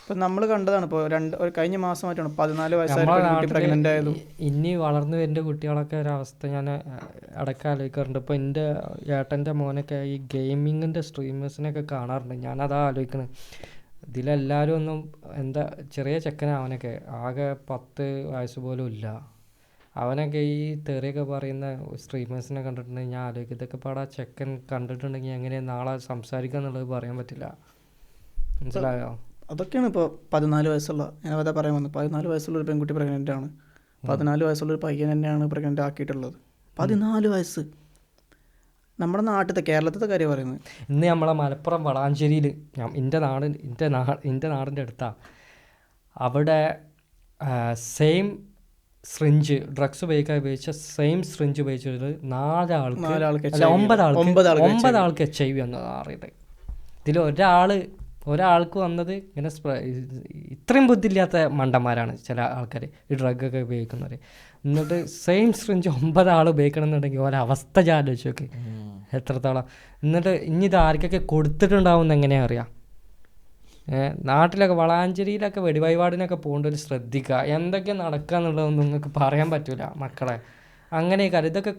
ഇപ്പം നമ്മൾ കണ്ടതാണ്. ഇപ്പോൾ കഴിഞ്ഞ മാസമായിട്ടാണ് 14 വയസ്സായ കുട്ടി പ്രഗ്നൻ്റ് ആയതും. ഇനി വളർന്നു വരുന്ന കുട്ടികളൊക്കെ ഒരവസ്ഥ ഞാൻ ഇടയ്ക്ക് ആലോചിക്കാറുണ്ട്. ഇപ്പോൾ എൻ്റെ ഏട്ടൻ്റെ മോനൊക്കെ ഈ ഗെയിമിങ്ങിൻ്റെ സ്ട്രീമേഴ്സിനെയൊക്കെ കാണാറുണ്ട്. ഞാനതാ ആലോചിക്കുന്നത്. ഇതിലെല്ലാവരും ഒന്നും എന്താ ചെറിയ ചെക്കനാ, അവനൊക്കെ ആകെ 10 വയസ്സ് പോലും ഇല്ല. അവനൊക്കെ ഈ തെറിയൊക്കെ പറയുന്ന സ്ട്രീമേഴ്സിനെ കണ്ടിട്ടുണ്ടെങ്കിൽ ഞാൻ ആലോചിക്കും, ഇതൊക്കെ പാടാ ചെക്കൻ കണ്ടിട്ടുണ്ടെങ്കിൽ എങ്ങനെ നാളെ സംസാരിക്കുക എന്നുള്ളത് പറയാൻ പറ്റില്ല. മനസ്സിലായോ? അതൊക്കെയാണ് ഇപ്പോൾ 14 വയസ്സുള്ള, ഞാൻ അതാ പറയാൻ വന്നത്. 14 വയസ്സുള്ള ഒരു പെൺകുട്ടി പ്രഗ്നൻ്റ് ആണ്. 14 വയസ്സുള്ളൊരു പയ്യൻ തന്നെയാണ് പ്രഗ്നൻ്റ് ആക്കിയിട്ടുള്ളത്. 14 വയസ്സ്. നമ്മുടെ നാട്ടിലത്തെ കേരളത്തിലത്തെ കാര്യം പറയുന്നത്. ഇന്ന് നമ്മളെ മലപ്പുറം വളാഞ്ചേരിയിൽ, എൻ്റെ നാടിൻ്റെ അടുത്താണ്, അവിടെ സെയിം സ്ട്രിഞ്ച് ഡ്രഗ്സ് ഉപയോഗിച്ച സെയിം സ്ട്രിഞ്ച് ഉപയോഗിച്ചിട്ട് 9 ആൾക്ക് HIV വന്നത് അറിയത്. ഇതിൽ ഒരാൾക്ക് വന്നത് ഇങ്ങനെ ഇത്രയും ബുദ്ധിയില്ലാത്ത മണ്ടന്മാരാണ് ചില ആൾക്കാർ, ഈ ഡ്രഗൊക്കെ ഉപയോഗിക്കുന്നവർ. എന്നിട്ട് സെയിം സ്ട്രിഞ്ച് 9 ആൾ ഉപയോഗിക്കണം എന്നുണ്ടെങ്കിൽ ഒരവസ്ഥ ആലോചിച്ച് നോക്ക് എത്രത്തോളം. എന്നിട്ട് ഇനി ഇത് ആർക്കൊക്കെ കൊടുത്തിട്ടുണ്ടാവും എങ്ങനെയാ അറിയാം? നാട്ടിലൊക്കെ വളാഞ്ചേരിയിലൊക്കെ വെടിവഴിപാടിനൊക്കെ പോകേണ്ടത് ശ്രദ്ധിക്കുക. എന്തൊക്കെ നടക്കുക എന്നുള്ളതൊന്നും നിങ്ങൾക്ക് പറയാൻ പറ്റില്ല മക്കളെ. അങ്ങനെയൊക്കെ ഇതൊക്കെ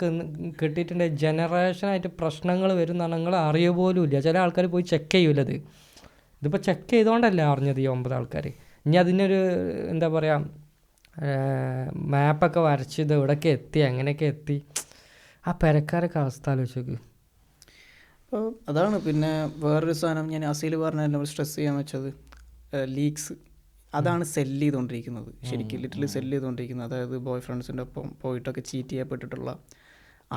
കിട്ടിയിട്ടുണ്ടെങ്കിൽ ജനറേഷനായിട്ട് പ്രശ്നങ്ങൾ വരുന്ന നിങ്ങൾ അറിയ പോലും ഇല്ല. ചില ആൾക്കാർ പോയി ചെക്ക് ചെയ്യൂലത്. ഇതിപ്പോൾ ചെക്ക് ചെയ്തുകൊണ്ടല്ലേ അറിഞ്ഞത് ഈ 9 ആൾക്കാർ. ഇനി അതിനൊരു എന്താ പറയുക, മാപ്പൊക്കെ വരച്ച് ഇത് എവിടെയൊക്കെ എത്തി അങ്ങനെയൊക്കെ എത്തി. ആ പെരക്കാരൊക്കെ അവസ്ഥ ആലോചിച്ചോക്ക്. അപ്പോൾ അതാണ്. പിന്നെ വേറൊരു സാധനം ഞാൻ അസീൽ പറഞ്ഞ സ്ട്രെസ് ചെയ്യാൻ വെച്ചത് ലീക്സ്. അതാണ് സെല്ല് ചെയ്തുകൊണ്ടിരിക്കുന്നത്, ശരിക്കും ലിറ്ററലി സെല്ല് ചെയ്തുകൊണ്ടിരിക്കുന്നത്. അതായത് ബോയ് ഫ്രണ്ട്സിൻ്റെ ഒപ്പം പോയിട്ടൊക്കെ ചീറ്റ് ചെയ്യപ്പെട്ടിട്ടുള്ള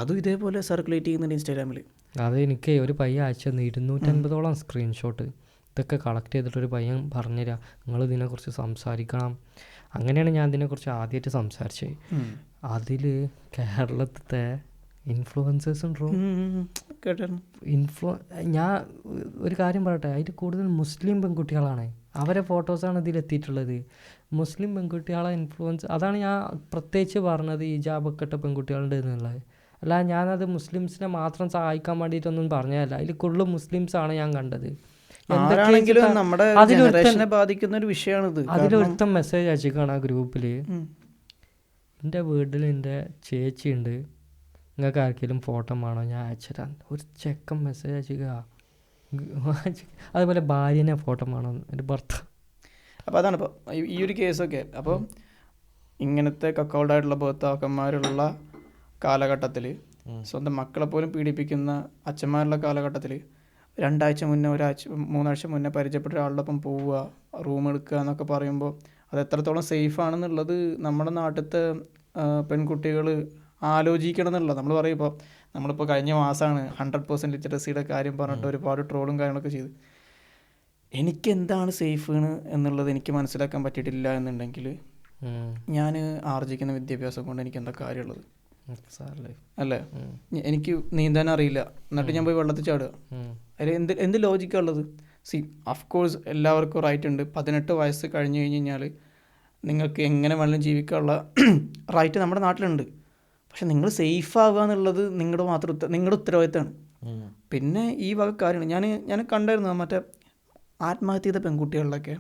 അതും ഇതേപോലെ സർക്കുലേറ്റ് ചെയ്യുന്നുണ്ട് ഇൻസ്റ്റാഗ്രാമിൽ. അത് എനിക്ക് ഒരു പയ്യൻ അയച്ചു തന്നു 250ഓളം സ്ക്രീൻഷോട്ട്. ഇതൊക്കെ കളക്ട് ചെയ്തിട്ടൊരു പയ്യൻ പറഞ്ഞുതരാം, നിങ്ങൾ ഇതിനെക്കുറിച്ച് സംസാരിക്കണം. അങ്ങനെയാണ് ഞാൻ ഇതിനെക്കുറിച്ച് ആദ്യമായിട്ട് സംസാരിച്ചത്. അതിൽ കേരളത്തിലെ ഇൻഫ്ലുവൻസേഴ്സ് ഉണ്ടോ ഞാൻ ഒരു കാര്യം പറയട്ടെ, അതിൽ കൂടുതൽ മുസ്ലിം പെൺകുട്ടികളാണ്, അവരെ ഫോട്ടോസാണ് ഇതിലെത്തിയിട്ടുള്ളത്. മുസ്ലിം പെൺകുട്ടികളെ ഇൻഫ്ലുവൻസ്, അതാണ് ഞാൻ പ്രത്യേകിച്ച് പറഞ്ഞത് ഹിജാബൊക്കെ ഇട്ട പെൺകുട്ടികളുണ്ട് എന്നുള്ളത്. അല്ല ഞാനത് മുസ്ലിംസിനെ മാത്രം സഹായിക്കാൻ വേണ്ടിയിട്ടൊന്നും പറഞ്ഞതല്ല, അതിൽ കൂടുതൽ മുസ്ലിംസാണ് ഞാൻ കണ്ടത്. അതിലൊരുത്തം മെസ്സേജ് അയച്ചിക്കാണ് ആ ഗ്രൂപ്പിൽ, എൻ്റെ വീട്ടിൽ എൻ്റെ ചേച്ചിയുണ്ട്, നിങ്ങൾക്ക് ആർക്കെങ്കിലും ഫോട്ടോ വേണോ ഞാൻ അയച്ചുതരാം. ഒരു ചെക്കൻ മെസ്സേജ് അയച്ചിക്കുക. അതുപോലെ ഭാര്യനെ ഫോട്ടോ വേണോ, എൻ്റെ ഭർത്താവ്. അപ്പോൾ അതാണ് ഇപ്പോൾ ഈ ഒരു കേസൊക്കെ. അപ്പോൾ ഇങ്ങനത്തെ കക്കൗൾഡായിട്ടുള്ള ഭർത്താക്കന്മാരുള്ള കാലഘട്ടത്തിൽ, സ്വന്തം മക്കളെപ്പോലും പീഡിപ്പിക്കുന്ന അച്ഛന്മാരുള്ള കാലഘട്ടത്തിൽ 2 ആഴ്ച മുന്നേ 3 ആഴ്ച മുന്നേ പരിചയപ്പെട്ട ഒരാളുടെ പോവുക, റൂം എടുക്കുക എന്നൊക്കെ പറയുമ്പോൾ അത് എത്രത്തോളം സേഫാണെന്നുള്ളത് നമ്മുടെ നാട്ടിലത്തെ പെൺകുട്ടികൾ ആലോചിക്കണം എന്നുള്ളത്. നമ്മൾ പറയും ഇപ്പോൾ നമ്മളിപ്പോൾ കഴിഞ്ഞ മാസമാണ് 100% ലിറ്ററസിയുടെ കാര്യം പറഞ്ഞിട്ട് ഒരുപാട് ട്രോളും കാര്യങ്ങളൊക്കെ ചെയ്ത്. എനിക്കെന്താണ് സേഫ് എന്നുള്ളത് എനിക്ക് മനസ്സിലാക്കാൻ പറ്റിയിട്ടില്ല എന്നുണ്ടെങ്കിൽ ഞാൻ ആർജിക്കുന്ന വിദ്യാഭ്യാസം കൊണ്ട് എനിക്ക് എന്താ കാര്യമുള്ളത് അല്ലേ? എനിക്ക് നീന്താൻ അറിയില്ല, എന്നിട്ട് ഞാൻ പോയി വെള്ളത്തിൽ ചാടുക, അതിൽ എന്ത് ലോജിക്കാണ് ഉള്ളത്? അഫ്കോഴ്സ് എല്ലാവർക്കും റൈറ്റ് ഉണ്ട്. 18 വയസ്സ് കഴിഞ്ഞ് കഴിഞ്ഞാൽ നിങ്ങൾക്ക് എങ്ങനെ വേണമെങ്കിലും ജീവിക്കാനുള്ള റൈറ്റ് നമ്മുടെ നാട്ടിലുണ്ട്. പക്ഷെ നിങ്ങൾ സേഫ് ആവുക എന്നുള്ളത് നിങ്ങളുടെ ഉത്തരവാദിത്തമാണ്. പിന്നെ ഈ വക കാര്യങ്ങൾ ഞാൻ കണ്ടായിരുന്നു, മറ്റേ ആത്മഹത്യ ചെയ്ത പെൺകുട്ടികളിലൊക്കെ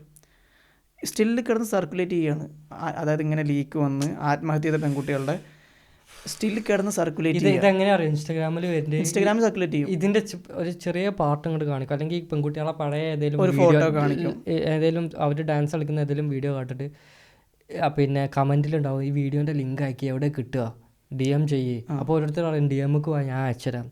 സ്റ്റില്ല് കിടന്ന് സർക്കുലേറ്റ് ചെയ്യുകയാണ്. അതായത് ഇങ്ങനെ ലീക്ക് വന്ന് ആത്മഹത്യ ചെയ്ത പെൺകുട്ടികളുടെ സ്റ്റില്ല് കിടന്ന് സർക്കുലേറ്റ് ചെയ്യുക. ഇതെങ്ങനെയാ അറിയാം? ഇൻസ്റ്റാഗ്രാമിൽ സർക്കുലേറ്റ് ചെയ്യും. ഇതിന്റെ ഒരു ചെറിയ പാർട്ട് അങ്ങോട്ട് കാണിക്കും, അല്ലെങ്കിൽ പെൺകുട്ടികളെ പഴയ ഏതെങ്കിലും ഒരു ഫോട്ടോ കാണിക്കും, ഏതെങ്കിലും അവർ ഡാൻസ് കളിക്കുന്ന ഏതെങ്കിലും വീഡിയോ കാട്ടിട്ട് പിന്നെ കമന്റിലുണ്ടാവും ഈ വീഡിയോന്റെ ലിങ്ക് ആക്കി എവിടെ കിട്ടുക, DM ചെയ്യേ. അപ്പോൾ ഓരോരുത്തർ പറയും DMക്ക് പോയാൽ ഞാൻ അയച്ചുതരാം.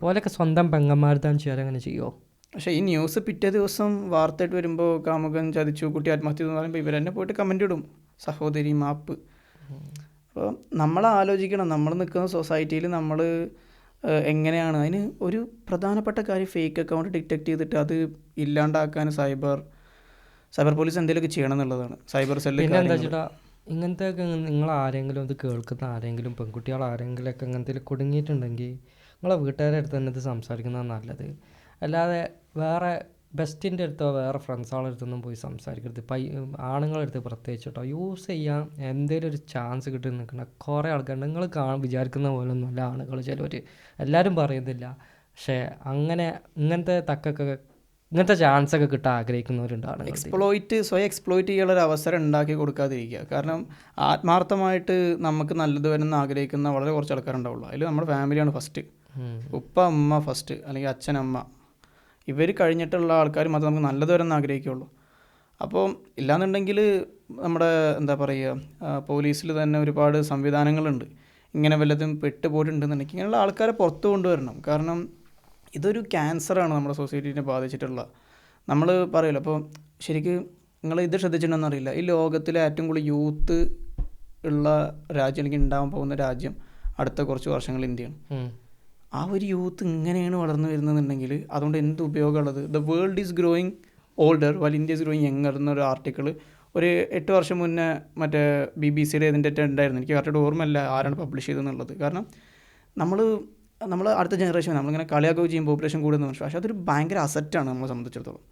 ഓലൊക്കെ സ്വന്തം പെങ്ങന്മാർ താൻ ചെയ്യാൻ അങ്ങനെ ചെയ്യുമോ? പക്ഷേ ഈ ന്യൂസ് പിറ്റേ ദിവസം വാർത്തയായിട്ട് വരുമ്പോൾ കാമുകൻ ചതിച്ചു, കുട്ടി ആത്മഹത്യ എന്ന് പറയുമ്പോൾ ഇവരെന്നെ പോയിട്ട് കമൻ്റ് ഇടും, സഹോദരി മാപ്പ്. അപ്പോൾ നമ്മൾ ആലോചിക്കണം, നമ്മൾ നിൽക്കുന്ന സൊസൈറ്റിയിൽ നമ്മൾ എങ്ങനെയാണ്. അതിന് ഒരു പ്രധാനപ്പെട്ട കാര്യം ഫേക്ക് അക്കൗണ്ട് ഡിറ്റക്ട് ചെയ്തിട്ട് അത് ഇല്ലാണ്ടാക്കാൻ സൈബർ പോലീസ് എന്തെങ്കിലുമൊക്കെ ചെയ്യണം എന്നുള്ളതാണ്. സൈബർ സെല്ല് എന്താ ചേട്ടാ, ഇങ്ങനത്തെ നിങ്ങൾ ആരെങ്കിലും ഇത് കേൾക്കുന്ന ആരെങ്കിലും പെൺകുട്ടികൾ ആരെങ്കിലും ഒക്കെ ഇങ്ങനത്തെ കുടുങ്ങിയിട്ടുണ്ടെങ്കിൽ നിങ്ങളെ വീട്ടുകാരുടെ അടുത്ത് തന്നെ ഇത് സംസാരിക്കുന്നതാണ് നല്ലത്. അല്ലാതെ വേറെ ബെസ്റ്റിൻ്റെ അടുത്തോ വേറെ ഫ്രണ്ട്സുകളുടെ അടുത്തൊന്നും പോയി സംസാരിക്കരുത്. ആണുങ്ങളുടെ അടുത്ത് പ്രത്യേകിച്ച് കേട്ടോ. യൂസ് ചെയ്യാൻ എന്തെങ്കിലും ഒരു ചാൻസ് കിട്ടി നിൽക്കുന്ന കുറേ ആൾക്കാരുണ്ട്. നിങ്ങൾ വിചാരിക്കുന്ന പോലെ ഒന്നുമല്ല ആണുങ്ങൾ. ചിലവർ, എല്ലാവരും പറയുന്നില്ല, പക്ഷേ ഇങ്ങനത്തെ ചാൻസ് ഒക്കെ കിട്ടാൻ ആഗ്രഹിക്കുന്നവരുണ്ടാണ്. സ്വയം എക്സ്പ്ലോയിറ്റ് ചെയ്യാനുള്ള അവസരം ഉണ്ടാക്കി കൊടുക്കാതിരിക്കുക. കാരണം ആത്മാർത്ഥമായിട്ട് നമുക്ക് നല്ലത് വരുന്ന ആഗ്രഹിക്കുന്ന വളരെ കുറച്ച് ആൾക്കാരുണ്ടാവുള്ളൂ. അതിൽ നമ്മുടെ ഫാമിലിയാണ് ഫസ്റ്റ്. ഉപ്പ അമ്മ ഫസ്റ്റ്, അല്ലെങ്കിൽ അച്ഛനമ്മ, ഇവർ കഴിഞ്ഞിട്ടുള്ള ആൾക്കാർ മാത്രമേ നമുക്ക് നല്ലത് വരുന്ന ആഗ്രഹിക്കുകയുള്ളൂ. അപ്പോൾ ഇല്ലാന്നുണ്ടെങ്കിൽ നമ്മുടെ എന്താ പറയുക, പോലീസിൽ തന്നെ ഒരുപാട് സംവിധാനങ്ങളുണ്ട്. ഇങ്ങനെ വല്ലതും പെട്ടുപോയിട്ടുണ്ടെന്നുണ്ടെങ്കിൽ ഇങ്ങനെയുള്ള ആൾക്കാരെ പുറത്തു കൊണ്ടുവരണം. കാരണം ഇതൊരു ക്യാൻസറാണ് നമ്മുടെ സൊസൈറ്റീനെ ബാധിച്ചിട്ടുള്ള. നമ്മൾ പറയുമല്ലോ, അപ്പോൾ ശരിക്കും നിങ്ങൾ ഇത് ശ്രദ്ധിച്ചിട്ടുണ്ടെന്നറിയില്ല, ഈ ലോകത്തിലെ ഏറ്റവും കൂടുതൽ യൂത്ത് ഉള്ള രാജ്യം, അല്ലെങ്കിൽ ഉണ്ടാകാൻ പോകുന്ന രാജ്യം അടുത്ത കുറച്ച് വർഷങ്ങൾ ഇന്ത്യയാണ്. ആ ഒരു യൂത്ത് ഇങ്ങനെയാണ് വളർന്നു വരുന്നതെന്നുണ്ടെങ്കിൽ അതുകൊണ്ട് എന്ത് ഉപയോഗമുള്ളത്? The world is growing older while India is growing younger എന്നൊരു ആർട്ടിക്കിൾ ഒരു 8 വർഷം മുന്നേ മറ്റേ BBC ഇതിൻ്റെ ഉണ്ടായിരുന്നു. എനിക്ക് കറക്റ്റ് ഓർമ്മയില്ല ആരാണ് പബ്ലിഷ് ചെയ്തെന്നുള്ളത്. കാരണം നമ്മൾ അടുത്ത ജനറേഷൻ നമ്മളിങ്ങനെ കളിയാക്കുകയും ചെയ്യും പോപ്പുലേഷൻ കൂടുന്ന. പക്ഷേ അതൊരു ഭയങ്കര അസറ്റാണ് നമ്മളെ സംബന്ധിച്ചിടത്തോളം.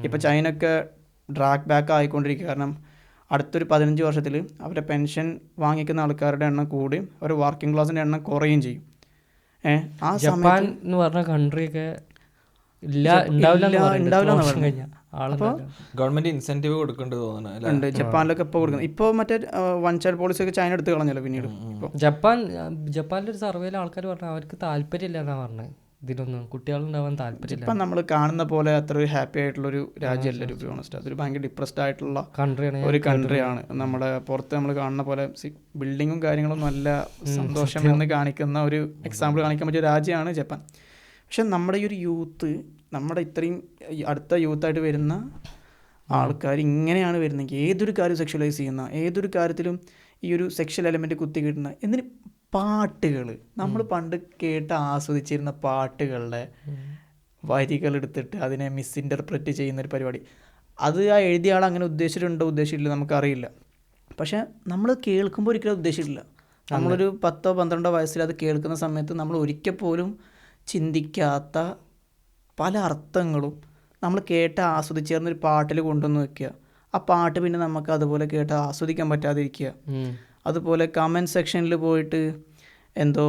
ഇപ്പോൾ ചൈനയൊക്കെ ഡ്രാഗ് ബാക്ക് ആയിക്കൊണ്ടിരിക്കുക. കാരണം അടുത്തൊരു 15 വർഷത്തിൽ അവരുടെ പെൻഷൻ വാങ്ങിക്കുന്ന ആൾക്കാരുടെ എണ്ണം കൂടുകയും അവരുടെ വർക്കിംഗ് ക്ലാസിൻ്റെ എണ്ണം കുറയുകയും ചെയ്യും. ആ ജപ്പാൻ എന്ന് പറഞ്ഞ കൺട്രിയൊക്കെ ഗവൺമെന്റ് ഇൻസെന്റീവ് കൊടുക്കേണ്ടത് തോന്നുന്നുണ്ട് ജപ്പാനിലൊക്കെ ഇപ്പോൾ കൊടുക്കുന്നത്. ഇപ്പോൾ മറ്റേ വൺ ചൈൽഡ് പോളിസി ഒക്കെ ചൈന എടുത്ത് കളഞ്ഞല്ലോ. പിന്നീട് ജപ്പാനിലെ ഒരു സർവേയിൽ ആൾക്കാർ പറഞ്ഞു അവർക്ക് താല്പര്യമില്ല എന്നാണ് പറഞ്ഞത് ഇതിലൊന്നും കുട്ടികളുണ്ടാവാൻ താല്പര്യമില്ല. ഇപ്പം നമ്മൾ കാണുന്ന പോലെ അത്ര ഒരു ഹാപ്പി ആയിട്ടുള്ളൊരു രാജ്യമല്ല ഒരു ബി ഓണസ്റ്റ്. അതൊരു ഭയങ്കര ഡിപ്രസ്ഡ് ആയിട്ടുള്ള ഒരു കൺട്രിയാണ്. നമ്മുടെ പുറത്ത് നമ്മൾ കാണുന്ന പോലെ ബിൽഡിങ്ങും കാര്യങ്ങളൊന്നും അല്ല സന്തോഷം എന്ന് കാണിക്കുന്ന ഒരു എക്സാമ്പിൾ കാണിക്കാൻ പറ്റിയ രാജ്യമാണ് ജപ്പാൻ. പക്ഷെ നമ്മുടെ ഈ ഒരു യൂത്ത്, നമ്മുടെ ഇത്രയും അടുത്ത യൂത്തായിട്ട് വരുന്ന ആൾക്കാർ ഇങ്ങനെയാണ് വരുന്നെങ്കിൽ ഏതൊരു കാര്യം സെക്ഷലൈസ് ചെയ്യുന്ന, ഏതൊരു കാര്യത്തിലും ഈ ഒരു സെക്ഷൽ എലമെൻറ്റ് കുത്തി കിട്ടുന്ന, എന്തിന് പാട്ടുകൾ നമ്മൾ പണ്ട് കേട്ട് ആസ്വദിച്ചിരുന്ന പാട്ടുകളുടെ വരികൾ എടുത്തിട്ട് അതിനെ മിസ്ഇൻ്റർപ്രറ്റ് ചെയ്യുന്നൊരു പരിപാടി. അത് ആ എഴുതിയ ആൾ അങ്ങനെ ഉദ്ദേശിച്ചിട്ടുണ്ടോ ഉദ്ദേശിച്ചിട്ടില്ല നമുക്കറിയില്ല. പക്ഷേ നമ്മൾ കേൾക്കുമ്പോൾ ഒരിക്കലും ഉദ്ദേശിച്ചിട്ടില്ല. നമ്മളൊരു 10-12 വയസ്സിൽ അത് കേൾക്കുന്ന സമയത്ത് നമ്മൾ ഒരിക്കൽ പോലും ചിന്തിക്കാത്ത പല അർത്ഥങ്ങളും നമ്മൾ കേട്ട് ആസ്വദിച്ചേർന്നൊരു പാട്ടിൽ കൊണ്ടുവന്ന് വെക്കുക. ആ പാട്ട് പിന്നെ നമുക്ക് അതുപോലെ കേട്ട് ആസ്വദിക്കാൻ പറ്റാതിരിക്കുക. അതുപോലെ കമൻറ്റ് സെക്ഷനിൽ പോയിട്ട് എന്തോ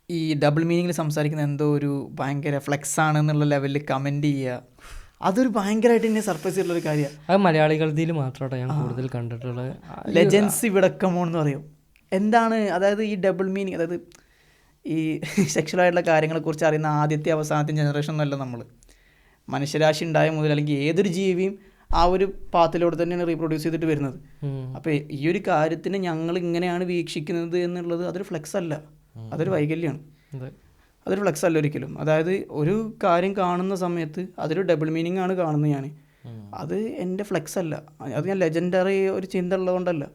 ഈ ഡബിൾ മീനിങ്ങിൽ സംസാരിക്കുന്ന എന്തോ ഒരു ഭയങ്കര ഫ്ലെക്സ് ആണെന്നുള്ള ലെവലിൽ കമൻറ്റ് ചെയ്യുക. അതൊരു ഭയങ്കരമായിട്ട് എന്നെ സർപ്രൈസ് ചെയ്തിട്ടുള്ളൊരു കാര്യമാണ്. അത് മലയാളികളുടെ മാത്രമാണ് ഞാൻ കൂടുതൽ കണ്ടിട്ടുള്ളത്. ലെജൻസ് വിടക്കമോ എന്ന് പറയും. എന്താണ് അതായത് ഈ ഡബിൾ മീനിങ്, അതായത് ഈ സെക്ഷലായിട്ടുള്ള കാര്യങ്ങളെക്കുറിച്ച് അറിയുന്ന ആദ്യത്തെ അവസാനത്തെ ജനറേഷൻ ഒന്നുമല്ല നമ്മൾ. മനുഷ്യരാശി ഉണ്ടായ മുതൽ അല്ലെങ്കിൽ ഏതൊരു ജീവിയും ആ ഒരു പാത്തിലൂടെ തന്നെയാണ് റീപ്രൊഡ്യൂസ് ചെയ്തിട്ട് വരുന്നത്. അപ്പോൾ ഈ ഒരു കാര്യത്തിന് ഞങ്ങൾ ഇങ്ങനെയാണ് വീക്ഷിക്കുന്നത് എന്നുള്ളത് അതൊരു ഫ്ലെക്സ് അല്ല, അതൊരു വൈകല്യമാണ്. അതൊരു ഫ്ലെക്സ് അല്ല ഒരിക്കലും. അതായത് ഒരു കാര്യം കാണുന്ന സമയത്ത് അതൊരു ഡബിൾ മീനിങ് ആണ് കാണുന്നത് ഞാൻ. അത് എൻ്റെ ഫ്ലെക്സ് അല്ല, അത് ഞാൻ ലെജൻഡറി ഒരു ചിന്ത ഉള്ളതുകൊണ്ടല്ല,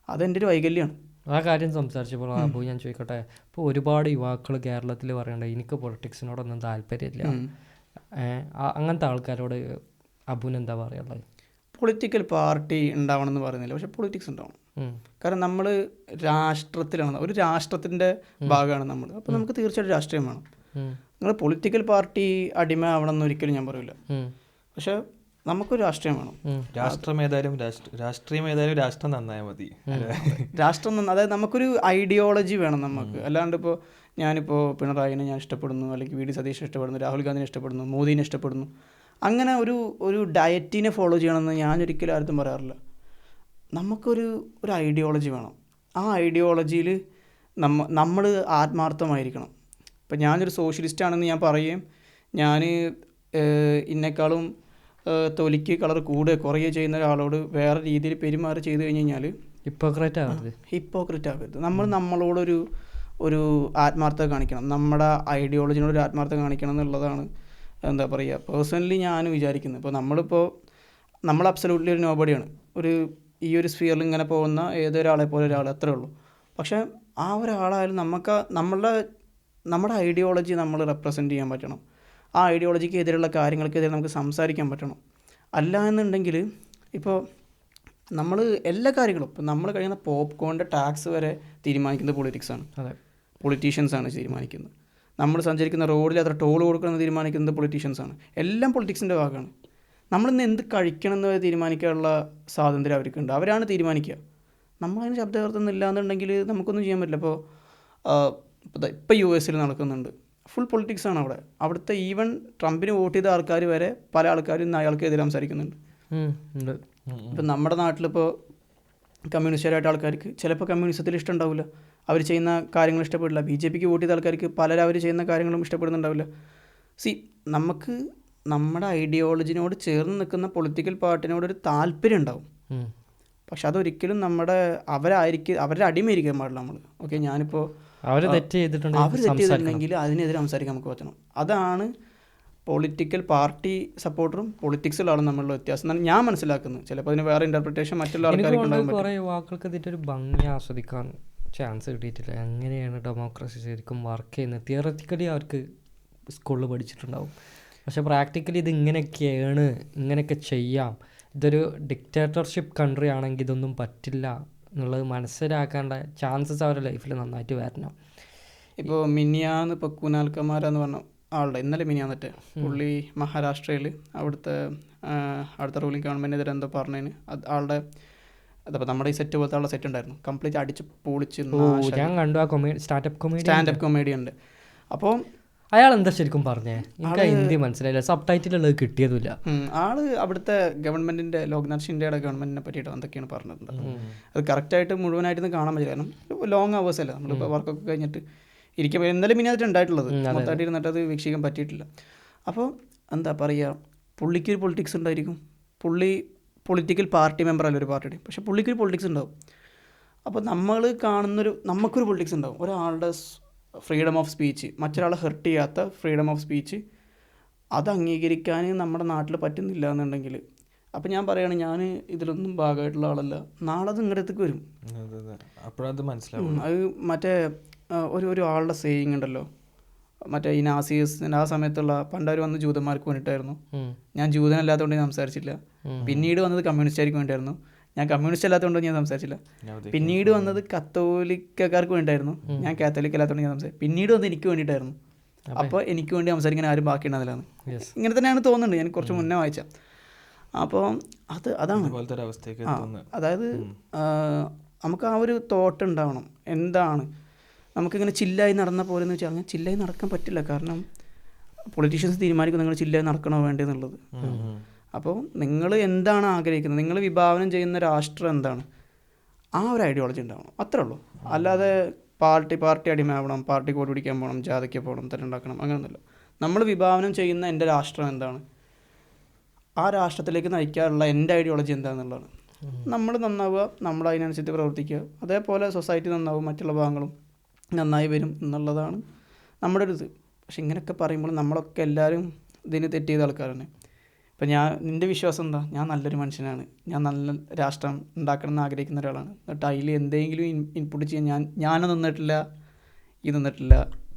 അതെൻ്റെ ഒരു വൈകല്യമാണ്. ആ കാര്യം സംസാരിച്ചപ്പോൾ അബു ഞാൻ ചോദിക്കട്ടെ, ഇപ്പോൾ ഒരുപാട് യുവാക്കൾ കേരളത്തിൽ പറയണ്ട എനിക്ക് പൊളിറ്റിക്സിനോടൊന്നും താല്പര്യമില്ല, അങ്ങനത്തെ ആൾക്കാരോട് അബുവിന് എന്താ പറയുള്ളത്? പൊളിറ്റിക്കൽ പാർട്ടി ഉണ്ടാവണം എന്ന് പറയുന്നില്ല, പക്ഷെ പൊളിറ്റിക്സ് ഉണ്ടാവണം. കാരണം നമ്മൾ രാഷ്ട്രത്തിലാണ്, ഒരു രാഷ്ട്രത്തിൻ്റെ ഭാഗമാണ് നമ്മൾ. അപ്പോൾ നമുക്ക് തീർച്ചയായിട്ടും രാഷ്ട്രീയം വേണം. നിങ്ങൾ പൊളിറ്റിക്കൽ പാർട്ടി അടിമ ആവണം എന്ന് ഒരിക്കലും ഞാൻ പറയില്ല, പക്ഷെ നമുക്കൊരു രാഷ്ട്രീയം വേണം. രാഷ്ട്രീയം ഏതായാലും രാഷ്ട്രം നന്നായാൽ മതി. രാഷ്ട്രം അതായത് നമുക്കൊരു ഐഡിയോളജി വേണം നമുക്ക്. അല്ലാണ്ട് ഇപ്പോൾ ഞാനിപ്പോൾ പിണറായിനെ ഞാൻ ഇഷ്ടപ്പെടുന്നു, അല്ലെങ്കിൽ വി ഡി സതീശനെ ഇഷ്ടപ്പെടുന്നു, രാഹുൽ ഗാന്ധിനെ ഇഷ്ടപ്പെടുന്നു, മോദിനെ ഇഷ്ടപ്പെടുന്നു, അങ്ങനെ ഒരു ഡയറ്റിനെ ഫോളോ ചെയ്യണമെന്ന് ഞാനൊരിക്കലും ആർക്കും പറയാറില്ല. നമുക്കൊരു ഐഡിയോളജി വേണം. ആ ഐഡിയോളജിയിൽ നമ്മൾ ആത്മാർത്ഥമായിരിക്കണം. ഇപ്പം ഞാനൊരു സോഷ്യലിസ്റ്റ് ആണെന്ന് ഞാൻ പറയുകയും ഞാൻ ഇന്നേക്കാളും തൊലിക്ക് കളർ കൂടുക കുറയുക ചെയ്യുന്ന ഒരാളോട് വേറെ രീതിയിൽ പെരുമാറി ചെയ്ത് കഴിഞ്ഞ് കഴിഞ്ഞാൽ ഹിപ്പോക്രറ്റ് ആവരുത്. നമ്മളോടൊരു ആത്മാർത്ഥത കാണിക്കണം, നമ്മുടെ ഐഡിയോളജിനോടൊരു ആത്മാർത്ഥത കാണിക്കണം എന്നുള്ളതാണ് എന്താ പറയുക പേഴ്സണലി ഞാൻ വിചാരിക്കുന്നത്. ഇപ്പോൾ നമ്മൾ അബ്സല്യൂട്ട്ലി ഒരു നോബഡിയാണ്. ഈ ഒരു സ്ഫിയറിൽ ഇങ്ങനെ പോകുന്ന ഏതൊരാളെ പോലെ ഒരാൾ അത്രേ ഉള്ളൂ. പക്ഷേ ആ ഒരാളായാലും നമുക്ക് നമ്മുടെ ഐഡിയോളജി നമ്മൾ റെപ്രസെൻറ്റ് ചെയ്യാൻ പറ്റണം. ആ ഐഡിയോളജിക്ക് എതിരെയുള്ള കാര്യങ്ങൾക്കെതിരെ നമുക്ക് സംസാരിക്കാൻ പറ്റണം. അല്ല എന്നുണ്ടെങ്കിൽ ഇപ്പോൾ നമ്മൾ എല്ലാ കാര്യങ്ങളും ഇപ്പോൾ നമ്മൾ കഴിയുന്ന പോപ്കോണിൻ്റെ ടാക്സ് വരെ തീരുമാനിക്കുന്നത് പൊളിറ്റിക്സാണ്, പൊളിറ്റീഷ്യൻസാണ് തീരുമാനിക്കുന്നത്. നമ്മൾ സഞ്ചരിക്കുന്ന റോഡിൽ അത്ര ടോൾ കൊടുക്കണമെന്ന് തീരുമാനിക്കുന്നത് പൊളിറ്റീഷ്യൻസാണ്. എല്ലാം പൊളിറ്റിക്സിൻ്റെ ഭാഗമാണ്. നമ്മളിന്ന് എന്ത് കഴിക്കണം എന്ന് തീരുമാനിക്കാനുള്ള സ്വാതന്ത്ര്യം അവർക്കുണ്ട്, അവരാണ് തീരുമാനിക്കുക. നമ്മളതിന് ശബ്ദകർത്തുന്നില്ല എന്നുണ്ടെങ്കിൽ നമുക്കൊന്നും ചെയ്യാൻ പറ്റില്ല. ഇപ്പോൾ US നടക്കുന്നുണ്ട്, ഫുൾ പൊളിറ്റിക്സാണ് അവിടെ. അവിടുത്തെ ഈവൻ ട്രംപിന് വോട്ട് ചെയ്ത ആൾക്കാർ വരെ പല ആൾക്കാരും ഇന്ന് അയാൾക്ക് എതിരെ സംസാരിക്കുന്നുണ്ട്. ഇപ്പം നമ്മുടെ നാട്ടിലിപ്പോൾ കമ്മ്യൂണിസ്റ്റുകാരായിട്ട് ആൾക്കാർക്ക് ചിലപ്പോൾ കമ്മ്യൂണിസത്തിൽ ഇഷ്ടം ഉണ്ടാവില്ല, അവർ ചെയ്യുന്ന കാര്യങ്ങൾ ഇഷ്ടപ്പെടില്ല. BJPക്ക് വോട്ട് ചെയ്ത ആൾക്കാർക്ക് പലരും അവർ ചെയ്യുന്ന കാര്യങ്ങളും ഇഷ്ടപ്പെടുന്നുണ്ടാവില്ല. നമുക്ക് നമ്മുടെ ഐഡിയോളജിനോട് ചേർന്ന് നിൽക്കുന്ന പൊളിറ്റിക്കൽ പാർട്ടിനോടൊരു താല്പര്യം ഉണ്ടാവും, പക്ഷെ അതൊരിക്കലും അവരുടെ അടിമയിരിക്കാൻ പാടില്ല നമ്മൾ. ഓക്കെ, ഞാനിപ്പോൾ അവർ തെറ്റ് ചെയ്തിട്ടുണ്ടെങ്കിൽ അതിനെതിരെ സംസാരിക്കാൻ നമുക്ക് പറ്റണം. അതാണ് പൊളിറ്റിക്കൽ പാർട്ടി സപ്പോർട്ടറും പൊളിറ്റിക്സിലുള്ള ആളും തമ്മിലുള്ള വ്യത്യാസം എന്നാണ് ഞാൻ മനസ്സിലാക്കുന്നത്. ചിലപ്പോൾ അതിന് വേറെ ഇൻ്റർപ്രിറ്റേഷൻ മറ്റുള്ള ആൾക്കാർക്ക് കുറേ യുവാക്കൾക്ക് ഇതിൻ്റെ ഒരു ഭംഗി ആസ്വദിക്കാൻ ചാൻസ് കിട്ടിയിട്ടില്ല. എങ്ങനെയാണ് ഡെമോക്രസി ശരിക്കും വർക്ക് ചെയ്യുന്നത് തിയററ്റിക്കലി അവർക്ക് സ്കൂളിൽ പഠിച്ചിട്ടുണ്ടാവും, പക്ഷേ പ്രാക്ടിക്കലി ഇത് ഇങ്ങനെയൊക്കെയാണ്, ഇങ്ങനെയൊക്കെ ചെയ്യാം, ഇതൊരു ഡിക്റ്റേറ്റർഷിപ്പ് കൺട്രി ആണെങ്കിൽ ഇതൊന്നും പറ്റില്ല എന്നുള്ളത് മനസ്സിലാക്കേണ്ട ചാൻസസ് അവരുടെ ലൈഫിൽ നന്നായിട്ട് വരണം. ഇപ്പോൾ മിനിയാന്ന് ഇപ്പോൾ കുനാൽ കുമാര എന്ന് പറഞ്ഞ ആളുടെ ഇന്നലെ മിനിയാന്നിട്ട് പുള്ളി മഹാരാഷ്ട്രയിൽ അടുത്ത റൂളിംഗ് ഗവൺമെൻറ്റിനെതിരെ എന്തോ പറഞ്ഞതിന് ആളുടെ അതപ്പോൾ നമ്മുടെ ഈ സെറ്റ് പോലത്തെ ആളുടെ സെറ്റ് ഉണ്ടായിരുന്നു, കംപ്ലീറ്റ് അടിച്ച് പൊളിച്ച് ഞാൻ കണ്ടു. ആ സ്റ്റാൻഡപ്പ് കോമഡി ഉണ്ട്. അപ്പോൾ അയാൾ എന്താ ശരിക്കും പറഞ്ഞേ? എനിക്ക് ഹിന്ദി മനസ്സിലായില്ല, സബ് ടൈറ്റിലുള്ളത് കിട്ടിയതുമില്ല. ആള് അവിടുത്തെ ഗവൺമെൻറ്റിൻ്റെ ലോക്നാഥ് ഷിൻഡെയുടെ ഗവൺമെൻറ്റിനെ പറ്റിയിട്ട് എന്തൊക്കെയാണ് പറഞ്ഞിട്ടുണ്ട്. അത് കറക്റ്റായിട്ട് മുഴുവനായിട്ടൊന്നും കാണാൻ പറ്റില്ല, കാരണം ലോങ് അവേഴ്സ് അല്ല, നമ്മളിപ്പോൾ വർക്കൊക്കെ കഴിഞ്ഞിട്ട് ഇരിക്കുമ്പോൾ എന്തായാലും പിന്നെ അതിട്ട് ഉണ്ടായിട്ടുള്ളത്, മൊത്തമായിട്ട് ഇരുന്നിട്ട് അത് വീക്ഷിക്കാൻ പറ്റിയിട്ടില്ല. അപ്പോൾ എന്താ പറയുക, പുള്ളിക്കൊരു പൊളിറ്റിക്സ് ഉണ്ടായിരിക്കും, പുള്ളി പൊളിറ്റിക്കൽ പാർട്ടി മെമ്പറല്ല ഒരു പാർട്ടിയുടെ, പക്ഷേ പുള്ളിക്കൊരു പൊളിറ്റിക്സ് ഉണ്ടാവും. അപ്പോൾ നമ്മൾ നമുക്കൊരു പൊളിറ്റിക്സ് ഉണ്ടാവും. ഒരാളുടെ ഫ്രീഡം ഓഫ് സ്പീച്ച്, മറ്റൊരാളെ ഹെർട്ട് ചെയ്യാത്ത ഫ്രീഡം ഓഫ് സ്പീച്ച്, അത് അംഗീകരിക്കാൻ നമ്മുടെ നാട്ടിൽ പറ്റുന്നില്ല എന്നുണ്ടെങ്കിൽ, അപ്പം ഞാൻ പറയുകയാണ്, ഞാൻ ഇതിലൊന്നും ഭാഗമായിട്ടുള്ള ആളല്ല, നാളെ അത് നിങ്ങളുടെ അടുത്തേക്ക് വരും. അപ്പോഴത് മനസ്സിലാവും. അത് മറ്റേ ഒരു ആളുടെ സേയിങ് ഉണ്ടല്ലോ, മറ്റേ ഈ നാസീസിൻ്റെ ആ സമയത്തുള്ള പണ്ടവർ വന്ന് ജൂതന്മാർക്ക് വേണ്ടിയിട്ടായിരുന്നു, ഞാൻ ജൂതനല്ലാത്തതുകൊണ്ട് ഞാൻ സംസാരിച്ചില്ല. പിന്നീട് വന്നത് കമ്മ്യൂണിസ്റ്റുകാർക്ക് വേണ്ടിയായിരുന്നു, ഞാൻ കമ്മ്യൂണിസ്റ്റ് അല്ലാത്തതുകൊണ്ട് ഞാൻ സംസാരിച്ചില്ല. പിന്നീട് വന്നത് കത്തോലിക്കക്കാർക്ക് വേണ്ടിയിട്ടായിരുന്നു, ഞാൻ കാത്തോലിക് അല്ലാത്തതുകൊണ്ട് ഞാൻ സംസാരിച്ചു. പിന്നീട് വന്നത് എനിക്ക് വേണ്ടിയിട്ടായിരുന്നു, അപ്പോൾ എനിക്ക് വേണ്ടി സംസാരിക്കാൻ ആരും ബാക്കിയുണ്ടാവില്ലാണ്. ഇങ്ങനെ തന്നെയാണ് തോന്നുന്നുണ്ട്, ഞാൻ കുറച്ച് മുന്നേ വായിച്ച. അപ്പോൾ അതാണ് അതായത് നമുക്ക് ആ ഒരു തോട്ട് ഉണ്ടാവണം. എന്താണ് നമുക്കിങ്ങനെ ചില്ലായി നടന്ന പോലെ എന്ന് വെച്ചാൽ അങ്ങനെ ചില്ലായി നടക്കാൻ പറ്റില്ല. കാരണം പൊളിറ്റീഷ്യൻസ് തീരുമാനിക്കും നിങ്ങൾ ചില്ലായി നടക്കണോ വേണ്ടതെന്നുള്ളത്. അപ്പോൾ നിങ്ങൾ എന്താണ് ആഗ്രഹിക്കുന്നത്, നിങ്ങൾ വിഭാവനം ചെയ്യുന്ന രാഷ്ട്രം എന്താണ്, ആ ഒരു ഐഡിയോളജി ഉണ്ടാവണം, അത്രേ ഉള്ളൂ. അല്ലാതെ പാർട്ടി അടിമയാവണം, പാർട്ടി കോടി പിടിക്കാൻ പോകണം, ജാതിക്ക് പോകണം, തല്ലുണ്ടാക്കണം, അങ്ങനെയൊന്നുമില്ല. നമ്മൾ വിഭാവനം ചെയ്യുന്ന എൻ്റെ രാഷ്ട്രം എന്താണ്, ആ രാഷ്ട്രത്തിലേക്ക് നയിക്കാനുള്ള എൻ്റെ ഐഡിയോളജി എന്താണെന്നുള്ളതാണ്. നമ്മൾ നന്നാവുക, നമ്മൾ അതിനനുസരിച്ച് പ്രവർത്തിക്കുക, അതേപോലെ സൊസൈറ്റി നന്നാവും, മറ്റുള്ള ഭാഗങ്ങളും നന്നായി വരും എന്നുള്ളതാണ് നമ്മുടെ ഒരു ഇത്. പക്ഷെ ഇങ്ങനെയൊക്കെ പറയുമ്പോൾ നമ്മളൊക്കെ എല്ലാവരും ഇതിന് തെറ്റ് ചെയ്ത ആൾക്കാരാണ്. ഇപ്പം എൻ്റെ വിശ്വാസം എന്താ, ഞാൻ നല്ലൊരു മനുഷ്യനാണ്, ഞാൻ നല്ല രാഷ്ട്രം ഉണ്ടാക്കണം എന്ന് ആഗ്രഹിക്കുന്ന ഒരാളാണ്. എന്നിട്ട് അതിൽ എന്തെങ്കിലും ഇൻപുട്ട് ചെയ്യാൻ ഞാൻ നിന്നിട്ടില്ല, ഇത് നിന്നിട്ടില്ല,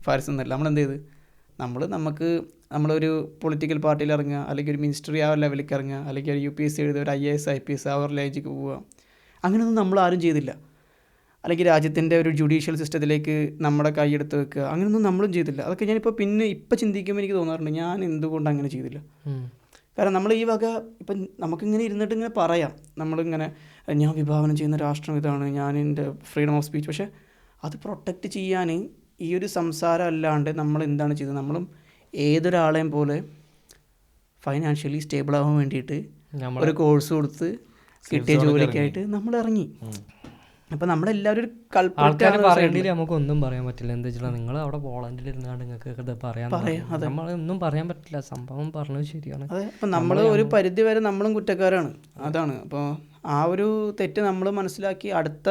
ഫാരിസ് നിന്നിട്ടില്ല. നമ്മളെന്ത് ചെയ്ത് നമ്മളൊരു പൊളിറ്റിക്കൽ പാർട്ടിയിൽ ഇറങ്ങുക, അല്ലെങ്കിൽ ഒരു മിനിസ്റ്ററി ആ ലെവലിലേക്ക് ഇറങ്ങുക, അല്ലെങ്കിൽ ഒരു UPSC എഴുതുക, ഒരു IAS IPS ആ ഒരു ലേജിക്ക് പോവുക, അങ്ങനെയൊന്നും നമ്മളാരും ചെയ്തില്ല. അല്ലെങ്കിൽ രാജ്യത്തിൻ്റെ ഒരു ജുഡീഷ്യൽ സിസ്റ്റത്തിലേക്ക് നമ്മുടെ കൈയെടുത്ത് വെക്കുക, അങ്ങനെയൊന്നും നമ്മളും ചെയ്തില്ല. അതൊക്കെ ഞാനിപ്പോൾ ഇപ്പം ചിന്തിക്കുമ്പോൾ എനിക്ക് തോന്നാറുണ്ട്, ഞാൻ എന്തുകൊണ്ട് അങ്ങനെ ചെയ്തില്ല. കാരണം നമ്മൾ ഈ വക ഇപ്പം നമുക്കിങ്ങനെ ഇരുന്നിട്ട് ഇങ്ങനെ പറയാം, നമ്മളിങ്ങനെ ഞാൻ വിഭാവനം ചെയ്യുന്ന രാഷ്ട്രം ഇതാണ്, ഞാൻ എൻ്റെ ഫ്രീഡം ഓഫ് സ്പീച്ച്, പക്ഷേ അത് പ്രൊട്ടക്റ്റ് ചെയ്യാൻ ഈ ഒരു സംസാരം അല്ലാണ്ട് നമ്മൾ എന്താണ് ചെയ്തത്, നമ്മളും ഏതൊരാളെയും പോലെ ഫൈനാൻഷ്യലി സ്റ്റേബിൾ ആവാൻ വേണ്ടിയിട്ട് ഒരു കോഴ്സ് കൊടുത്ത് കിട്ടിയ ജോലിക്കായിട്ട് നമ്മൾ ഇറങ്ങി. അപ്പം നമ്മളെല്ലാവരും ആൾക്കാർ പറയേണ്ടതിൽ നമുക്കൊന്നും പറയാൻ പറ്റില്ല. എന്താ വെച്ചാൽ നിങ്ങൾ അവിടെ പോളണ്ടിൽ ഇരുന്നാണ് നിങ്ങൾക്ക് ഇത് പറയാൻ, നമ്മളൊന്നും പറയാൻ പറ്റില്ല. സംഭവം പറഞ്ഞത് ശരിയാണ്. അതെ, അപ്പം നമ്മൾ ഒരു പരിധി വരെ നമ്മളും കുറ്റക്കാരാണ്. അതാണ്. അപ്പോൾ ആ ഒരു തെറ്റ് നമ്മൾ മനസ്സിലാക്കി അടുത്ത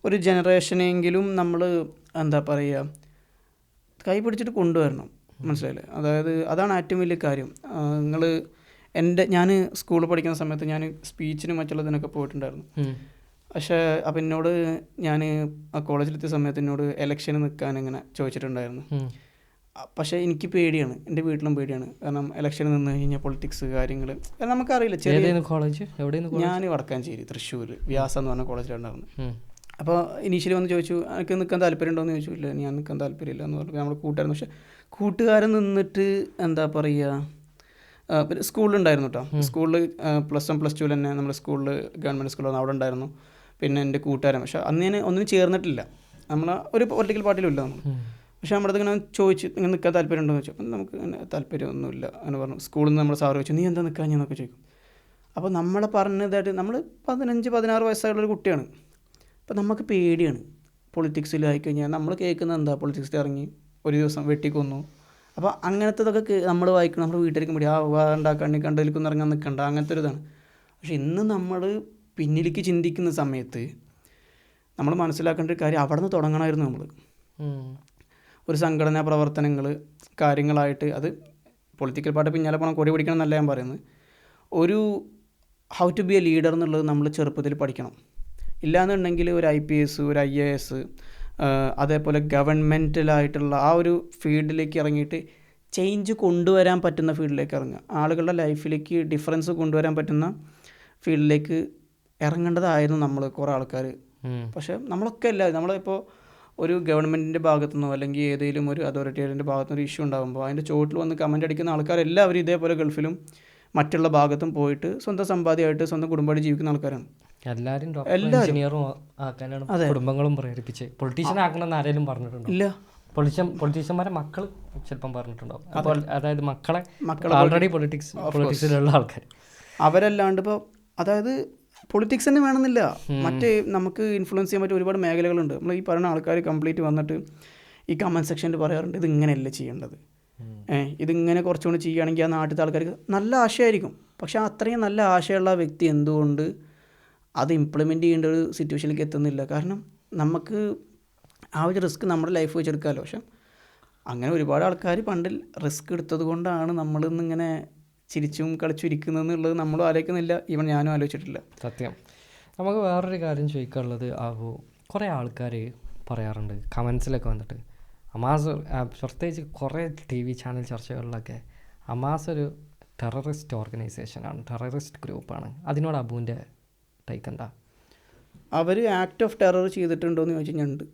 ഒരു ജനറേഷനെങ്കിലും നമ്മൾ എന്താ പറയുക, കൈ പിടിച്ചിട്ട് കൊണ്ടുവരണം. മനസ്സിലായില്ലേ? അതായത് അതാണ് ഏറ്റവും വലിയ കാര്യം. ഞാൻ സ്കൂളിൽ പഠിക്കുന്ന സമയത്ത് ഞാൻ സ്പീച്ചിനും മറ്റുള്ളതിനൊക്കെ പോയിട്ടുണ്ടായിരുന്നു. പക്ഷേ അപ്പം എന്നോട് ഞാൻ ആ കോളേജിലെത്തിയ സമയത്ത് എന്നോട് ഇലക്ഷന് നിൽക്കാൻ ഇങ്ങനെ ചോദിച്ചിട്ടുണ്ടായിരുന്നു. പക്ഷേ എനിക്ക് പേടിയാണ്, എൻ്റെ വീട്ടിലും പേടിയാണ്. കാരണം ഇലക്ഷന് നിന്ന് കഴിഞ്ഞാൽ പൊളിറ്റിക്സ് കാര്യങ്ങൾ കാരണം നമുക്കറിയില്ല. കോളേജ് ഞാൻ വടക്കാഞ്ചേരി തൃശ്ശൂർ വ്യാസ എന്ന് പറഞ്ഞ കോളേജിലുണ്ടായിരുന്നു. അപ്പോൾ ഇനീഷ്യലി വന്ന് ചോദിച്ചു എനിക്ക് നിൽക്കാൻ താല്പര്യം ഉണ്ടോ എന്ന് ചോദിച്ചു. ഇല്ല, ഞാൻ നിൽക്കാൻ താല്പര്യമില്ല എന്ന് പറഞ്ഞു. നമ്മൾ കൂട്ടുകാരൻ, പക്ഷേ കൂട്ടുകാരൻ നിന്നിട്ട് എന്താ പറയുക, സ്കൂളിലുണ്ടായിരുന്നു കേട്ടോ. സ്കൂളിൽ +1 +2 തന്നെ നമ്മുടെ സ്കൂളിൽ ഗവൺമെൻറ് സ്കൂളിൽ അവിടെ ഉണ്ടായിരുന്നു. പിന്നെ എൻ്റെ കൂട്ടുകാരൻ, പക്ഷേ അന്ന് ഞാൻ ഒന്നിനും ചേർന്നിട്ടില്ല, നമ്മൾ ഒരു പൊളിറ്റിക്കൽ പാർട്ടിയിലും ഇല്ല നമ്മൾ. പക്ഷേ നമ്മുടെ ഇങ്ങനെ ചോദിച്ചു ഇങ്ങനെ നിൽക്കാൻ താല്പര്യം ഉണ്ടോ എന്ന് ചോദിച്ചു. അപ്പം നമുക്ക് അങ്ങനെ താല്പര്യമൊന്നുമില്ല എന്ന് പറഞ്ഞു. സ്കൂളിൽ നിന്ന് നമ്മുടെ സാറ് ചോദിച്ചു നീ എന്താ നിൽക്കാൻ ഞാനൊക്കെ ചോദിക്കും. അപ്പോൾ നമ്മളെ പറഞ്ഞതായിട്ട് നമ്മൾ 15-16 വയസ്സായുള്ളൊരു കുട്ടിയാണ്. അപ്പോൾ നമുക്ക് പേടിയാണ് പൊളിറ്റിക്സിലായിക്കഴിഞ്ഞാൽ. നമ്മൾ കേൾക്കുന്നത് എന്താ, പൊളിറ്റിക്സിൽ ഇറങ്ങി ഒരു ദിവസം വെട്ടിക്കൊന്നു. അപ്പോൾ അങ്ങനത്തതൊക്കെ നമ്മൾ വായിക്കണം. നമ്മുടെ വീട്ടിലേക്ക് പേടി, ഉണ്ടാക്കാൻ കണ്ടതിലേക്കൊന്നും ഇറങ്ങാൻ നിൽക്കണ്ട, അങ്ങനത്തെ ഒരു ഇതാണ്. പക്ഷെ ഇന്ന് നമ്മൾ പിന്നിലേക്ക് ചിന്തിക്കുന്ന സമയത്ത് നമ്മൾ മനസ്സിലാക്കേണ്ട ഒരു കാര്യം അവിടെ നിന്ന് തുടങ്ങണമായിരുന്നു. നമ്മൾ ഒരു സംഘടനാ പ്രവർത്തനങ്ങൾ കാര്യങ്ങളായിട്ട്, അത് പൊളിറ്റിക്കൽ പാർട്ടി പിന്നാലെ പോകണം, കൊടി പിടിക്കണം എന്നല്ല ഞാൻ പറയുന്നത്. ഒരു how to be a leader എന്നുള്ളത് നമ്മൾ ചെറുപ്പത്തിൽ പഠിക്കണം. ഇല്ലയെന്നുണ്ടെങ്കിൽ ഒരു IPS, ഒരു IAS, അതേപോലെ ഗവൺമെൻറ്റലായിട്ടുള്ള ആ ഒരു ഫീൽഡിലേക്ക് ഇറങ്ങിയിട്ട് ചേഞ്ച് കൊണ്ടുവരാൻ പറ്റുന്ന ഫീൽഡിലേക്ക് ഇറങ്ങുക. ആളുകളുടെ ലൈഫിലേക്ക് ഡിഫറൻസ് കൊണ്ടുവരാൻ പറ്റുന്ന ഫീൽഡിലേക്ക് ഇറങ്ങേണ്ടതായിരുന്നു നമ്മൾ കുറേ ആൾക്കാർ. പക്ഷേ നമ്മളൊക്കെ നമ്മളിപ്പോൾ ഒരു ഗവൺമെൻറ്റിൻ്റെ ഭാഗത്തുനിന്നോ അല്ലെങ്കിൽ ഏതെങ്കിലും ഒരു അതോറിറ്റിയുടെ ഭാഗത്തുനിന്ന് ഒരു ഇഷ്യൂ ഉണ്ടാകുമ്പോൾ അതിൻ്റെ ചുവട്ടിൽ വന്ന് കമൻ്റ് അടിക്കുന്ന ആൾക്കാരെല്ലാവരും ഇതേപോലെ ഗൾഫിലും മറ്റുള്ള ഭാഗത്തും പോയിട്ട് സ്വന്തം സമ്പാദ്യമായിട്ട് സ്വന്തം കുടുംബമായിട്ട് ജീവിക്കുന്ന ആൾക്കാരാണ്. എല്ലാവരും എഞ്ചിനീയറും ആക്കാനാണ് കുടുംബങ്ങളും പ്രേരിപ്പിച്ച്. പൊളിറ്റീഷ്യൻ ആക്കണമെന്ന് ആരെങ്കിലും പറഞ്ഞിട്ടുണ്ടോ? ഇല്ല. പൊളിറ്റീഷ്യന്മാരെ മക്കൾ ചിലപ്പം പറഞ്ഞിട്ടുണ്ടാവും. അപ്പോൾ അതായത് മക്കളെ ആൾറെഡി പൊളിറ്റിക്സിലുള്ള ആൾക്കാർ അവരല്ലാണ്ട് ഇപ്പോൾ അതായത് പൊളിറ്റിക്സ് തന്നെ വേണമെന്നില്ല, മറ്റേ നമുക്ക് ഇൻഫ്ലുവൻസ് ചെയ്യാൻ പറ്റിയ ഒരുപാട് മേഖലകളുണ്ട്. നമ്മൾ ഈ പറയുന്ന ആൾക്കാർ കംപ്ലീറ്റ് വന്നിട്ട് ഈ കമൻറ്റ് സെക്ഷനിൽ പറയാറുണ്ട് ഇതിങ്ങനെയല്ല ചെയ്യേണ്ടത്, ഇതിങ്ങനെ കുറച്ചുകൊണ്ട് ചെയ്യുകയാണെങ്കിൽ ആ നാട്ടിലത്തെ ആൾക്കാർക്ക് നല്ല ആശയമായിരിക്കും. പക്ഷെ അത്രയും നല്ല ആശയമുള്ള വ്യക്തി എന്തുകൊണ്ട് അത് ഇംപ്ലിമെൻറ്റ് ചെയ്യേണ്ട ഒരു സിറ്റുവേഷനിലേക്ക് എത്തുന്നില്ല? കാരണം നമുക്ക് ആ ഒരു റിസ്ക് നമ്മുടെ ലൈഫ് വെച്ചെടുക്കാമല്ലോ. പക്ഷെ അങ്ങനെ ഒരുപാട് ആൾക്കാർ പണ്ടിൽ റിസ്ക് എടുത്തത് കൊണ്ടാണ് നമ്മളിന്നിങ്ങനെ ചിരിച്ചും കളിച്ചും ഇരിക്കുന്നതെന്നുള്ളത് നമ്മളും ആലോചിക്കുന്നില്ല, ഈവൻ ഞാനും ആലോചിച്ചിട്ടില്ല. സത്യം. നമുക്ക് വേറൊരു കാര്യം ചോദിക്കാനുള്ളത്, കുറേ ആൾക്കാർ പറയാറുണ്ട് കമൻസിലൊക്കെ വന്നിട്ട് ഹമാസ്, പ്രത്യേകിച്ച് കുറേ TV ചാനൽ ചർച്ചകളിലൊക്കെ ഹമാസ് ഒരു ടെററിസ്റ്റ് ഓർഗനൈസേഷനാണ്, ടെററിസ്റ്റ് ഗ്രൂപ്പാണ്. അതിനോട് അബുവിൻ്റെ ടേക്ക് എന്താ? അവർ ആക്ട് ഓഫ് ടെറർ ചെയ്തിട്ടുണ്ടോ എന്ന് ചോദിച്ചു കഴിഞ്ഞാൽ ഉണ്ട്,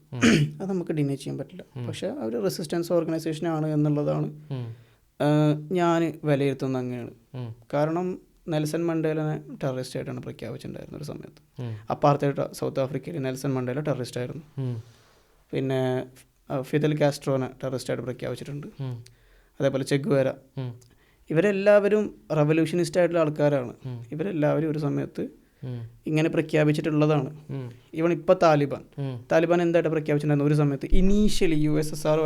അത് നമുക്ക് ഡിനൈ ചെയ്യാൻ പറ്റില്ല. പക്ഷേ അവർ റെസിസ്റ്റൻസ് ഓർഗനൈസേഷനാണ് എന്നുള്ളതാണ് ഞാൻ വിലയിരുത്തുന്നത്. അങ്ങനെയാണ്. കാരണം നെൽസൺ മണ്ടേലനെ ടെററിസ്റ്റ് ആയിട്ടാണ് പ്രഖ്യാപിച്ചിട്ടുണ്ടായിരുന്ന ഒരു സമയത്ത്. അപ്പാർത്തൈഡ് സൗത്ത് ആഫ്രിക്കയിൽ നെൽസൺ മണ്ടേല ടെററിസ്റ്റ് ആയിരുന്നു. പിന്നെ ഫിദൽ കാസ്ട്രോനെ ടെററിസ്റ്റായിട്ട് പ്രഖ്യാപിച്ചിട്ടുണ്ട്. അതേപോലെ ചെഗുവേര. ഇവരെല്ലാവരും റവല്യൂഷനിസ്റ്റ് ആയിട്ടുള്ള ആൾക്കാരാണ്. ഇവരെല്ലാവരും ഒരു സമയത്ത് ഇങ്ങനെ പ്രഖ്യാപിച്ചിട്ടുള്ളതാണ്. ഈവൻ ഇപ്പോൾ താലിബാൻ എന്തായിട്ട് പ്രഖ്യാപിച്ചിട്ടുണ്ടായിരുന്നു ഒരു സമയത്ത്? ഇനീഷ്യലി USSR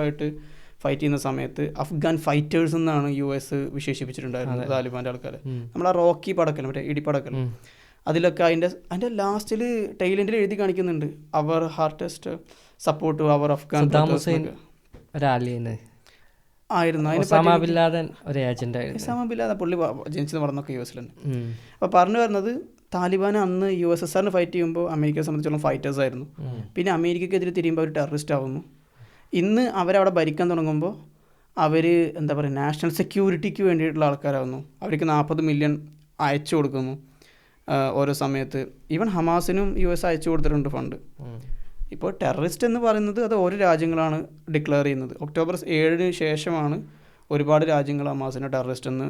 ഫൈറ്റ് ചെയ്യുന്ന സമയത്ത് അഫ്ഗാൻ ഫൈറ്റേഴ്സ് എന്നാണ് US വിശേഷിപ്പിച്ചിട്ടുണ്ടായിരുന്നത് താലിബാൻ്റെ ആൾക്കാരെ. നമ്മൾ ആ റോക്കി പടക്കൽ, മറ്റേ ഇടിപ്പടക്കൽ, അതിലൊക്കെ അതിൻ്റെ ലാസ്റ്റിൽ ടൈലൻഡിൽ എഴുതി കാണിക്കുന്നുണ്ട് അവർ ഹാർട്ടസ്റ്റ് സപ്പോർട്ട് അവർ അഫ്ഗാൻ ആയിരുന്നു. ഒസാമ ബില്ലാദൻ പുള്ളി ജനിച്ചത് വളർന്നൊക്കെ US തന്നെ. അപ്പോൾ പറഞ്ഞു വരുന്നത് താലിബാൻ അന്ന് USSR ഫൈറ്റ് ചെയ്യുമ്പോൾ അമേരിക്കയെ സംബന്ധിച്ചോളം ഫൈറ്റേഴ്സ് ആയിരുന്നു. പിന്നെ അമേരിക്കക്കെതിരെ തിരിയുമ്പോൾ അവർ ടെററിസ്റ്റ് ആവുന്നു. ഇന്ന് അവരവിടെ ഭരിക്കാൻ തുടങ്ങുമ്പോൾ അവർ എന്താ പറയുക, നാഷണൽ സെക്യൂരിറ്റിക്ക് വേണ്ടിയിട്ടുള്ള ആൾക്കാരാകുന്നു. അവർക്ക് 40 മില്യൺ അയച്ചു കൊടുക്കുന്നു ഓരോ സമയത്ത്. ഈവൻ ഹമാസിനും US അയച്ചു കൊടുത്തിട്ടുണ്ട് ഫണ്ട്. ഇപ്പോൾ ടെററിസ്റ്റ് എന്ന് പറയുന്നത് അത് ഓരോ രാജ്യങ്ങളാണ് ഡിക്ലെയർ ചെയ്യുന്നത്. ഒക്ടോബർ 7 ശേഷമാണ് ഒരുപാട് രാജ്യങ്ങൾ ഹമാസിനെ ടെററിസ്റ്റ് എന്ന്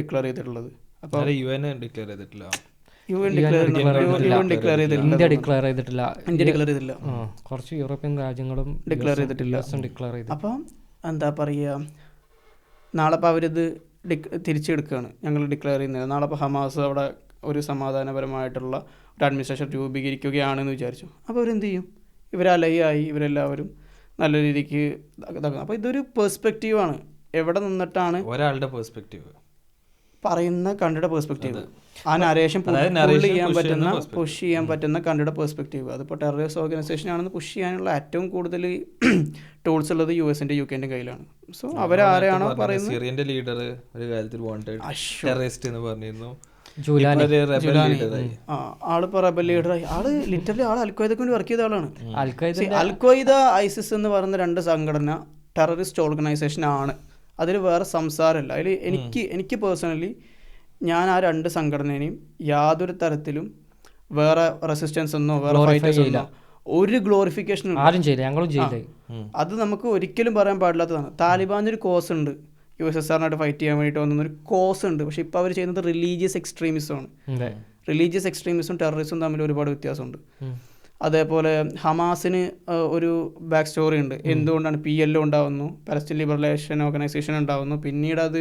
ഡിക്ലെയർ ചെയ്തിട്ടുള്ളത്. അപ്പോൾ UN ഡിക്ലെയർ ചെയ്തിട്ടില്ല, ഡിക്ലെയർ ചെയ്തിട്ടില്ല, കുറച്ച് യൂറോപ്യൻ രാജ്യങ്ങളും ഡിക്ലെയർ ചെയ്തിട്ടില്ല. അപ്പം എന്താ പറയുക, നാളെ ഇപ്പോൾ അവരിത് തിരിച്ചെടുക്കുകയാണ്, ഞങ്ങൾ ഡിക്ലെയർ ചെയ്യുന്നത്. നാളെ ഇപ്പോൾ ഹമാസ് അവിടെ ഒരു സമാധാനപരമായിട്ടുള്ള ഒരു അഡ്മിനിസ്ട്രേഷൻ രൂപീകരിക്കുകയാണെന്ന് വിചാരിച്ചു. അപ്പോൾ അവരെന്ത് ചെയ്യും? ഇവരലയായി ഇവരെല്ലാവരും നല്ല രീതിക്ക് ഇതാക്കും. അപ്പോൾ ഇതൊരു പെർസ്പെക്റ്റീവാണ്. എവിടെ നിന്നിട്ടാണ് ഒരാളുടെ പെർസ്പെക്റ്റീവ് പറയുന്ന കണ്ടിയുടെ പെർസ്പെക്റ്റീവ്, ആ നരേഷൻ പുഷ് ചെയ്യാൻ പറ്റുന്ന കണ്ടിയുടെ പെർസ്പെക്റ്റീവ്. അതിപ്പോൾ ടെററിസ്റ്റ് ഓർഗനൈസേഷൻ ആണെന്ന് പുഷ് ചെയ്യാനുള്ള ഏറ്റവും കൂടുതൽ ടൂൾസ് ഉള്ളത് US-ന്റെ UK-ന്റെ കയ്യിലാണ്. സോ അവരാരെയാണോ പറയുന്നത്, സിറിയന്റെ ലീഡർ ഒരു കാലത്തിൽ വാണ്ടഡ് ടെററിസ്റ്റ് എന്ന് പറഞ്ഞിരുന്നു. ആളിപ്പോൾ റബൽ ലീഡറായി. ലിറ്ററലി അൽഖ്വയ്ദക്ക് വേണ്ടി വർക്ക് ചെയ്ത ആളാണ്. അൽഖ്വയ്ദ ISIS എന്ന് പറയുന്ന 2 സംഘടന ടെററിസ്റ്റ് ഓർഗനൈസേഷൻ ആണ്. അതിൽ വേറെ സംസാരമില്ല. അതിൽ എനിക്ക് പേഴ്സണലി ഞാൻ ആ 2 സംഘടനയും യാതൊരു തരത്തിലും വേറെ റെസിസ്റ്റൻസ് ഒന്നോ വേറെ ഫൈറ്റേഴ്സ് ഒന്നോ ഒരു ഗ്ലോറിഫിക്കേഷൻ അത് നമുക്ക് ഒരിക്കലും പറയാൻ പാടില്ലാത്തതാണ്. താലിബാൻ്റെ ഒരു കോസ് ഉണ്ട്, USSR ഫൈറ്റ് ചെയ്യാൻ വേണ്ടിയിട്ട് വന്നൊരു കോസ് ഉണ്ട്. പക്ഷെ ഇപ്പോൾ അവർ ചെയ്യുന്നത് റിലീജിയസ് എക്സ്ട്രീമിസമാണ്. റിലീജിയസ് എക്സ്ട്രീമിസും ടെററിസും തമ്മിൽ ഒരുപാട് വ്യത്യാസമുണ്ട്. അതേപോലെ ഹമാസിന് ഒരു ബാക്ക് സ്റ്റോറി ഉണ്ട്. എന്തുകൊണ്ടാണ് PLO ഉണ്ടാവുന്നു, പലസ്തീൻ ലിബറേഷൻ ഓർഗനൈസേഷൻ ഉണ്ടാവുന്നു, പിന്നീട് അത്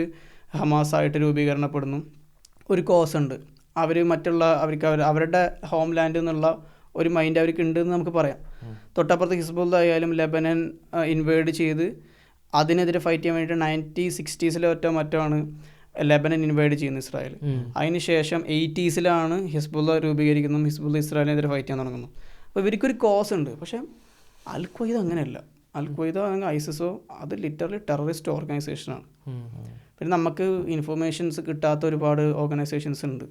ഹമാസായിട്ട് രൂപീകരണപ്പെടുന്നു. ഒരു കോസ് ഉണ്ട്. അവർ അവരുടെ ഹോം ലാൻഡ് എന്നുള്ള ഒരു മൈൻഡ് അവർക്ക് ഉണ്ടെന്ന് നമുക്ക് പറയാം. തൊട്ടപ്പുറത്ത് ഹിസ്ബുള്ള ആയാലും ലെബനൻ ഇൻവേഡ് ചെയ്ത് അതിനെതിരെ ഫൈറ്റ് ചെയ്യാൻ വേണ്ടിയിട്ട് 1960s മറ്റോ ആണ് ലെബനൻ ഇൻവൈഡ് ചെയ്യുന്നത് ഇസ്രായേൽ. അതിന് ശേഷം 80s ഹിസ്ബുള്ള രൂപീകരിക്കുന്നു. ഹിസ്ബുള്ള ഇസ്രായേലിനെതിരെ ഫൈറ്റ് ചെയ്യാൻ തുടങ്ങുന്നു. അപ്പോൾ ഇവർക്കൊരു കോസ് ഉണ്ട്. പക്ഷേ അൽഖ്വയ്ദ അങ്ങനെയല്ല. അൽഖ്വയ്ദ ISISO അത് ലിറ്ററലി ടെററിസ്റ്റ് ഓർഗനൈസേഷനാണ്. പിന്നെ നമുക്ക് ഇൻഫർമേഷൻസ് കിട്ടാത്ത ഒരുപാട് ഓർഗനൈസേഷൻസ് ഉണ്ട്.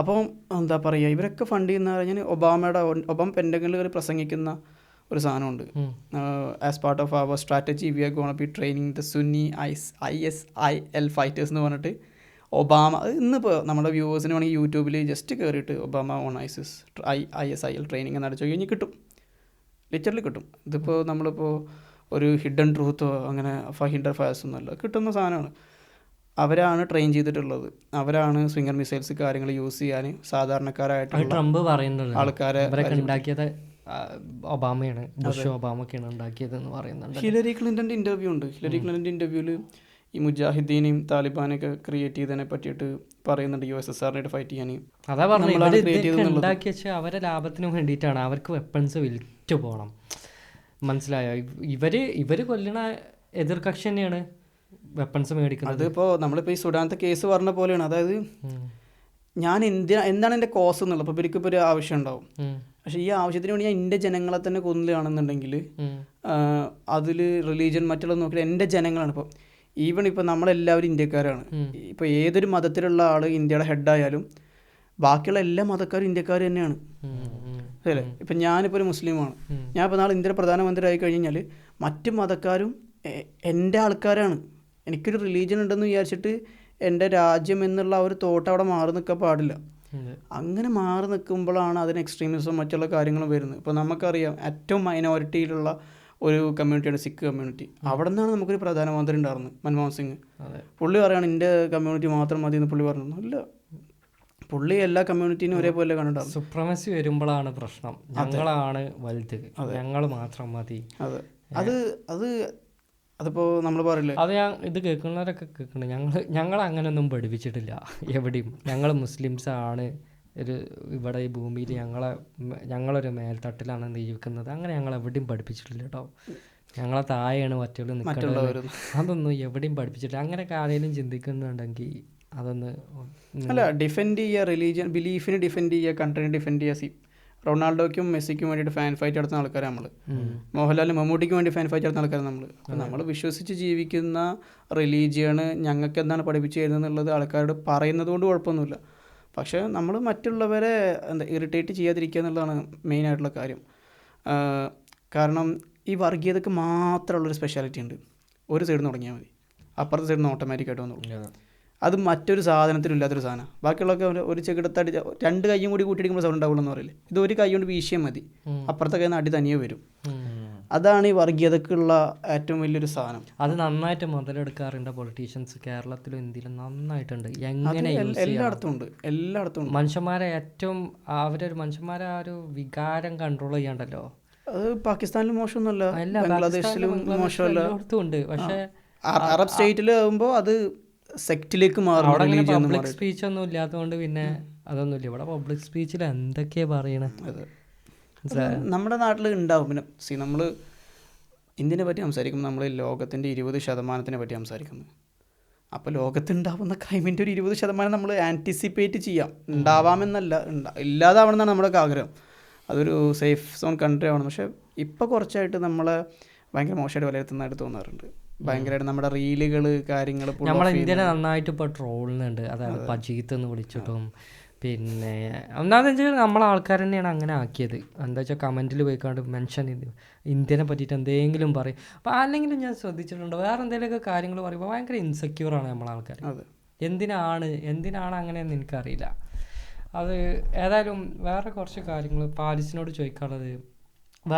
അപ്പോൾ എന്താ പറയുക, ഇവരൊക്കെ ഫണ്ട് ചെയ്യുന്ന പറഞ്ഞാൽ ഒബാമ പെൻറ്റഗണിൽ കയറി പ്രസംഗിക്കുന്ന ഒരു സാധനമുണ്ട്. As part of our strategy we are gonna be training the Sunni ISIL fighters എന്ന് പറഞ്ഞിട്ട് ഒബാമ. ഇന്നിപ്പോൾ നമ്മുടെ വ്യൂവേഴ്സിന് വേണമെങ്കിൽ യൂട്യൂബിൽ ജസ്റ്റ് കയറിയിട്ട് ഒബാമ ഓൺ ISIL ട്രെയിനിങ് എന്ന് അടിച്ചു കഴിഞ്ഞാൽ കിട്ടും, ലിറ്ററലി കിട്ടും. ഇതിപ്പോൾ നമ്മളിപ്പോൾ ഒരു ഹിഡൻ ട്രൂത്തോ അങ്ങനെ ഹിഡൻ ഫയർസ് ഒന്നുമല്ല, കിട്ടുന്ന സാധനമാണ്. അവരാണ് ട്രെയിൻ ചെയ്തിട്ടുള്ളത്. അവരാണ് സ്വിംഗർ മിസൈൽസ് കാര്യങ്ങൾ യൂസ് ചെയ്യാൻ സാധാരണക്കാരായിട്ടുള്ള ട്രംപ് പറയുന്നുണ്ട് ആൾക്കാരെ ഉണ്ടാക്കിയത് ഒബാമയാണ്, ബുഷ് ഒബാമയൊക്കെയാണ് ഉണ്ടാക്കിയതെന്ന് പറയുന്നുണ്ട്. ഹിലരി ക്ലിൻ്റൻ്റെ ഇൻ്റർവ്യൂ ഉണ്ട്. ഹിലരി ക്ലിൻ്റൻ്റെ ഇൻ്റർവ്യൂവിൽ ഈ മുജാഹിദ്ദീനെയും താലിബാനൊക്കെ ക്രിയേറ്റ് ചെയ്തതിനെ പറ്റിയിട്ട് പറയുന്നുണ്ട് USSR ഫൈറ്റ് ചെയ്യാൻ. അതാ പറഞ്ഞത് ഉണ്ടാക്കി വെച്ചാൽ അവരെ ലാഭത്തിന് വേണ്ടിയിട്ടാണ്. അവർക്ക് വെപ്പൺസ് വിൽറ്റ് പോകണം, മനസ്സിലായോ? ഇവര് കൊല്ലണ എതിർകക്ഷി തന്നെയാണ് വെപ്പൺസ് മേടിക്കുന്നത്. അതിപ്പോൾ നമ്മളിപ്പോൾ ഈ സുഡാനത്തെ കേസ് പറഞ്ഞ പോലെയാണ്. അതായത് ഞാൻ എന്താണ് എൻ്റെ കോസ് എന്നുള്ളത് അപ്പോൾ ഇവർക്കിപ്പോൾ ഒരു ആവശ്യം ഉണ്ടാവും. പക്ഷേ ഈ ആവശ്യത്തിന് വേണ്ടി ഞാൻ എൻ്റെ ജനങ്ങളെ തന്നെ കൊന്നുകയാണെന്നുണ്ടെങ്കിൽ അതിൽ റിലീജിയൻ മറ്റുള്ളത് നോക്കിയിട്ട് എൻ്റെ ജനങ്ങളാണ്. ഇപ്പോൾ ഈവൺ ഇപ്പോൾ നമ്മളെല്ലാവരും ഇന്ത്യക്കാരാണ്. ഇപ്പോൾ ഏതൊരു മതത്തിലുള്ള ആൾ ഇന്ത്യയുടെ ഹെഡായാലും ബാക്കിയുള്ള എല്ലാ മതക്കാരും ഇന്ത്യക്കാർ തന്നെയാണ്, അല്ലേ? ഇപ്പം ഞാനിപ്പോൾ ഒരു മുസ്ലിമാണ്, ഞാൻ ഇപ്പോൾ നാളെ ഇന്ത്യയുടെ പ്രധാനമന്ത്രി ആയി കഴിഞ്ഞാൽ മറ്റ് മതക്കാരും എൻ്റെ ആൾക്കാരാണ്. എനിക്കൊരു റിലീജിയൻ ഉണ്ടെന്ന് വിചാരിച്ചിട്ട് എൻ്റെ രാജ്യം എന്നുള്ള ഒരു തോട്ട് അവിടെ മാറി നിൽക്കാൻ പാടില്ല. അങ്ങനെ മാറി നിൽക്കുമ്പോഴാണ് അതിന് എക്സ്ട്രീമിസം മറ്റുള്ള കാര്യങ്ങളും വരുന്നത്. ഇപ്പോൾ നമുക്കറിയാം ഏറ്റവും മൈനോറിറ്റിയിലുള്ള ഒരു കമ്മ്യൂണിറ്റിയാണ് സിഖ് കമ്മ്യൂണിറ്റി. അവിടെ നിന്നാണ് നമുക്കൊരു പ്രധാനമന്ത്രി ഉണ്ടായിരുന്നത്, മൻമോഹൻ സിംഗ്. പുള്ളി പറയുകയാണ് എൻ്റെ കമ്മ്യൂണിറ്റി മാത്രം മതി എന്ന് പുള്ളി പറഞ്ഞു. അല്ല, പുള്ളി എല്ലാ കമ്മ്യൂണിറ്റീനും ഒരേപോലെ കണ്ടിട്ടുണ്ടാവും. സുപ്രമസി വരുമ്പോഴാണ് പ്രശ്നം. ഞങ്ങളാണ് വലുത്, ഞങ്ങൾ മാത്രം മതി. അത് അതിപ്പോൾ നമ്മൾ പറയില്ലേ, അത് ഇത് കേൾക്കുന്നവരൊക്കെ കേൾക്കണം. ഞങ്ങൾ അങ്ങനെയൊന്നും പഠിപ്പിച്ചിട്ടില്ല എവിടെയും. ഞങ്ങൾ മുസ്ലിംസാണ് ഇവിടെ ഈ ഭൂമിയിൽ ഞങ്ങളൊരു മേൽത്തട്ടിലാണ് ജീവിക്കുന്നത്. അങ്ങനെ ഞങ്ങൾ എവിടെയും പഠിപ്പിച്ചിട്ടില്ല കേട്ടോ. ഞങ്ങളെ താഴെയാണ് മറ്റുള്ള നിൽക്കുന്നത്. അതൊന്നും എവിടെയും പഠിപ്പിച്ചിട്ടില്ല. അങ്ങനെ ആരെങ്കിലും ചിന്തിക്കുന്നുണ്ടെങ്കിൽ അതൊന്ന് അല്ല, ഡിഫെൻഡ് ചെയ്യുക, റിലീജിയൻ ബിലീഫിന് ഡിഫെൻഡ് ചെയ്യുക, കൺട്രീനെ ഡിഫെൻഡ് ചെയ്യുക. റൊണാൾഡോയ്ക്കും മെസ്സിക്കും വേണ്ടിയിട്ട് ഫാൻ ഫൈറ്റ് നടത്തുന്ന ആൾക്കാരാണ് നമ്മൾ. മോഹൻലാലിനും മമ്മൂട്ടിക്കും വേണ്ടി ഫാൻ ഫൈറ്റ് നടത്തുന്ന ആൾക്കാരാണ് നമ്മൾ. അപ്പോൾ നമ്മൾ വിശ്വസിച്ച് ജീവിക്കുന്ന റിലീജിയണ് ഞങ്ങൾക്ക് എന്താണ് പഠിപ്പിച്ചു തരുന്നത് എന്നുള്ളത് ആൾക്കാരോട് പറയുന്നത് കൊണ്ട് കുഴപ്പമൊന്നുമില്ല. പക്ഷേ നമ്മൾ മറ്റുള്ളവരെ ഇറിറ്റേറ്റ് ചെയ്യാതിരിക്കുക എന്നുള്ളതാണ് മെയിനായിട്ടുള്ള കാര്യം. കാരണം ഈ വർഗീയതയ്ക്ക് മാത്രമുള്ളൊരു സ്പെഷ്യാലിറ്റി ഉണ്ട്. ഒരു സൈഡിൽ നിന്ന് തുടങ്ങിയാൽ മതി, അപ്പുറത്തെ സൈഡിൽ നിന്ന് ഓട്ടോമാറ്റിക്കായിട്ട് വന്നോളൂ. അത് മറ്റൊരു സാധനത്തിനും ഇല്ലാത്തൊരു സാധനം. ബാക്കിയുള്ളതൊക്കെ ഒരു ചെകിടത്തടി രണ്ട് കൈയും കൂടി കൂട്ടിയിടിക്കുമ്പോൾ സൗണ്ട് ഉണ്ടാവുള്ളൂ എന്ന് പറയില്ലേ. ഇത് ഒരു കൈ കൊണ്ട് വീശിയാൽ മതി, അപ്പുറത്തെ കൈ അടി തനിയെ വരും. അതാണ് ഈ വർഗീയതക്കുള്ള ഏറ്റവും വലിയൊരു സാധനം. അത് നന്നായിട്ട് മുതലെടുക്കാറുണ്ട് പൊളിറ്റീഷ്യൻസ് കേരളത്തിലും ഇന്ത്യയിലും നന്നായിട്ടുണ്ട്. എങ്ങനെ എല്ലായിടത്തും ഉണ്ട്. മനുഷ്യന്മാരെ ഏറ്റവും മനുഷ്യന്മാരെ ആ ഒരു വികാരം കൺട്രോൾ ചെയ്യാണ്ടല്ലോ. അത് പാകിസ്ഥാനിലും മോശമൊന്നുമല്ല, ബംഗ്ലാദേശിലും മോശമല്ല, ഉണ്ട്. പക്ഷേ അറബ് സ്റ്റേറ്റിലാകുമ്പോൾ അത് സെക്റ്റിലേക്ക് മാറും. പബ്ലിക് സ്പീച്ച് ഒന്നും ഇല്ലാത്തതുകൊണ്ട് പിന്നെ അതൊന്നുമില്ല. ഇവിടെ പബ്ലിക് സ്പീച്ചിൽ എന്തൊക്കെയാ പറയണേ. നമ്മുടെ നാട്ടിൽ ഉണ്ടാവും. പിന്നെ നമ്മൾ ഇന്ത്യനെ പറ്റി സംസാരിക്കുമ്പോൾ നമ്മൾ ലോകത്തിൻ്റെ 20% പറ്റി സംസാരിക്കുന്നത്. അപ്പോൾ ലോകത്തുണ്ടാവുന്ന ക്രൈമിൻ്റെ ഒരു 20% നമ്മൾ ആൻറ്റിസിപ്പേറ്റ് ചെയ്യാം. ഉണ്ടാവാമെന്നല്ല, ഇല്ലാതാവണമെന്നാണ് നമ്മുടെ ആഗ്രഹം. അതൊരു സേഫ് സോൺ കൺട്രി ആവണം. പക്ഷേ ഇപ്പോൾ കുറച്ചായിട്ട് നമ്മളെ ഭയങ്കര മോശമായിട്ട് വിലയിരുത്തുന്നതായിട്ട് തോന്നാറുണ്ട്. ഭയങ്കരമായിട്ട് നമ്മുടെ റീലുകൾ കാര്യങ്ങൾ നമ്മളെ ഇന്ത്യനെ നന്നായിട്ട് ഇപ്പോൾ ട്രോളുന്നുണ്ട്. അതായത് പജീത്ത് എന്ന് വിളിച്ചിട്ടും പിന്നെ ഒന്നാമതെന്ന് വെച്ചാൽ നമ്മളെ ആൾക്കാർ തന്നെയാണ് അങ്ങനെ ആക്കിയത്. എന്താ വെച്ചാൽ കമൻറ്റിൽ പോയിക്കാണ്ട് മെൻഷൻ ഇന്ത്യനെ പറ്റിയിട്ട് എന്തെങ്കിലും പറയും. അപ്പോൾ അല്ലെങ്കിലും ഞാൻ ശ്രദ്ധിച്ചിട്ടുണ്ട്, വേറെ എന്തെങ്കിലുമൊക്കെ കാര്യങ്ങൾ പറയുമ്പോൾ ഭയങ്കര ഇൻസെക്യൂറാണ് നമ്മളെ ആൾക്കാർ. എന്തിനാണ് അങ്ങനെയെന്ന് എനിക്കറിയില്ല. അത് ഏതായാലും വേറെ കുറച്ച് കാര്യങ്ങൾ പാരിസിനോട് ചോദിക്കാനുള്ളത്,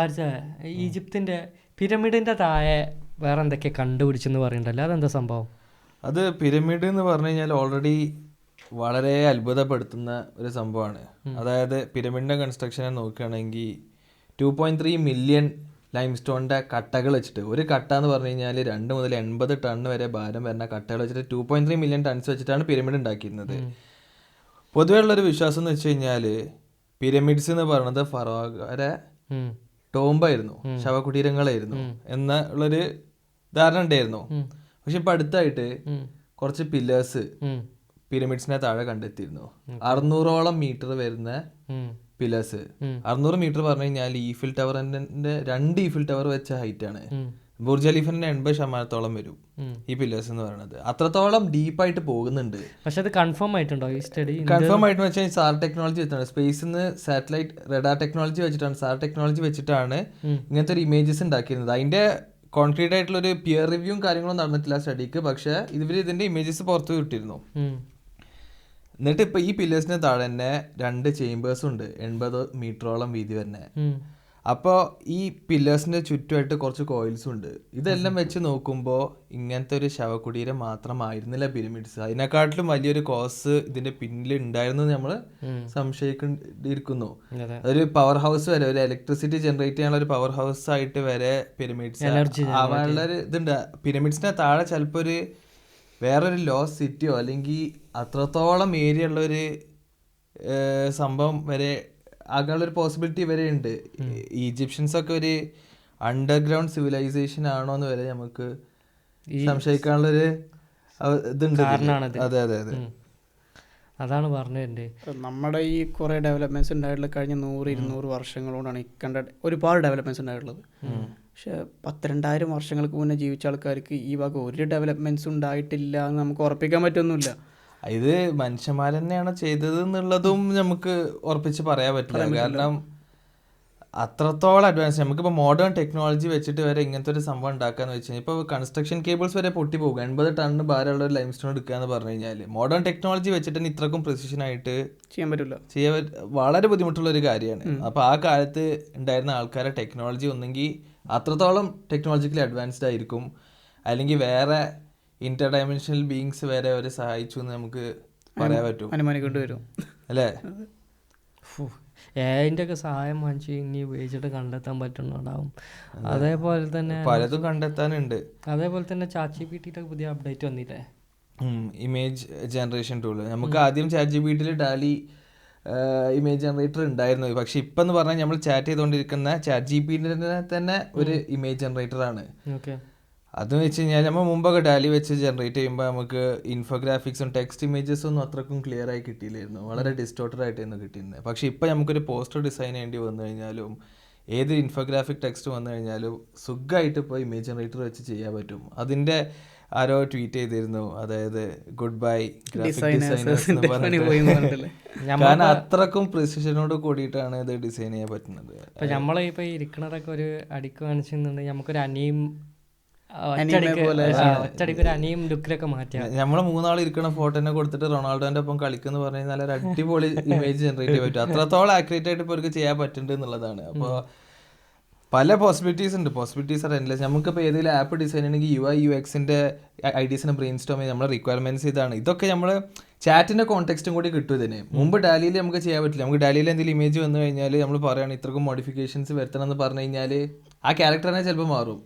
ഈജിപ്തിൻ്റെ പിരമിഡിൻ്റെ താഴെ വേറെ എന്തൊക്കെ കണ്ടുപിടിച്ചെന്ന് പറയുന്നുണ്ടല്ലോ, അതെന്താ സംഭവം? അത് പിരമിഡ് എന്ന് പറഞ്ഞു കഴിഞ്ഞാൽ ഓൾറെഡി വളരെ അത്ഭുതപ്പെടുത്തുന്ന ഒരു സംഭവമാണ്. അതായത് പിരമിഡിൻ്റെ കൺസ്ട്രക്ഷനെ നോക്കുകയാണെങ്കിൽ 2.3 മില്യൺ ലൈം സ്റ്റോണിൻ്റെ കട്ടകൾ വെച്ചിട്ട്, ഒരു കട്ട എന്ന് പറഞ്ഞു കഴിഞ്ഞാൽ 2 മുതൽ 80 ടൺ വരെ ഭാരം വരുന്ന കട്ടകൾ വെച്ചിട്ട് 2.3 മില്യൺ ടൺസ് വെച്ചിട്ടാണ് പിരമിഡ് ഉണ്ടാക്കിയിരുന്നത്. പൊതുവേ ഉള്ളൊരു വിശ്വാസം എന്ന് വെച്ച് കഴിഞ്ഞാൽ പിരമിഡ്സ് എന്ന് പറയുന്നത് ഫറോവരെ ടോംബായിരുന്നു, ശവകുടീരങ്ങളായിരുന്നു എന്നുള്ളൊരു ധാരണ ഉണ്ടായിരുന്നു. പക്ഷെ ഇപ്പം അടുത്തായിട്ട് കുറച്ച് പില്ലേഴ്സ് പിരമിഡ്സിനെ താഴെ കണ്ടെത്തിയിരുന്നു. 600ഓളം മീറ്റർ വരുന്ന പില്ലേഴ്സ്. 600 മീറ്റർ പറഞ്ഞു കഴിഞ്ഞാൽ ഈഫിൽ ടവറിന്റെ 2 ഈഫിൽ ടവർ വെച്ച ഹൈറ്റ് ആണ്. ബുർജ് ഖലീഫിന്റെ 80% വരും ഈ പില്ലേഴ്സ് എന്ന് പറയുന്നത്. അത്രത്തോളം ഡീപ്പായിട്ട് പോകുന്നുണ്ട്. പക്ഷെ അത് കൺഫേം ആയിട്ടുണ്ടോ ഈ സ്റ്റഡി? കൺഫേം ആയിട്ട് വെച്ചാൽ സാർ ടെക്നോളജി വെച്ചിട്ടാണ്, സ്പേസിൽ നിന്ന് സാറ്റലൈറ്റ് റഡാർ ടെക്നോളജി വെച്ചിട്ടാണ്, സാർ ടെക്നോളജി വെച്ചിട്ടാണ് ഇങ്ങനത്തെ ഒരു ഇമേജസ് ഉണ്ടാക്കിയിരുന്നത്. അതിന്റെ കോൺക്രീറ്റ് ആയിട്ടുള്ള ഒരു പിയർ റിവ്യൂവും കാര്യങ്ങളും നടന്നിട്ടില്ല സ്റ്റഡിക്ക്. പക്ഷെ ഇവർ ഇതിന്റെ ഇമേജസ് പുറത്തു വിട്ടിരുന്നു. എന്നിട്ട് ഇപ്പൊ ഈ പില്ലേഴ്സിന് താഴെ തന്നെ 2 ചേമ്പേഴ്സ് ഉണ്ട്, 80 മീറ്ററോളം വീതി തന്നെ. അപ്പോൾ ഈ പില്ലേഴ്സിന്റെ ചുറ്റുമായിട്ട് കുറച്ച് കോയിൽസും ഉണ്ട്. ഇതെല്ലാം വെച്ച് നോക്കുമ്പോൾ ഇങ്ങനത്തെ ഒരു ശവകുടീരം മാത്രമായിരുന്നില്ല പിരമിഡ്സ്. അതിനെക്കാട്ടിലും വലിയൊരു കോസ് ഇതിന്റെ പിന്നിൽ ഉണ്ടായിരുന്നു നമ്മൾ സംശയിക്കേണ്ടിയിരിക്കുന്നു. ഒരു പവർ ഹൗസ് വരെ, ഒരു ഇലക്ട്രിസിറ്റി ജനറേറ്റ് ചെയ്യാനുള്ള ഒരു പവർ ഹൗസ് ആയിട്ട് വരെ പിരമിഡ്സ് ആവാനുള്ള ഒരു ഇതുണ്ട്. പിരമിഡ്സിന്റെ താഴെ ചിലപ്പോൾ ഒരു വേറൊരു ലോസ്റ്റ് സിറ്റിയോ അല്ലെങ്കിൽ അത്രത്തോളം ഏരിയ ഉള്ളൊരു സംഭവം വരെ ആകാനുള്ളൊരു പോസിബിലിറ്റി വരെ ഉണ്ട്. ഈജിപ്ഷ്യൻസ് ഒക്കെ ഒരു അണ്ടർഗ്രൗണ്ട് സിവിലൈസേഷൻ ആണോ എന്ന് വരെ നമുക്ക് സംശയിക്കാനുള്ളൊരു ഇതുണ്ട്. അതെ അതെ അതെ, അതാണ് പറഞ്ഞത്. നമ്മുടെ ഈ കുറേ ഡെവലപ്മെൻറ്റ്സ് ഉണ്ടായിട്ടുള്ള കഴിഞ്ഞ 100-200 വർഷങ്ങളോടാണ് ഈ കണ്ട ഒരുപാട് ഡെവലപ്മെൻറ്റ്സ് ഉണ്ടായിട്ടുള്ളത്. പക്ഷെ 10,000-2000 വർഷങ്ങൾക്ക് മുന്നേ ജീവിച്ച ആൾക്കാർക്ക് ഈ വക ഒരു ഡെവലപ്മെൻറ്റ്സ് ഉണ്ടായിട്ടില്ല എന്ന് നമുക്ക് ഉറപ്പിക്കാൻ പറ്റൊന്നുമില്ല. ഇത് മനുഷ്യന്മാർ തന്നെയാണ് ചെയ്തത് എന്നുള്ളതും നമുക്ക് ഉറപ്പിച്ച് പറയാൻ പറ്റില്ല. കാരണം അത്രത്തോളം അഡ്വാൻസ് നമുക്കിപ്പോൾ മോഡേൺ ടെക്നോളജി വെച്ചിട്ട് വരെ ഇങ്ങനത്തെ ഒരു സംഭവം ഉണ്ടാക്കാന്ന് വെച്ച് കഴിഞ്ഞാൽ ഇപ്പോൾ കൺസ്ട്രക്ഷൻ കേബിൾസ് വരെ പൊട്ടി പോകും. 80 ടണ്ണ് ഭാരമുള്ള ഒരു ലൈം സ്റ്റോൺ എടുക്കുക എന്ന് പറഞ്ഞു കഴിഞ്ഞാൽ മോഡേൺ ടെക്നോളജി വെച്ചിട്ട് തന്നെ ഇത്രക്കും പ്രിസിഷൻ ആയിട്ട് ചെയ്യാൻ പറ്റില്ല. വളരെ ബുദ്ധിമുട്ടുള്ള ഒരു കാര്യമാണ്. അപ്പോൾ ആ കാലത്ത് ഉണ്ടായിരുന്ന ആൾക്കാരെ ടെക്നോളജി ഒന്നെങ്കിൽ അത്രത്തോളം ടെക്നോളജിക്കലി അഡ്വാൻസ്ഡ് ആയിരിക്കും, അല്ലെങ്കിൽ വേറെ ഇന്റർ ഡയമെൻഷണൽ ബീയിങ്സ് വരെ അവരെ സഹായിച്ചു എന്ന് നമുക്ക് പറയാൻ പറ്റും, അനുമാനിക്കേണ്ടി വരും അല്ലേ? അതിൻ്റെ ഒക്കെ സഹായം വാങ്ങിച്ച് ഇനി ഉപയോഗിച്ചിട്ട് കണ്ടെത്താൻ പറ്റുന്നുണ്ടാവും. അതേപോലെ തന്നെ പലതും കണ്ടെത്താനുണ്ട്. അതേപോലെ തന്നെ ChatGPT പുതിയ അപ്ഡേറ്റ് വന്നില്ലേ, ഇമേജ് ജനറേഷൻ ടൂള്. നമുക്ക് ആദ്യം ChatGPT ഡാലി ഇമേജ് ജനറേറ്റർ ഉണ്ടായിരുന്നു. പക്ഷെ ഇപ്പം എന്ന് പറഞ്ഞാൽ നമ്മൾ ചാറ്റ് ചെയ്തുകൊണ്ടിരിക്കുന്ന ChatGPT തന്നെ ഒരു ഇമേജ് ജനറേറ്റർ ആണ്. അതെന്ന് വെച്ച് കഴിഞ്ഞാൽ നമ്മൾ മുമ്പൊക്കെ ഡാലി വെച്ച് ജനറേറ്റ് ചെയ്യുമ്പോൾ നമുക്ക് ഇൻഫോഗ്രാഫിക്സും ടെക്സ്റ്റ് ഇമേജസും ഒന്നും അത്രക്കും ക്ലിയർ ആയി കിട്ടിയില്ലായിരുന്നു, വളരെ ഡിസ്റ്റോർട്ടഡ് ആയിട്ടായിരുന്നു കിട്ടിയിരുന്നത്. പക്ഷെ ഇപ്പം നമുക്കൊരു പോസ്റ്റർ ഡിസൈൻ ചെയ്യേണ്ടി വന്നു കഴിഞ്ഞാലും ഏത് ഇൻഫോഗ്രാഫിക് ടെക്സ്റ്റ് വന്നു കഴിഞ്ഞാലും സുഖമായിട്ട് ഇപ്പോൾ ഇമേജ് ജനറേറ്റർ വെച്ച് ചെയ്യാൻ പറ്റും. അതിൻ്റെ ആരോ ട്വീറ്റ് ചെയ്തിരുന്നു, അതായത് ഗുഡ് ബൈ ഗ്രാഫിക് ഡിസൈനേഴ്സ് എന്ന് പറഞ്ഞിട്ട്. കാരണം അത്രക്കും പ്രിസിഷനോട് കൂടിയിട്ടാണ് ഇത് ഡിസൈൻ ചെയ്യാൻ പറ്റുന്നത്. ഇപ്പം നമ്മളിപ്പോൾ ഇരിക്കണതൊക്കെ ഒരു അടിക്ക് കാണിച്ചിട്ടുണ്ടെങ്കിൽ നമുക്കൊരു അനിയും ലുക്കിലൊക്കെ മാറ്റാം. നമ്മള് 3 ഇരിക്കുന്ന ഫോട്ടോനെ കൊടുത്തിട്ട് റൊണാൾഡോന്റെ ഒപ്പം കളിക്കുന്നു പറഞ്ഞു കഴിഞ്ഞാൽ ഒരു അടിപൊളി ഇമേജ് ജനറേറ്റ് ചെയ്യാൻ പറ്റും. അത്രത്തോളം ആക്യുറേറ്റ് ആയിട്ട് ഇപ്പോൾ ചെയ്യാൻ പറ്റുന്നുണ്ട് എന്നുള്ളതാണ്. അപ്പോൾ പല പോസിബിലിറ്റീസ് ഉണ്ട്. Possibilities R endless. നമുക്കിപ്പോൾ ഏതെങ്കിലും ആപ്പ് ഡിസൈൻ ചെയ്യണമെങ്കിൽ UI/UXന്റെ ഐഡിയസിനെ ബ്രെയിൻ സ്റ്റോം ചെയ്ത് നമ്മളെ റിക്വയർമെന്റ്സ് ഇതാണ്. ഇതൊക്കെ നമ്മൾ ചാറ്റിന്റെ കോണ്ടെക്സ്റ്റും കൂടി കിട്ടും ഇതിന്. മുമ്പ് ഡാലിയിൽ നമുക്ക് ചെയ്യാൻ പറ്റില്ല. നമുക്ക് ഡാലിയിൽ എന്തെങ്കിലും ഇമേജ് വന്നു കഴിഞ്ഞാൽ നമ്മൾ പറയുകയാണ് ഇത്രക്കും മോഡിഫിക്കേഷൻസ് വരുത്തണം എന്ന് പറഞ്ഞു കഴിഞ്ഞാൽ ആ ക്യാരക്ടറിനെ ചിലപ്പോൾ മാറും.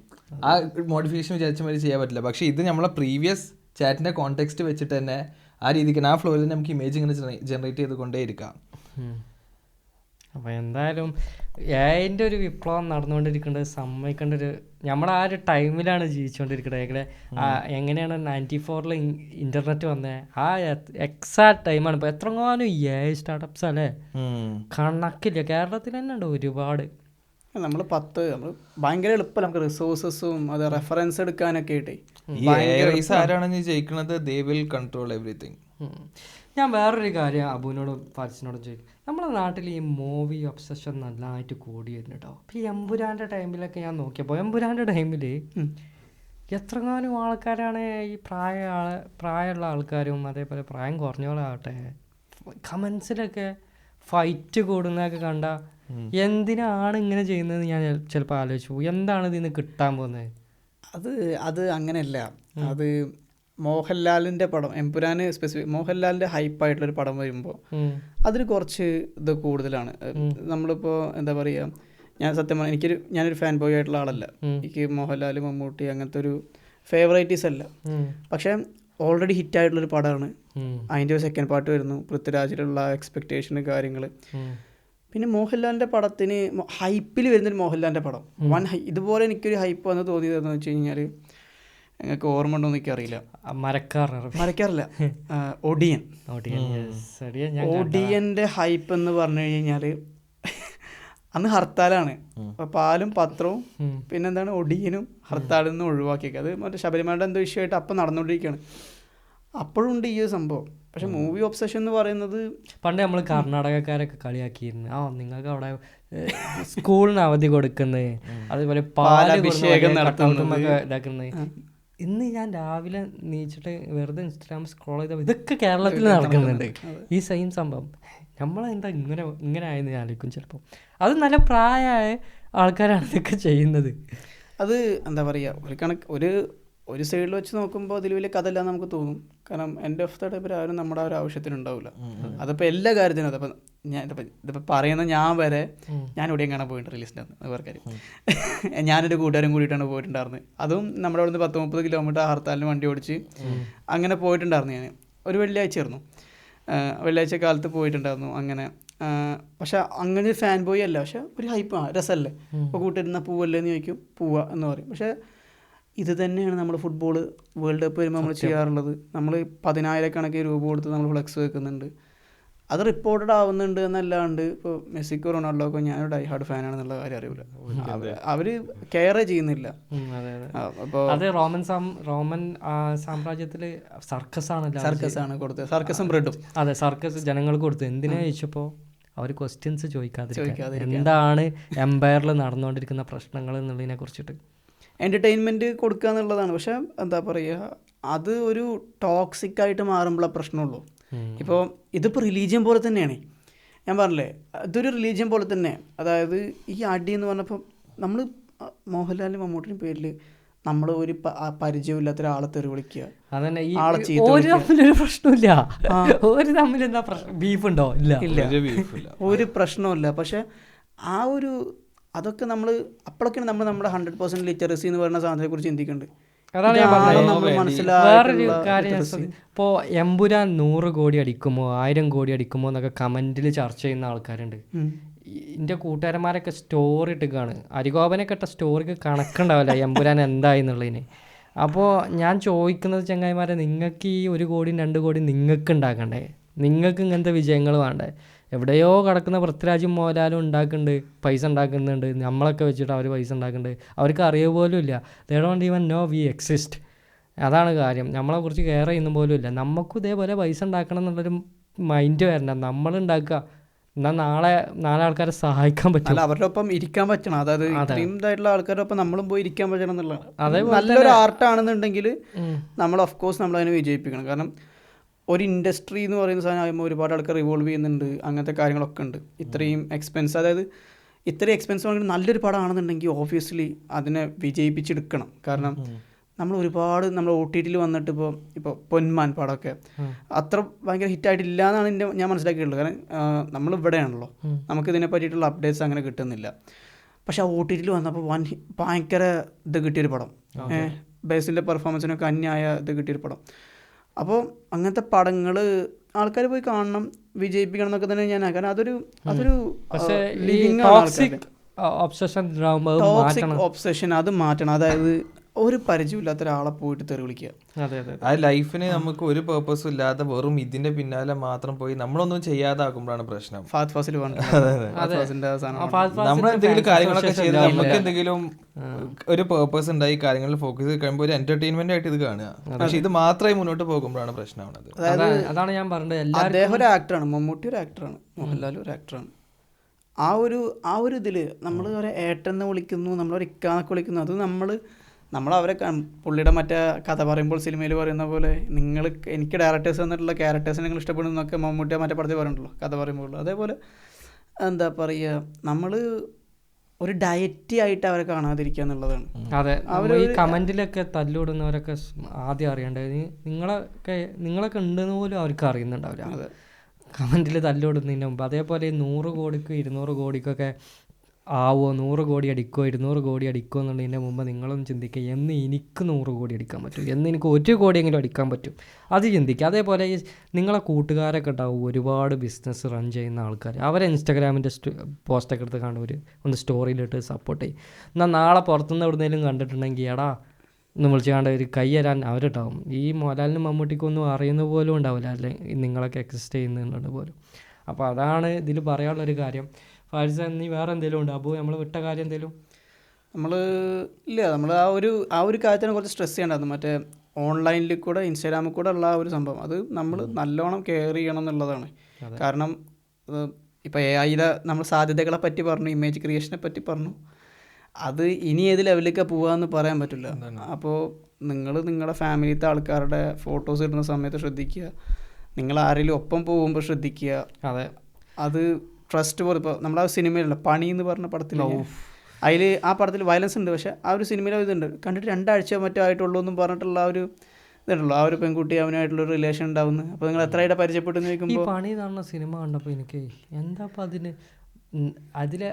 ആ മോഡിഫിക്കേഷൻ വിചാരിച്ച മാതിരി ചെയ്യാൻ പറ്റില്ല. പക്ഷേ ഇത് നമ്മളെ പ്രീവിയസ് ചാറ്റിൻ്റെ കോണ്ടെക്സ്റ്റ് വെച്ചിട്ട് തന്നെ ആ രീതിക്ക് ആ ഫ്ലോയിൽ നമുക്ക് ഇമേജ് ഇങ്ങനെ ജനറേറ്റ് ചെയ്തുകൊണ്ടേ ഇരിക്കാം. അപ്പോൾ എന്തായാലും അതിൻ്റെ ഒരു വിപ്ലവം നടന്നുകൊണ്ടിരിക്കേണ്ടത് സമ്മതിക്കേണ്ട ഒരു നമ്മളാ ഒരു ടൈമിലാണ് ജീവിച്ചുകൊണ്ടിരിക്കുന്നത്. എങ്ങനെയാണ് 94 ഇൻ്റർനെറ്റ് വന്നത്, ആ എക്സാക്ട് ടൈമാണ്. ഇപ്പോൾ എത്രങ്ങാനും സ്റ്റാർട്ടപ്സ് അല്ലേ, കണക്കില്ല. കേരളത്തിൽ തന്നെ ഉണ്ട് ഒരുപാട്. നമ്മൾ ഭയങ്കര എളുപ്പം നമുക്ക് റിസോഴ്സസും അത് റെഫറൻസ് എടുക്കാനൊക്കെ ആയിട്ടേ. ആരാണെന്ന് ജയിക്കുന്നത്, they will control everything. ഞാൻ വേറൊരു കാര്യം അബുവിനോടും ഫാരിസിനോടും ചോദിക്കും. നമ്മുടെ നാട്ടിൽ ഈ മൂവി ഒബ്സഷൻ നല്ലതായിട്ട് കൂടി വരുന്നു കേട്ടോ. അപ്പോൾ ഈ എമ്പുരാൻ്റെ ടൈമിലൊക്കെ ഞാൻ നോക്കിയപ്പോൾ എമ്പുരാൻ്റെ ടൈമിൽ എത്രങ്ങാനും ആൾക്കാരാണ് ഈ പ്രായമുള്ള ആൾക്കാരും അതേപോലെ പ്രായം കുറഞ്ഞവരാകട്ടെ കമൻസിലൊക്കെ ഫൈറ്റ് കൂടുന്നതൊക്കെ കണ്ട എന്തിനാണ് ഇങ്ങനെ ചെയ്യുന്നത് ഞാൻ ചിലപ്പോൾ ആലോചിച്ചു പോകും. എന്താണ് ഇതിന് കിട്ടാൻ പോകുന്നത്? അത് അങ്ങനെയല്ല. അത് മോഹൻലാലിൻ്റെ പടം എമ്പുരാന് മോഹൻലാലിൻ്റെ ഹൈപ്പായിട്ടുള്ളൊരു പടം വരുമ്പോൾ അതിൽ കുറച്ച് ഇത് കൂടുതലാണ്. നമ്മളിപ്പോൾ എന്താ പറയുക, ഞാൻ സത്യം പറഞ്ഞാൽ ഞാനൊരു ഫാൻ ബോയ് ആയിട്ടുള്ള ആളല്ല. എനിക്ക് മോഹൻലാൽ, മമ്മൂട്ടി അങ്ങനത്തെ ഒരു ഫേവറേറ്റീസ് അല്ല. പക്ഷേ ഓൾറെഡി ഹിറ്റായിട്ടുള്ളൊരു പടമാണ്. അതിൻ്റെ ഒരു സെക്കൻഡ് പാർട്ട് വരുന്നു, പൃഥ്വിരാജിലുള്ള എക്സ്പെക്റ്റേഷന് കാര്യങ്ങൾ. പിന്നെ മോഹൻലാലിൻ്റെ പടത്തിന് ഹൈപ്പിൽ വരുന്നൊരു മോഹൻലാലിൻ്റെ പടം ഇതുപോലെ എനിക്കൊരു ഹൈപ്പ് വന്ന് തോന്നിയതെന്ന് വെച്ച് കഴിഞ്ഞാൽ, നിങ്ങൾക്ക് ഓർമ്മ ഉണ്ടോ എന്ന് എനിക്കറിയില്ല, മരക്കാറില്ല ഒടിയൻ്റെ ഹൈപ്പ് എന്ന് പറഞ്ഞു കഴിഞ്ഞാൽ അന്ന് ഹർത്താലാണ്. പാലും പത്രവും പിന്നെന്താണ് ഒടിയനും ഹർത്താലിൽ നിന്ന് ഒഴിവാക്കിയത്. അത് മറ്റേ ശബരിമലയുടെ എന്തോ വിഷയമായിട്ട് അപ്പം നടന്നുകൊണ്ടിരിക്കുകയാണ്. അപ്പോഴും ഉണ്ട് ഈ ഒരു സംഭവം. പക്ഷെ മൂവി ഒബ്സഷൻ എന്ന് പറയുന്നത് പണ്ട് നമ്മൾ കർണാടകക്കാരൊക്കെ കളിയാക്കിയിരുന്നു. നിങ്ങൾക്ക് അവിടെ സ്കൂളിന് അവധി കൊടുക്കുന്നത്, അതുപോലെ പാലഭിഷേകം നടത്തുന്നതൊക്കെ ഇതാക്കുന്നത്. ഇന്ന് ഞാൻ രാവിലെ നീച്ചിട്ട് വെറുതെ ഇൻസ്റ്റാഗ്രാം സ്ക്രോൾ ചെയ്ത ഇതൊക്കെ കേരളത്തിൽ നടക്കുന്നുണ്ട് ഈ സെയിം സംഭവം. നമ്മളെന്താ ഇങ്ങനെ ആയെന്ന് ഞാൻ ആലോചിക്കും ചിലപ്പോൾ. അത് നല്ല പ്രായമായ ആൾക്കാരാണ് ഇതൊക്കെ ചെയ്യുന്നത്. അത് എന്താ പറയുക, ഒരു ഒരു സൈഡിൽ വെച്ച് നോക്കുമ്പോൾ അതിൽ വലിയ കഥ ഇല്ലാന്ന് നമുക്ക് തോന്നും. കാരണം എൻ്റെ ഓഫ് ദ ഡേ ഇപ്പോൾ ആരും നമ്മുടെ ഒരു ആവശ്യത്തിന് ഉണ്ടാവില്ല. അതിപ്പോൾ എല്ലാ കാര്യത്തിനും അതപ്പോൾ ഇതിപ്പോൾ പറയുന്ന ഞാൻ വരെ ഞാൻ എവിടെയും കാണാൻ പോയിട്ടുണ്ട് റിലീസിൻ്റെ അന്ന്. അത് വേറെ കാര്യം. ഞാനൊരു കൂട്ടുകാരും കൂടിയിട്ടാണ് പോയിട്ടുണ്ടായിരുന്നത്. അതും നമ്മുടെ അവിടെ നിന്ന് 10-30 കിലോമീറ്റർ ഹർത്താലിന് വണ്ടി ഓടിച്ച് അങ്ങനെ പോയിട്ടുണ്ടായിരുന്നു. ഞാൻ ഒരു വെള്ളിയാഴ്ചയായിരുന്നു, വെള്ളിയാഴ്ച കാലത്ത് പോയിട്ടുണ്ടായിരുന്നു അങ്ങനെ. പക്ഷെ അങ്ങനെ ഒരു ഫാൻ ബോയ് അല്ല, പക്ഷെ ഒരു ഹൈപ്പ് രസമല്ലേ. ഇപ്പോൾ കൂട്ടിരുന്ന പൂവല്ലേ എന്ന് ചോദിക്കും, പോവുക എന്ന് പറയും. പക്ഷേ ഇത് തന്നെയാണ് നമ്മൾ ഫുട്ബോൾ വേൾഡ് കപ്പ് വരുമ്പോൾ നമ്മൾ ചെയ്യാറുള്ളത്. നമ്മൾ 10,000 രൂപ കൊടുത്ത് നമ്മൾ ഫ്ലെക്സ് വെക്കുന്നുണ്ട്. അത് റിപ്പോർട്ടഡ് ആവുന്നുണ്ട് എന്നല്ലാണ്ട് ഇപ്പോൾ മെസ്സിക്കോ റൊണാൾഡോക്കോ ഞാനൊരു ഡൈ ഹാർഡ് ഫാനാണെന്നുള്ള കാര്യം അറിയില്ല. അവർ കെയറേ ചെയ്യുന്നില്ല. അപ്പോൾ അത് റോമൻ സാമ്രാജ്യത്തിൽ സർക്കസാണ് കൊടുത്തത്, സർക്കസും ബ്രെഡും. അതെ, സർക്കസ് ജനങ്ങൾക്ക് കൊടുത്തു. എന്തിനാ ചോദിച്ചപ്പോൾ അവർ ക്വസ്റ്റ്യൻസ് ചോദിക്കാതെ എന്താണ് എംപയറിൽ നടന്നുകൊണ്ടിരിക്കുന്ന പ്രശ്നങ്ങൾ എന്നുള്ളതിനെ കുറിച്ചിട്ട് എൻ്റർടൈൻമെൻറ്റ് കൊടുക്കുക എന്നുള്ളതാണ്. പക്ഷേ എന്താ പറയുക, അത് ഒരു ടോക്സിക്കായിട്ട് മാറുമ്പോഴേ പ്രശ്നമുള്ളൂ. ഇപ്പോൾ ഇതിപ്പോൾ റിലീജിയൻ പോലെ തന്നെയാണ്. ഞാൻ പറഞ്ഞില്ലേ, ഇതൊരു റിലീജിയൻ പോലെ തന്നെ. അതായത് ഈ അടി എന്ന് പറഞ്ഞപ്പോൾ നമ്മൾ മോഹൻലാലിനും മമ്മൂട്ടിനും പേരിൽ നമ്മൾ ഒരു പരിചയമില്ലാത്ത ഒരാളെ തെറി വിളിക്കുക, ആളെ തമ്മിലൊരു പ്രശ്നമില്ല. ഒരു തമ്മിൽ എന്താ ബീഫ് ഉണ്ടോ? ഇല്ല, ഒരു പ്രശ്നമില്ല. പക്ഷെ ആ ഒരു അതൊക്കെ നമ്മൾ അപ്പോഴൊക്കെയാണ് നമ്മൾ നമ്മുടെ 100% ലിറ്ററസി എന്ന് പറയുന്ന സാധനത്തെ കുറിച്ച് ചിന്തിക്കുന്നുണ്ട്. അതാണ് ഞാൻ പറഞ്ഞത്. വേറൊരു കാര്യം, ഇപ്പോൾ എമ്പുരാൻ 100 കോടി അടിക്കുമോ 1000 കോടി അടിക്കുമോ എന്നൊക്കെ കമന്റിൽ ചർച്ച ചെയ്യുന്ന ആൾക്കാരുണ്ട്. എൻ്റെ കൂട്ടുകാരന്മാരൊക്കെ സ്റ്റോറി ഇട്ടിക്കാണ്. അരികോപനൊക്കെ ഇട്ട സ്റ്റോറിക്ക് കണക്കുണ്ടാവില്ല എമ്പുരാൻ എന്തായി എന്നുള്ളതിന്. അപ്പോൾ ഞാൻ ചോദിക്കുന്നത് ചങ്ങായിമാരെ, നിങ്ങൾക്ക് ഈ 1 കോടി 2 കോടി നിങ്ങൾക്ക് ഉണ്ടാക്കണ്ടേ? നിങ്ങൾക്ക് ഇങ്ങനത്തെ വിജയങ്ങൾ വേണ്ടേ? എവിടെയോ കിടക്കുന്ന പൃഥ്വിരാജും മോഹൻലാലും ഉണ്ടാക്കുന്നുണ്ട്, പൈസ ഉണ്ടാക്കുന്നുണ്ട്. നമ്മളൊക്കെ വെച്ചിട്ട് അവർ പൈസ ഉണ്ടാക്കുന്നുണ്ട്. അവർക്ക് അറിയുക പോലും ഇല്ല. They don't even know we exist. അതാണ് കാര്യം. നമ്മളെക്കുറിച്ച് കെയർ ചെയ്യുന്ന പോലും ഇല്ല. നമുക്കും ഇതേപോലെ പൈസ ഉണ്ടാക്കണം എന്നുള്ളൊരു മൈൻഡ് വരണം. നമ്മളുണ്ടാക്കുക, എന്നാൽ നാളെ ആൾക്കാരെ സഹായിക്കാൻ പറ്റും. അല്ല, അവരുടെ ഒപ്പം ഇരിക്കാൻ പറ്റണം. അതായത് ഇത്രയും ഇതായിട്ടുള്ള ആൾക്കാരുടെ ഒപ്പം നമ്മളും പോയി ഇരിക്കാൻ പറ്റണം എന്നുള്ളതാണ്. നല്ലൊരു ആർട്ടാണെന്നുണ്ടെങ്കിൽ നമ്മൾ ഓഫ് കോഴ്സ് നമ്മളതിനെ വിജയിപ്പിക്കണം. കാരണം ഒരു ഇൻഡസ്ട്രി എന്ന് പറയുന്ന സാധനം ആകുമ്പോൾ ഒരുപാട് ആൾക്കാർ റിവോൾവ് ചെയ്യുന്നുണ്ട്, അങ്ങനത്തെ കാര്യങ്ങളൊക്കെ ഉണ്ട്. ഇത്രയും എക്സ്പെൻസ്, അതായത് ഇത്രയും എക്സ്പെൻസ് ആണെങ്കിൽ നല്ലൊരു പടമാണെന്നുണ്ടെങ്കിൽ ഓബ്വിയസ്ലി അതിനെ വിജയിപ്പിച്ചെടുക്കണം. കാരണം നമ്മൾ ഒരുപാട് നമ്മൾ OTT വന്നിട്ട് ഇപ്പോൾ പൊന്മാൻ പടമൊക്കെ അത്ര ഭയങ്കര ഹിറ്റായിട്ടില്ല എന്നാണ് ഞാൻ മനസ്സിലാക്കിയിട്ടുള്ളത്. കാരണം നമ്മൾ ഇവിടെയാണല്ലോ, നമുക്കിതിനെ പറ്റിയിട്ടുള്ള അപ്ഡേറ്റ്സ് അങ്ങനെ കിട്ടുന്നില്ല. പക്ഷെ ആ OTT വന്നപ്പോൾ ഭയങ്കര ഇത് കിട്ടിയൊരു പടം, ബേസിൻ്റെ പെർഫോമൻസിനൊക്കെ അന്യായ ഇത് കിട്ടിയൊരു പടം. അപ്പോൾ അങ്ങനത്തെ പടങ്ങൾ ആൾക്കാർ പോയി കാണണം, വിജയിപ്പിക്കണം എന്നൊക്കെ തന്നെ ഞാൻ. കാരണം അതൊരു ഒബ്സഷൻ അത് മാറ്റണം. അതായത് ഒരു പരിചയമില്ലാത്ത ഒരാളെ പോയിട്ട് തെറി വിളിക്കുക. ആ ലൈഫിന് നമുക്ക് ഒരു പേർപ്പസും ഇല്ലാതെ വെറും ഇതിന്റെ പിന്നാലെ മാത്രം പോയി നമ്മളൊന്നും ചെയ്യാതാകുമ്പോഴാണ് പ്രശ്നം. നമ്മളെന്തെങ്കിലും കാര്യങ്ങളൊക്കെ ചെയ്ത് നമുക്ക് എന്തെങ്കിലും ഒരു പേർപ്പസ് ഉണ്ടായി കാര്യങ്ങളിൽ ഫോക്കസ് കഴിയുമ്പോൾ ഒരു എന്റർടൈൻമെന്റ് ആയിട്ട് ഇത് കാണുക. പക്ഷെ ഇത് മാത്രമായി മുന്നോട്ട് പോകുമ്പോഴാണ് പ്രശ്നമാണത്. അതാണ് ഞാൻ പറഞ്ഞത്. അദ്ദേഹം ഒരു ആക്ടറാണ്, മമ്മൂട്ടി ഒരു ആക്ടറാണ്, മോഹൻലാൽ ഒരു ആക്ടറാണ്. ആ ഒരു ഇതില് നമ്മൾ ഒരു ഏട്ടെന്ന് വിളിക്കുന്നു, നമ്മളൊരു ഇക്കാന്നൊക്കെ വിളിക്കുന്നു. അത് നമ്മളവരെ പുള്ളിയുടെ മറ്റേ കഥ പറയുമ്പോൾ സിനിമയിൽ പറയുന്ന പോലെ എനിക്ക് ഡയറക്ടേഴ്സ് തന്നിട്ടുള്ള ക്യാരക്ടേഴ്സിനെ നിങ്ങൾ ഇഷ്ടപ്പെടുന്നൊക്കെ മമ്മൂട്ടിയെ മറ്റേ പടത്തിൽ പറയുന്നുണ്ടല്ലോ കഥ പറയുമ്പോൾ. അതേപോലെ എന്താ പറയുക, നമ്മൾ ഒരു ഡയറ്റി ആയിട്ട് അവരെ കാണാതിരിക്കുക എന്നുള്ളതാണ്. അതെ, അവർ ഈ കമന്റിലൊക്കെ തല്ലുവിടുന്നവരൊക്കെ ആദ്യം അറിയേണ്ടത് നിങ്ങളൊക്കെ ഉണ്ടെന്ന് പോലും അവർക്ക് അറിയുന്നുണ്ടാവില്ല. അതെ, കമന്റിൽ തല്ലുവിടുന്നതിന് മുമ്പ്. അതേപോലെ 100 കോടിക്കും 200 കോടിക്കൊക്കെ ആവോ, 100 കോടി അടിക്കോ 200 കോടി അടിക്കോ എന്നുള്ളതിൻ്റെ മുമ്പ് നിങ്ങളൊന്നും ചിന്തിക്കുക, എന്ന് എനിക്ക് 100 കോടി അടിക്കാൻ പറ്റും, എന്ന് എനിക്ക് 1 കോടിയെങ്കിലും അടിക്കാൻ പറ്റും, അത് ചിന്തിക്കുക. അതേപോലെ നിങ്ങളെ കൂട്ടുകാരൊക്കെ ഉണ്ടാവും ഒരുപാട് ബിസിനസ് റൺ ചെയ്യുന്ന ആൾക്കാർ. അവരെ ഇൻസ്റ്റാഗ്രാമിൻ്റെ പോസ്റ്റൊക്കെ എടുത്ത് കാണും, ഒന്ന് സ്റ്റോറിയിലിട്ട് സപ്പോർട്ട് ചെയ്യും. എന്നാൽ നാളെ പുറത്തുനിന്ന് എവിടുന്നേലും കണ്ടിട്ടുണ്ടെങ്കിൽ എടാ ഒന്ന് വിളിച്ച് കണ്ട ഒരു കൈ തരാൻ അവരുണ്ടാവും. ഈ മോഹൻലാലിനും മമ്മൂട്ടിക്കൊന്നും അറിയുന്ന പോലും ഉണ്ടാവില്ല, അല്ലെങ്കിൽ നിങ്ങളൊക്കെ എക്സിസ്റ്റ് ചെയ്യുന്നുണ്ട് പോലും. അപ്പോൾ അതാണ് ഇതിൽ പറയാനുള്ളൊരു കാര്യം. ഫാരിസ, നീ വേറെ എന്തെങ്കിലും ഉണ്ടോ? അപ്പോൾ നമ്മൾ വിട്ട കാര്യം എന്തെങ്കിലും? നമ്മൾ ആ ഒരു കാര്യത്തിനെ കുറച്ച് സ്ട്രെസ് ചെയ്യേണ്ടത്. മറ്റേ ഓൺലൈനിൽ കൂടെ ഇൻസ്റ്റാഗ്രാമിൽ കൂടെ ഉള്ള ആ ഒരു സംഭവം, അത് നമ്മൾ നല്ലോണം കെയർ ചെയ്യണം എന്നുള്ളതാണ്. കാരണം ഇപ്പോൾ AI നമ്മൾ സാധ്യതകളെ പറ്റി പറഞ്ഞു, ഇമേജ് ക്രിയേഷനെ പറ്റി പറഞ്ഞു. അത് ഇനി ഏത് ലെവലിലേക്കാണ് പോകാമെന്ന് പറയാൻ പറ്റില്ല. അപ്പോൾ നിങ്ങളുടെ ഫാമിലിത്തെ ആൾക്കാരുടെ ഫോട്ടോസ് ഇടുന്ന സമയത്ത് ശ്രദ്ധിക്കുക, നിങ്ങൾ ആരെങ്കിലും ഒപ്പം പോകുമ്പോൾ ശ്രദ്ധിക്കുക. അതെ, അത് ട്രസ്റ്റ് പോലെ. ഇപ്പോൾ നമ്മുടെ ആ സിനിമയിലുള്ള പണി എന്ന് പറഞ്ഞ പടത്തിൽ അതിൽ ആ പടത്തിൽ വയലൻസ് ഉണ്ട്, പക്ഷേ ആ ഒരു സിനിമയിൽ ഇതുണ്ട്. കണ്ടിട്ട് 2 ആഴ്ച മറ്റോ ആയിട്ടുള്ളൂ എന്നും പറഞ്ഞിട്ടുള്ള ആ ഒരു ഇതുണ്ടല്ലോ, ആ ഒരു പെൺകുട്ടി അവനായിട്ടുള്ളൊരു റിലേഷൻ ഉണ്ടാവുന്നു. അപ്പോൾ നിങ്ങൾ എത്രയായിട്ട് പരിചയപ്പെട്ടെന്ന് ഈ ചോദിക്കുമ്പോൾ പണി കാണുന്ന സിനിമ കണ്ടപ്പോൾ എനിക്ക് എന്താ അപ്പം അതിന് അതിലെ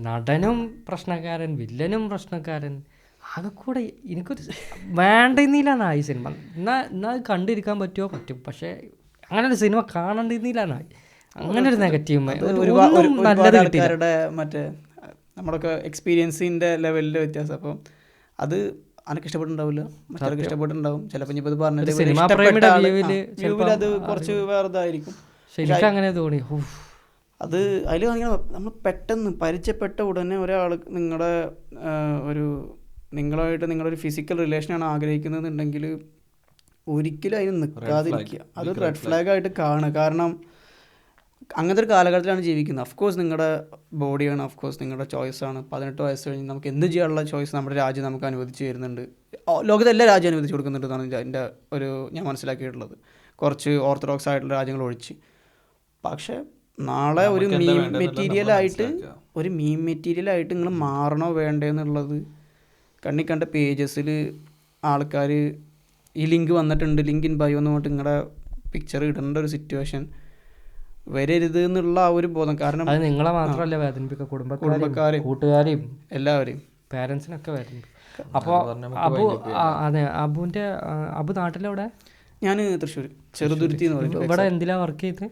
നടനും പ്രശ്നക്കാരൻ, വില്ലനും പ്രശ്നക്കാരൻ, ആകെ കൂടെ എനിക്കൊരു വേണ്ടെന്നില്ലാന്നായി സിനിമ. എന്നാൽ അത് കണ്ടിരിക്കാൻ പറ്റും, പക്ഷേ അങ്ങനെ ഒരു സിനിമ കാണേണ്ടിന്നില്ലാന്നായി. അങ്ങനെ ഒരു നെഗറ്റീവ് ഒരുപാട് ആൾക്കാരുടെ മറ്റേ നമ്മളൊക്കെ എക്സ്പീരിയൻസിൻ്റെ ലെവലിൽ വ്യത്യാസം. അപ്പം അത് അനക്ക് ഇഷ്ടപ്പെട്ടുണ്ടാവില്ല, മറ്റൊക്കെ ഇഷ്ടപ്പെട്ടുണ്ടാവും. ചിലപ്പോൾ ഇനിയിപ്പോൾ ഇത് പറഞ്ഞിട്ട് വ്യൂവിൽ അത് കുറച്ച് വേറെ ഇതായിരിക്കും. എനിക്ക് അങ്ങനെ തോന്നി. അത് അതിൽ അങ്ങനെ നമ്മൾ പെട്ടെന്ന് പരിചയപ്പെട്ട ഉടനെ ഒരാൾ നിങ്ങളായിട്ട് നിങ്ങളൊരു ഫിസിക്കൽ റിലേഷനാണ് ആഗ്രഹിക്കുന്നതെന്നുണ്ടെങ്കിൽ ഒരിക്കലും അതിന് നിൽക്കാതിരിക്കുക. അത് റെഡ് ഫ്ലാഗ് ആയിട്ട് കാണുക. കാരണം അങ്ങനത്തെ ഒരു കാലഘട്ടത്തിലാണ് ജീവിക്കുന്നത്. ഓഫ്കോഴ്സ് നിങ്ങളുടെ ബോഡിയാണ്, ഓഫ്കോഴ്സ് നിങ്ങളുടെ ചോയ്സാണ്. 18 വയസ്സ് കഴിഞ്ഞ് നമുക്ക് എന്ത് ചെയ്യാനുള്ള ചോയ്സ് നമ്മുടെ രാജ്യം നമുക്ക് അനുവദിച്ച് തരുന്നുണ്ട്. ലോകത്തെ എല്ലാ രാജ്യം അനുവദിച്ച് കൊടുക്കുന്നുണ്ടെന്നാണ് എൻ്റെ ഞാൻ മനസ്സിലാക്കിയിട്ടുള്ളത്, കുറച്ച് ഓർത്തഡോക്സ് ആയിട്ടുള്ള രാജ്യങ്ങൾ ഒഴിച്ച്. പക്ഷേ നാളെ ഒരു മീം മെറ്റീരിയലായിട്ട് നിങ്ങൾ മാറണോ വേണ്ടേന്നുള്ളത് കണ്ണി കണ്ട പേജസിൽ ആൾക്കാർ ഈ ലിങ്ക് വന്നിട്ടുണ്ട്, ലിങ്ക് ഇൻ ബയോ എന്ന് പറഞ്ഞിട്ട് നിങ്ങളുടെ പിക്ചർ ഇടേണ്ട ഒരു സിറ്റുവേഷൻ വരരുത് എന്നുള്ള ആ ഒരു ബോധം. കാരണം അത് നിങ്ങളെ മാത്രമല്ല വേദനിപ്പിക്കുക, കുടുംബക്കാരെയും കൂട്ടുകാരെയും എല്ലാവരെയും പാരൻസിനൊക്കെ വരുന്നുണ്ട്. അപ്പോൾ അബു നാട്ടിലെവിടെ? ഞാൻ തൃശ്ശൂർ ചെറുതുരുത്തി എന്ന് പറയും. ഇവിടെ എന്തിലാണ് വർക്ക് ചെയ്ത്?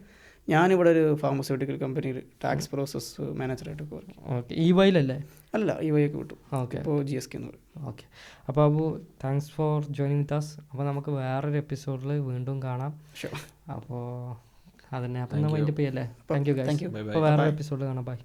ഞാനിവിടെ ഒരു ഫാർമസ്യൂട്ടിക്കൽ കമ്പനിയിൽ ടാക്സ് പ്രോസസ് മാനേജറായിട്ടൊക്കെ വർക്ക്. ഓക്കെ. ഇവയിലല്ലേ? അല്ല, ഇവയൊക്കെ വിട്ടു. ഓക്കെ. ഇപ്പോൾ GSK എന്ന് പറയും. ഓക്കെ. അപ്പോൾ Abu, thanks for joining with us. അപ്പോൾ നമുക്ക് വേറൊരു എപ്പിസോഡിൽ വീണ്ടും കാണാം. അപ്പോൾ അതന്നെ. അപ്പം നമ്മൾ വൈൻഡപ്പ് ചെയ്യല്ലേ? Thank you guys. അപ്പോൾ വേറൊരു എപ്പിസോഡിൽ കാണാം. ബൈ.